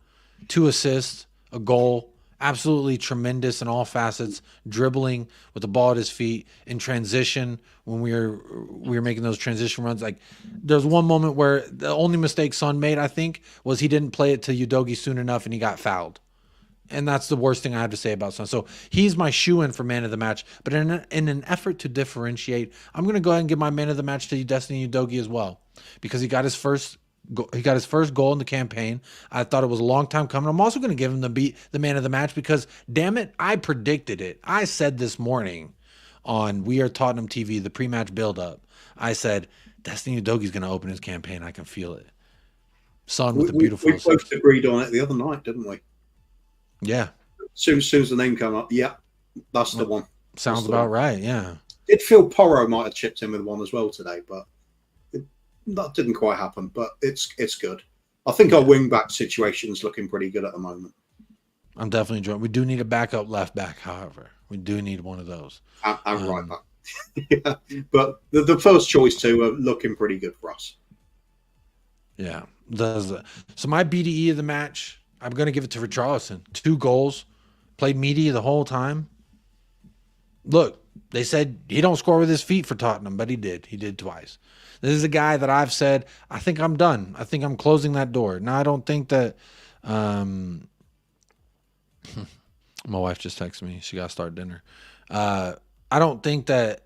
B: 2 assists, a goal. Absolutely tremendous in all facets, dribbling with the ball at his feet in transition when we were making those transition runs. Like there's one moment where the only mistake Son made, I think, was he didn't play it to Udogi soon enough and he got fouled. And that's the worst thing I have to say about Son. So he's my shoe-in for man of the match. But in an effort to differentiate, I'm going to go ahead and give my man of the match to Destiny Udogi as well, because he got his first goal in the campaign. I thought it was a long time coming. I'm also going to give him the man of the match because, damn it, I predicted it. I said this morning on We Are Tottenham TV, the pre-match build-up, I said, Destiny Udogi's going to open his campaign. I can feel it. Son with a beautiful...
C: We both agreed on it the other night, didn't we?
B: Yeah.
C: Soon as the name came up, yeah, that's the one.
B: Sounds about right, yeah.
C: It feel Porro might have chipped in with one as well today, but that didn't quite happen. But it's good. I think our wing back situation's looking pretty good at the moment.
B: I'm definitely enjoying. We do need a backup left back, however. We do need one of those.
C: And right back. Yeah. But the first choice 2 are looking pretty good for us.
B: Yeah. So my BDE of the match, I'm going to give it to Richarlison. 2 goals. Played meaty the whole time. Look, they said he don't score with his feet for Tottenham, but he did. He did twice. This is a guy that I've said, I think I'm done. I think I'm closing that door. Now, I don't think that... my wife just texted me. She got to start dinner. I don't think that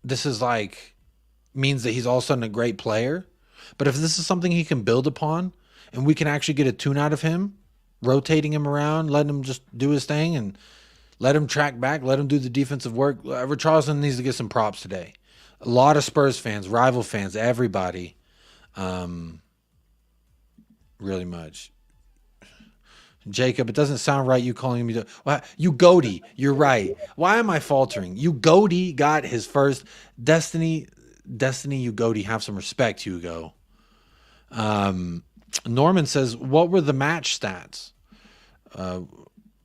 B: this is means that he's all of a sudden a great player. But if this is something he can build upon, and we can actually get a tune out of him, rotating him around, letting him just do his thing, and let him track back, let him do the defensive work. Richarlison needs to get some props today. A lot of Spurs fans, rival fans, everybody, really much. Jacob, it doesn't sound right you calling me. Udogi, you're right. Why am I faltering? Udogi got his first Destiny Udogi. Have some respect, Hugo. Norman says, what were the match stats? I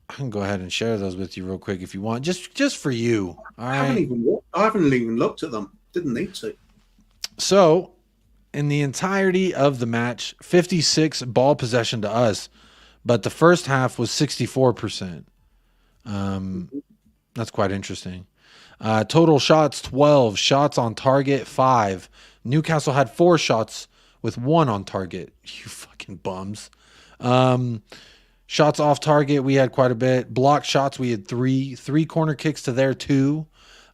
B: can go ahead and share those with you real quick if you want. Just for you. All right.
C: I haven't even looked at them. Didn't need to.
B: So, in the entirety of the match, 56 ball possession to us, but the first half was 64%. That's quite interesting. Total shots, 12. Shots on target, 5. Newcastle had 4 shots with 1 on target. You fucking bums. Shots off target, we had quite a bit. Blocked shots, we had 3. 3 corner kicks to their 2.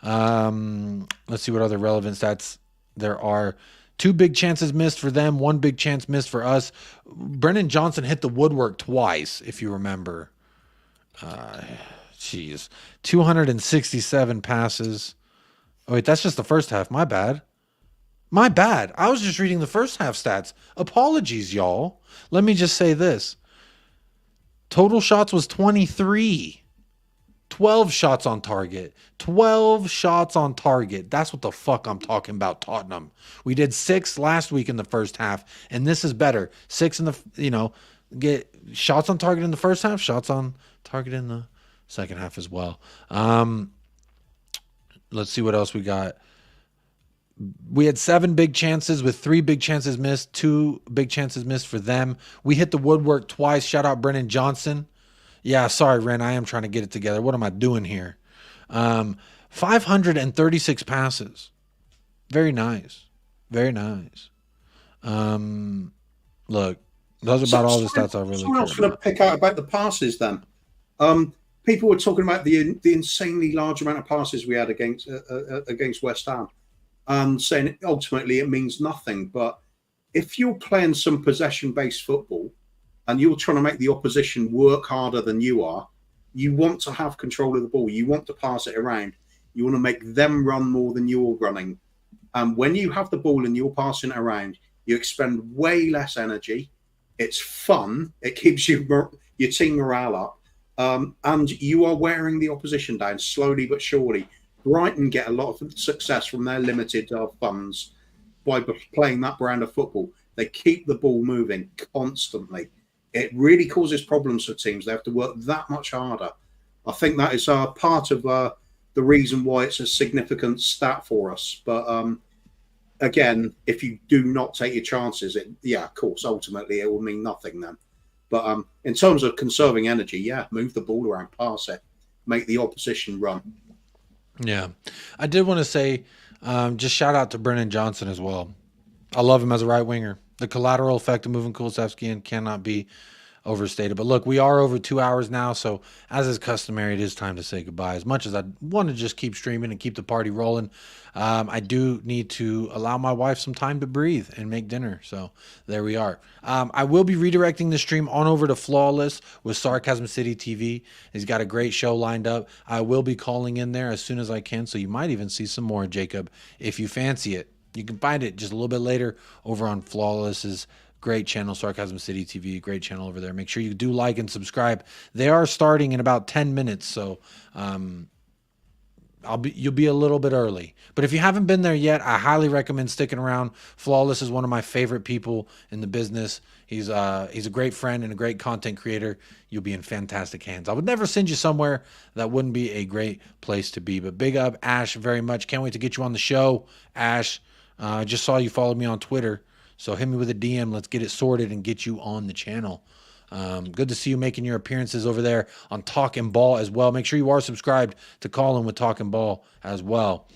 B: Let's see what other relevant stats there are. 2 big chances missed for them, 1 big chance missed for us. Brennan Johnson hit the woodwork twice, if you remember. 267 passes. Oh, wait, that's just the first half. My bad. I was just reading the first half stats. Apologies, y'all. Let me just say this. Total shots was 23. 12 shots on target. 12 shots on target. That's what the fuck I'm talking about, Tottenham. We did 6 last week in the first half, and this is better. 6 in the, get shots on target in the first half, shots on target in the second half as well. Let's see what else we got. We had 7 big chances with 3 big chances missed, 2 big chances missed for them. We hit the woodwork twice. Shout out Brennan Johnson. Yeah, sorry, Ren. I am trying to get it together. What am I doing here? 536 passes. Very nice. Very nice. Look, those are about all the stats I really care about.
C: Someone else going to pick out about the passes then. People were talking about the insanely large amount of passes we had against West Ham, and saying ultimately it means nothing. But if you're playing some possession-based football and you're trying to make the opposition work harder than you are, you want to have control of the ball. You want to pass it around. You want to make them run more than you're running. When you have the ball and you're passing it around, you expend way less energy. It's fun. It keeps your team morale up. And you are wearing the opposition down slowly but surely. Brighton get a lot of success from their limited funds by playing that brand of football. They keep the ball moving constantly. It really causes problems for teams. They have to work that much harder. I think that is part of the reason why it's a significant stat for us. But again, if you do not take your chances, of course, ultimately it will mean nothing then. But in terms of conserving energy, move the ball around, pass it, make the opposition run.
B: Yeah. I did want to say, just shout out to Brennan Johnson as well. I love him as a right winger. The collateral effect of moving Kulusevski in cannot be overstated. But look, we are over 2 hours now, so as is customary, it is time to say goodbye. As much as I want to just keep streaming and keep the party rolling, I do need to allow my wife some time to breathe and make dinner. So there we are. I will be redirecting the stream on over to Flawless with Sarcasm City TV. He's got a great show lined up. I will be calling in there as soon as I can, so you might even see some more, Jacob, if you fancy it. You can find it just a little bit later over on Flawless's great channel, Sarcasm City TV, great channel over there. Make sure you do like and subscribe. They are starting in about 10 minutes, so you'll be a little bit early. But if you haven't been there yet, I highly recommend sticking around. Flawless is one of my favorite people in the business. He's a great friend and a great content creator. You'll be in fantastic hands. I would never send you somewhere that wouldn't be a great place to be. But big up, Ash, very much. Can't wait to get you on the show, Ash. I just saw you followed me on Twitter, so hit me with a DM. Let's get it sorted and get you on the channel. Good to see you making your appearances over there on Talking Ball as well. Make sure you are subscribed to Colin with Talking Ball as well.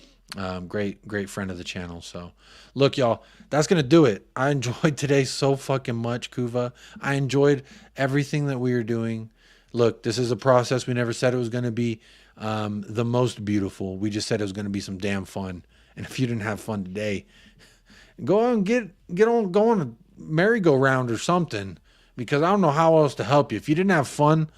B: Great friend of the channel. So look, y'all, that's going to do it. I enjoyed today so fucking much, Kuva. I enjoyed everything that we were doing. Look, this is a process. We never said it was going to be the most beautiful. We just said it was going to be some damn fun. And if you didn't have fun today, go on and go on a merry-go-round or something, because I don't know how else to help you. If you didn't have fun,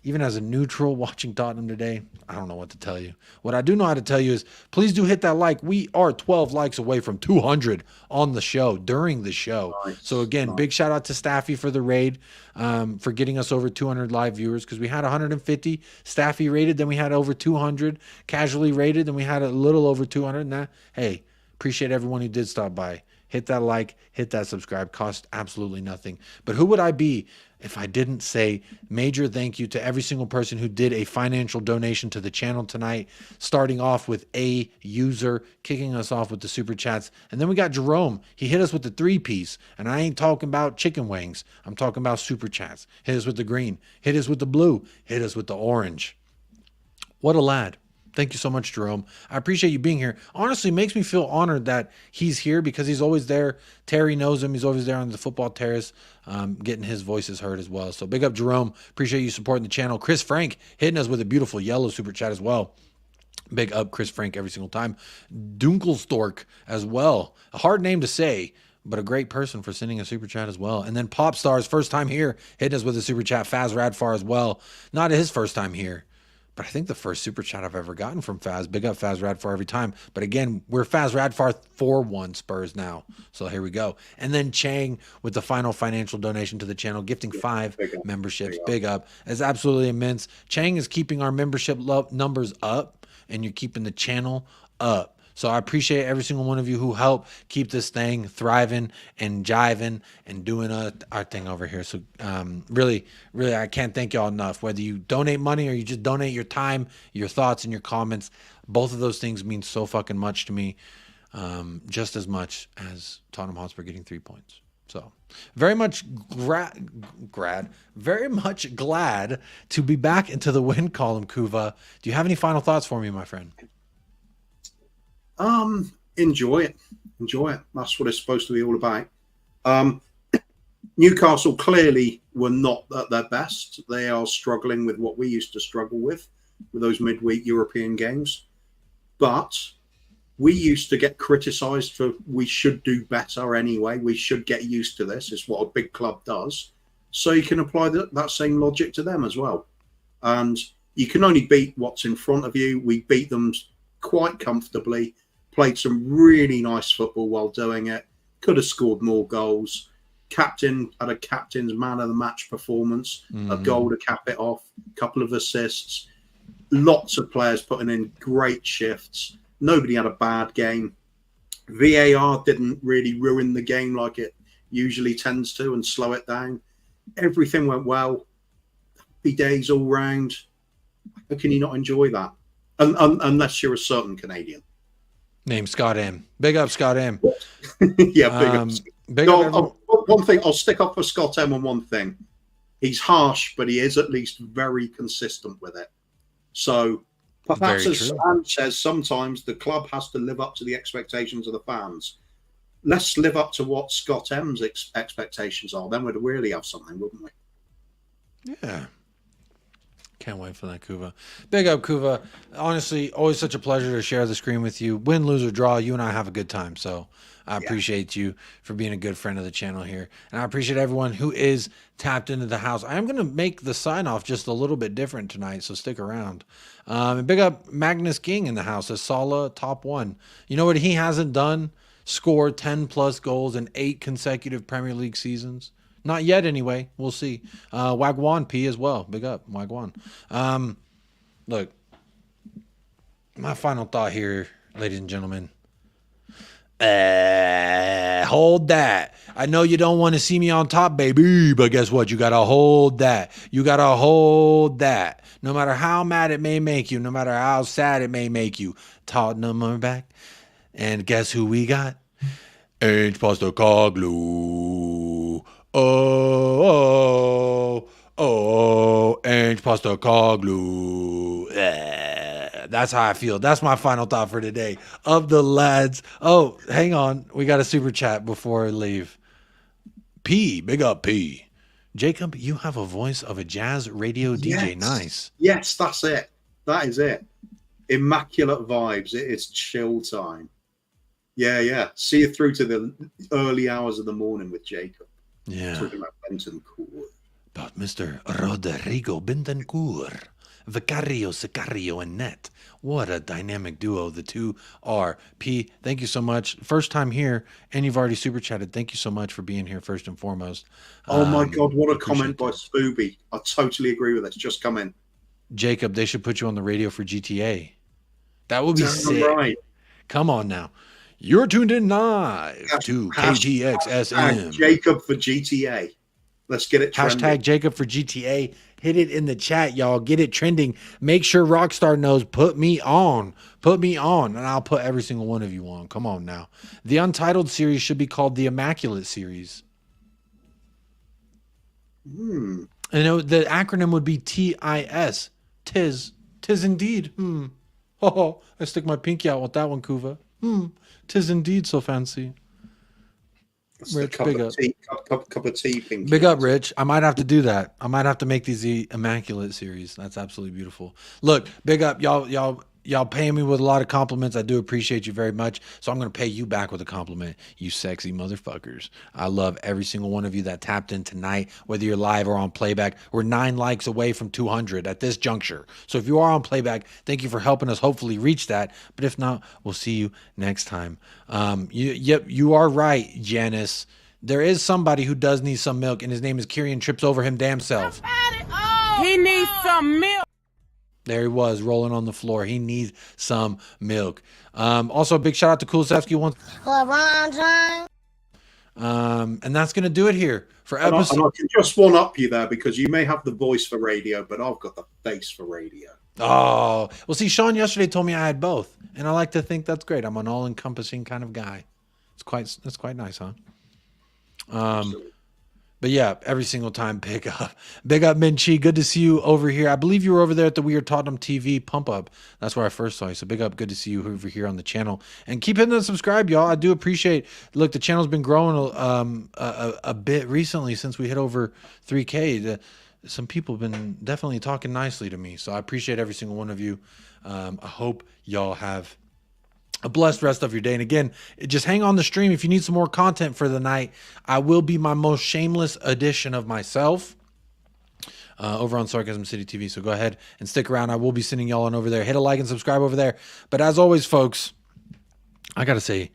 B: even as a neutral watching Tottenham today, I don't know what to tell you. What I do know how to tell you is please do hit that like. We are 12 likes away from 200 on the show, during the show. Nice. So again, big shout out to Staffy for the raid, for getting us over 200 live viewers, because we had 150 Staffy rated, then we had over 200 casually rated, then we had a little over 200. And that, hey, appreciate everyone who did stop by. Hit that like, hit that subscribe. Cost absolutely nothing. But who would I be if I didn't say major thank you to every single person who did a financial donation to the channel tonight, starting off with a user, kicking us off with the super chats. And then we got Jerome. He hit us with the 3-piece. And I ain't talking about chicken wings. I'm talking about super chats. Hit us with the green. Hit us with the blue. Hit us with the orange. What a lad. Thank you so much, Jerome. I appreciate you being here. Honestly, it makes me feel honored that he's here, because he's always there. Terry knows him. He's always there on the football terrace, getting his voices heard as well. So big up, Jerome. Appreciate you supporting the channel. Chris Frank hitting us with a beautiful yellow super chat as well. Big up, Chris Frank, every single time. Dunkelstork as well. A hard name to say, but a great person for sending a super chat as well. And then Popstars, first time here, hitting us with a super chat. Faz Radfar as well. Not his first time here, but I think the first super chat I've ever gotten from Faz. Big up Faz Radfar every time. But again, we're Faz Radfar 4-1 Spurs now. So here we go. And then Chang with the final financial donation to the channel, gifting 5 memberships. Big up. It's absolutely immense. Chang is keeping our membership numbers up, and you're keeping the channel up. So I appreciate every single one of you who help keep this thing thriving and jiving and doing our thing over here. So really, I can't thank y'all enough. Whether you donate money or you just donate your time, your thoughts, and your comments, both of those things mean so fucking much to me, just as much as Tottenham Hotspur getting 3 points. So very much very much glad to be back into the win column, Kuva. Do you have any final thoughts for me, my friend?
C: Enjoy it. That's what it's supposed to be all about. Newcastle clearly were not at their best. They are struggling with what we used to struggle with those midweek European games. But we used to get criticised for we should do better anyway. We should get used to this. It's what a big club does. So you can apply that same logic to them as well. And you can only beat what's in front of you. We beat them quite comfortably. Played some really nice football while doing it. Could have scored more goals. Captain had a captain's man of the match performance, a goal to cap it off, a couple of assists. Lots of players putting in great shifts. Nobody had a bad game. VAR didn't really ruin the game like it usually tends to and slow it down. Everything went well. Happy days all round. How can you not enjoy that? Unless you're a certain Canadian.
B: Name Scott M. Big up, Scott M.
C: Yeah, big up.
B: Big up.
C: One thing, I'll stick up for Scott M on one thing. He's harsh, but he is at least very consistent with it. So perhaps, as Sam says, sometimes the club has to live up to the expectations of the fans. Let's live up to what Scott M's expectations are. Then we'd really have something, wouldn't we?
B: Yeah. Can't wait for that, Kuva. Big up, Kuva. Honestly, always such a pleasure to share the screen with you. Win, lose, or draw, you and I have a good time. So I appreciate you for being a good friend of the channel here. And I appreciate everyone who is tapped into the house. I am going to make the sign-off just a little bit different tonight, so stick around. And big up Magnus King in the house, a Sala top 1. You know what he hasn't done? Scored 10-plus goals in 8 consecutive Premier League seasons. Not yet, anyway. We'll see. Wagwan P as well. Big up, Wagwan. Look, my final thought here, ladies and gentlemen. Hold that. I know you don't want to see me on top, baby, but guess what? You got to hold that. You got to hold that. No matter how mad it may make you, no matter how sad it may make you, Tottenham are back. And guess who we got? Postecoglou. Postecoglou. That's how I feel. That's my final thought for today of the lads. Oh, hang on. We got a super chat before I leave. P, big up P. Jacob, you have a voice of a jazz radio DJ. Nice.
C: Yes, that's it. That is it. Immaculate vibes. It is chill time. Yeah. See you through to the early hours of the morning with Jacob.
B: Yeah.
C: Talking about Bentancur.
B: About Mr. Rodrigo Bentancur. Vicario, Sicario, and Net. What a dynamic duo the two are. P, thank you so much. First time here, and you've already super chatted. Thank you so much for being here first and foremost.
C: Oh my God, what a comment by Spooby. I totally agree with this. Just come in.
B: Jacob, they should put you on the radio for GTA. That would be sick.
C: Right.
B: Come on now. You're tuned in live to KTXSM.
C: Jacob for GTA. Let's get it trending.
B: Hashtag Jacob for GTA. Hit it in the chat, y'all. Get it trending. Make sure Rockstar knows, put me on. Put me on, and I'll put every single one of you on. Come on now. The Untitled series should be called the Immaculate series. And the acronym would be TIS. Tis indeed. Oh, I stick my pinky out with that one, Kuva. Tis indeed so fancy. Rich, big up.
C: Cup of tea, pinky.
B: Big up, Rich. I might have to do that. I might have to make these the Immaculate series. That's absolutely beautiful. Look, big up, y'all paying me with a lot of compliments. I do appreciate you very much. So I'm going to pay you back with a compliment, you sexy motherfuckers. I love every single one of you that tapped in tonight, whether you're live or on playback. We're 9 likes away from 200 at this juncture. So if you are on playback, thank you for helping us hopefully reach that. But if not, we'll see you next time. You are right, Janice. There is somebody who does need some milk, and his name is Kyrian Trips Over Him Damn Self.
F: He needs some milk.
B: There he was, rolling on the floor. He needs some milk. Also, a big shout out to Kulisevsky once. And that's going to do it here for episode.
C: And I can just one up you there because you may have the voice for radio, but I've got the face for radio.
B: Oh, well, see, Sean yesterday told me I had both, and I like to think that's great. I'm an all-encompassing kind of guy. That's quite nice, huh? But yeah, every single time, big up Minchi. Good to see you over here. I believe you were over there at the Weird Tottenham TV pump up. That's where I first saw you. So big up. Good to see you over here on the channel, and keep hitting the subscribe, y'all. I do appreciate. Look, the channel's been growing a bit recently since we hit over 3K. Some people have been definitely talking nicely to me, so I appreciate every single one of you. I hope y'all have a blessed rest of your day. And again, just hang on the stream if you need some more content for the night. I will be my most shameless edition of myself over on Sarcasm City TV. So go ahead and stick around. I will be sending y'all on over there. Hit a like and subscribe over there. But as always, folks, I got to say,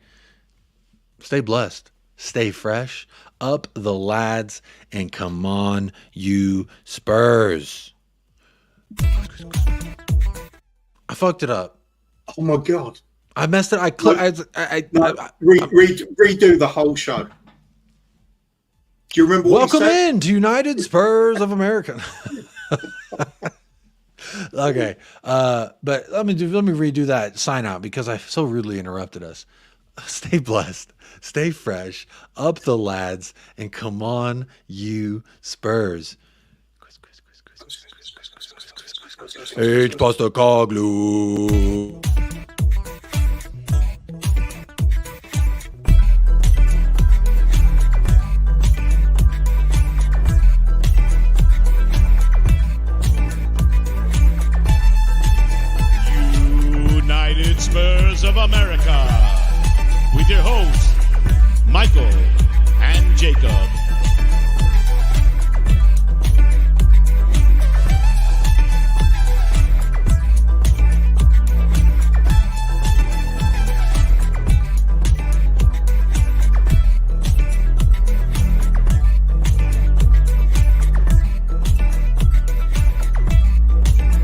B: stay blessed, stay fresh, up the lads, and come on, you Spurs. I fucked it up.
C: Oh my God.
B: I messed it.
C: Redo the whole show. Do you remember what
B: Welcome
C: he said?
B: in to United Spurs of America. Okay. But let me redo that sign out because I so rudely interrupted us. Stay blessed, stay fresh, up the lads, and come on, you Spurs. H Pasta Coglu.
A: United Spurs of America with your hosts, Michael and Jacob.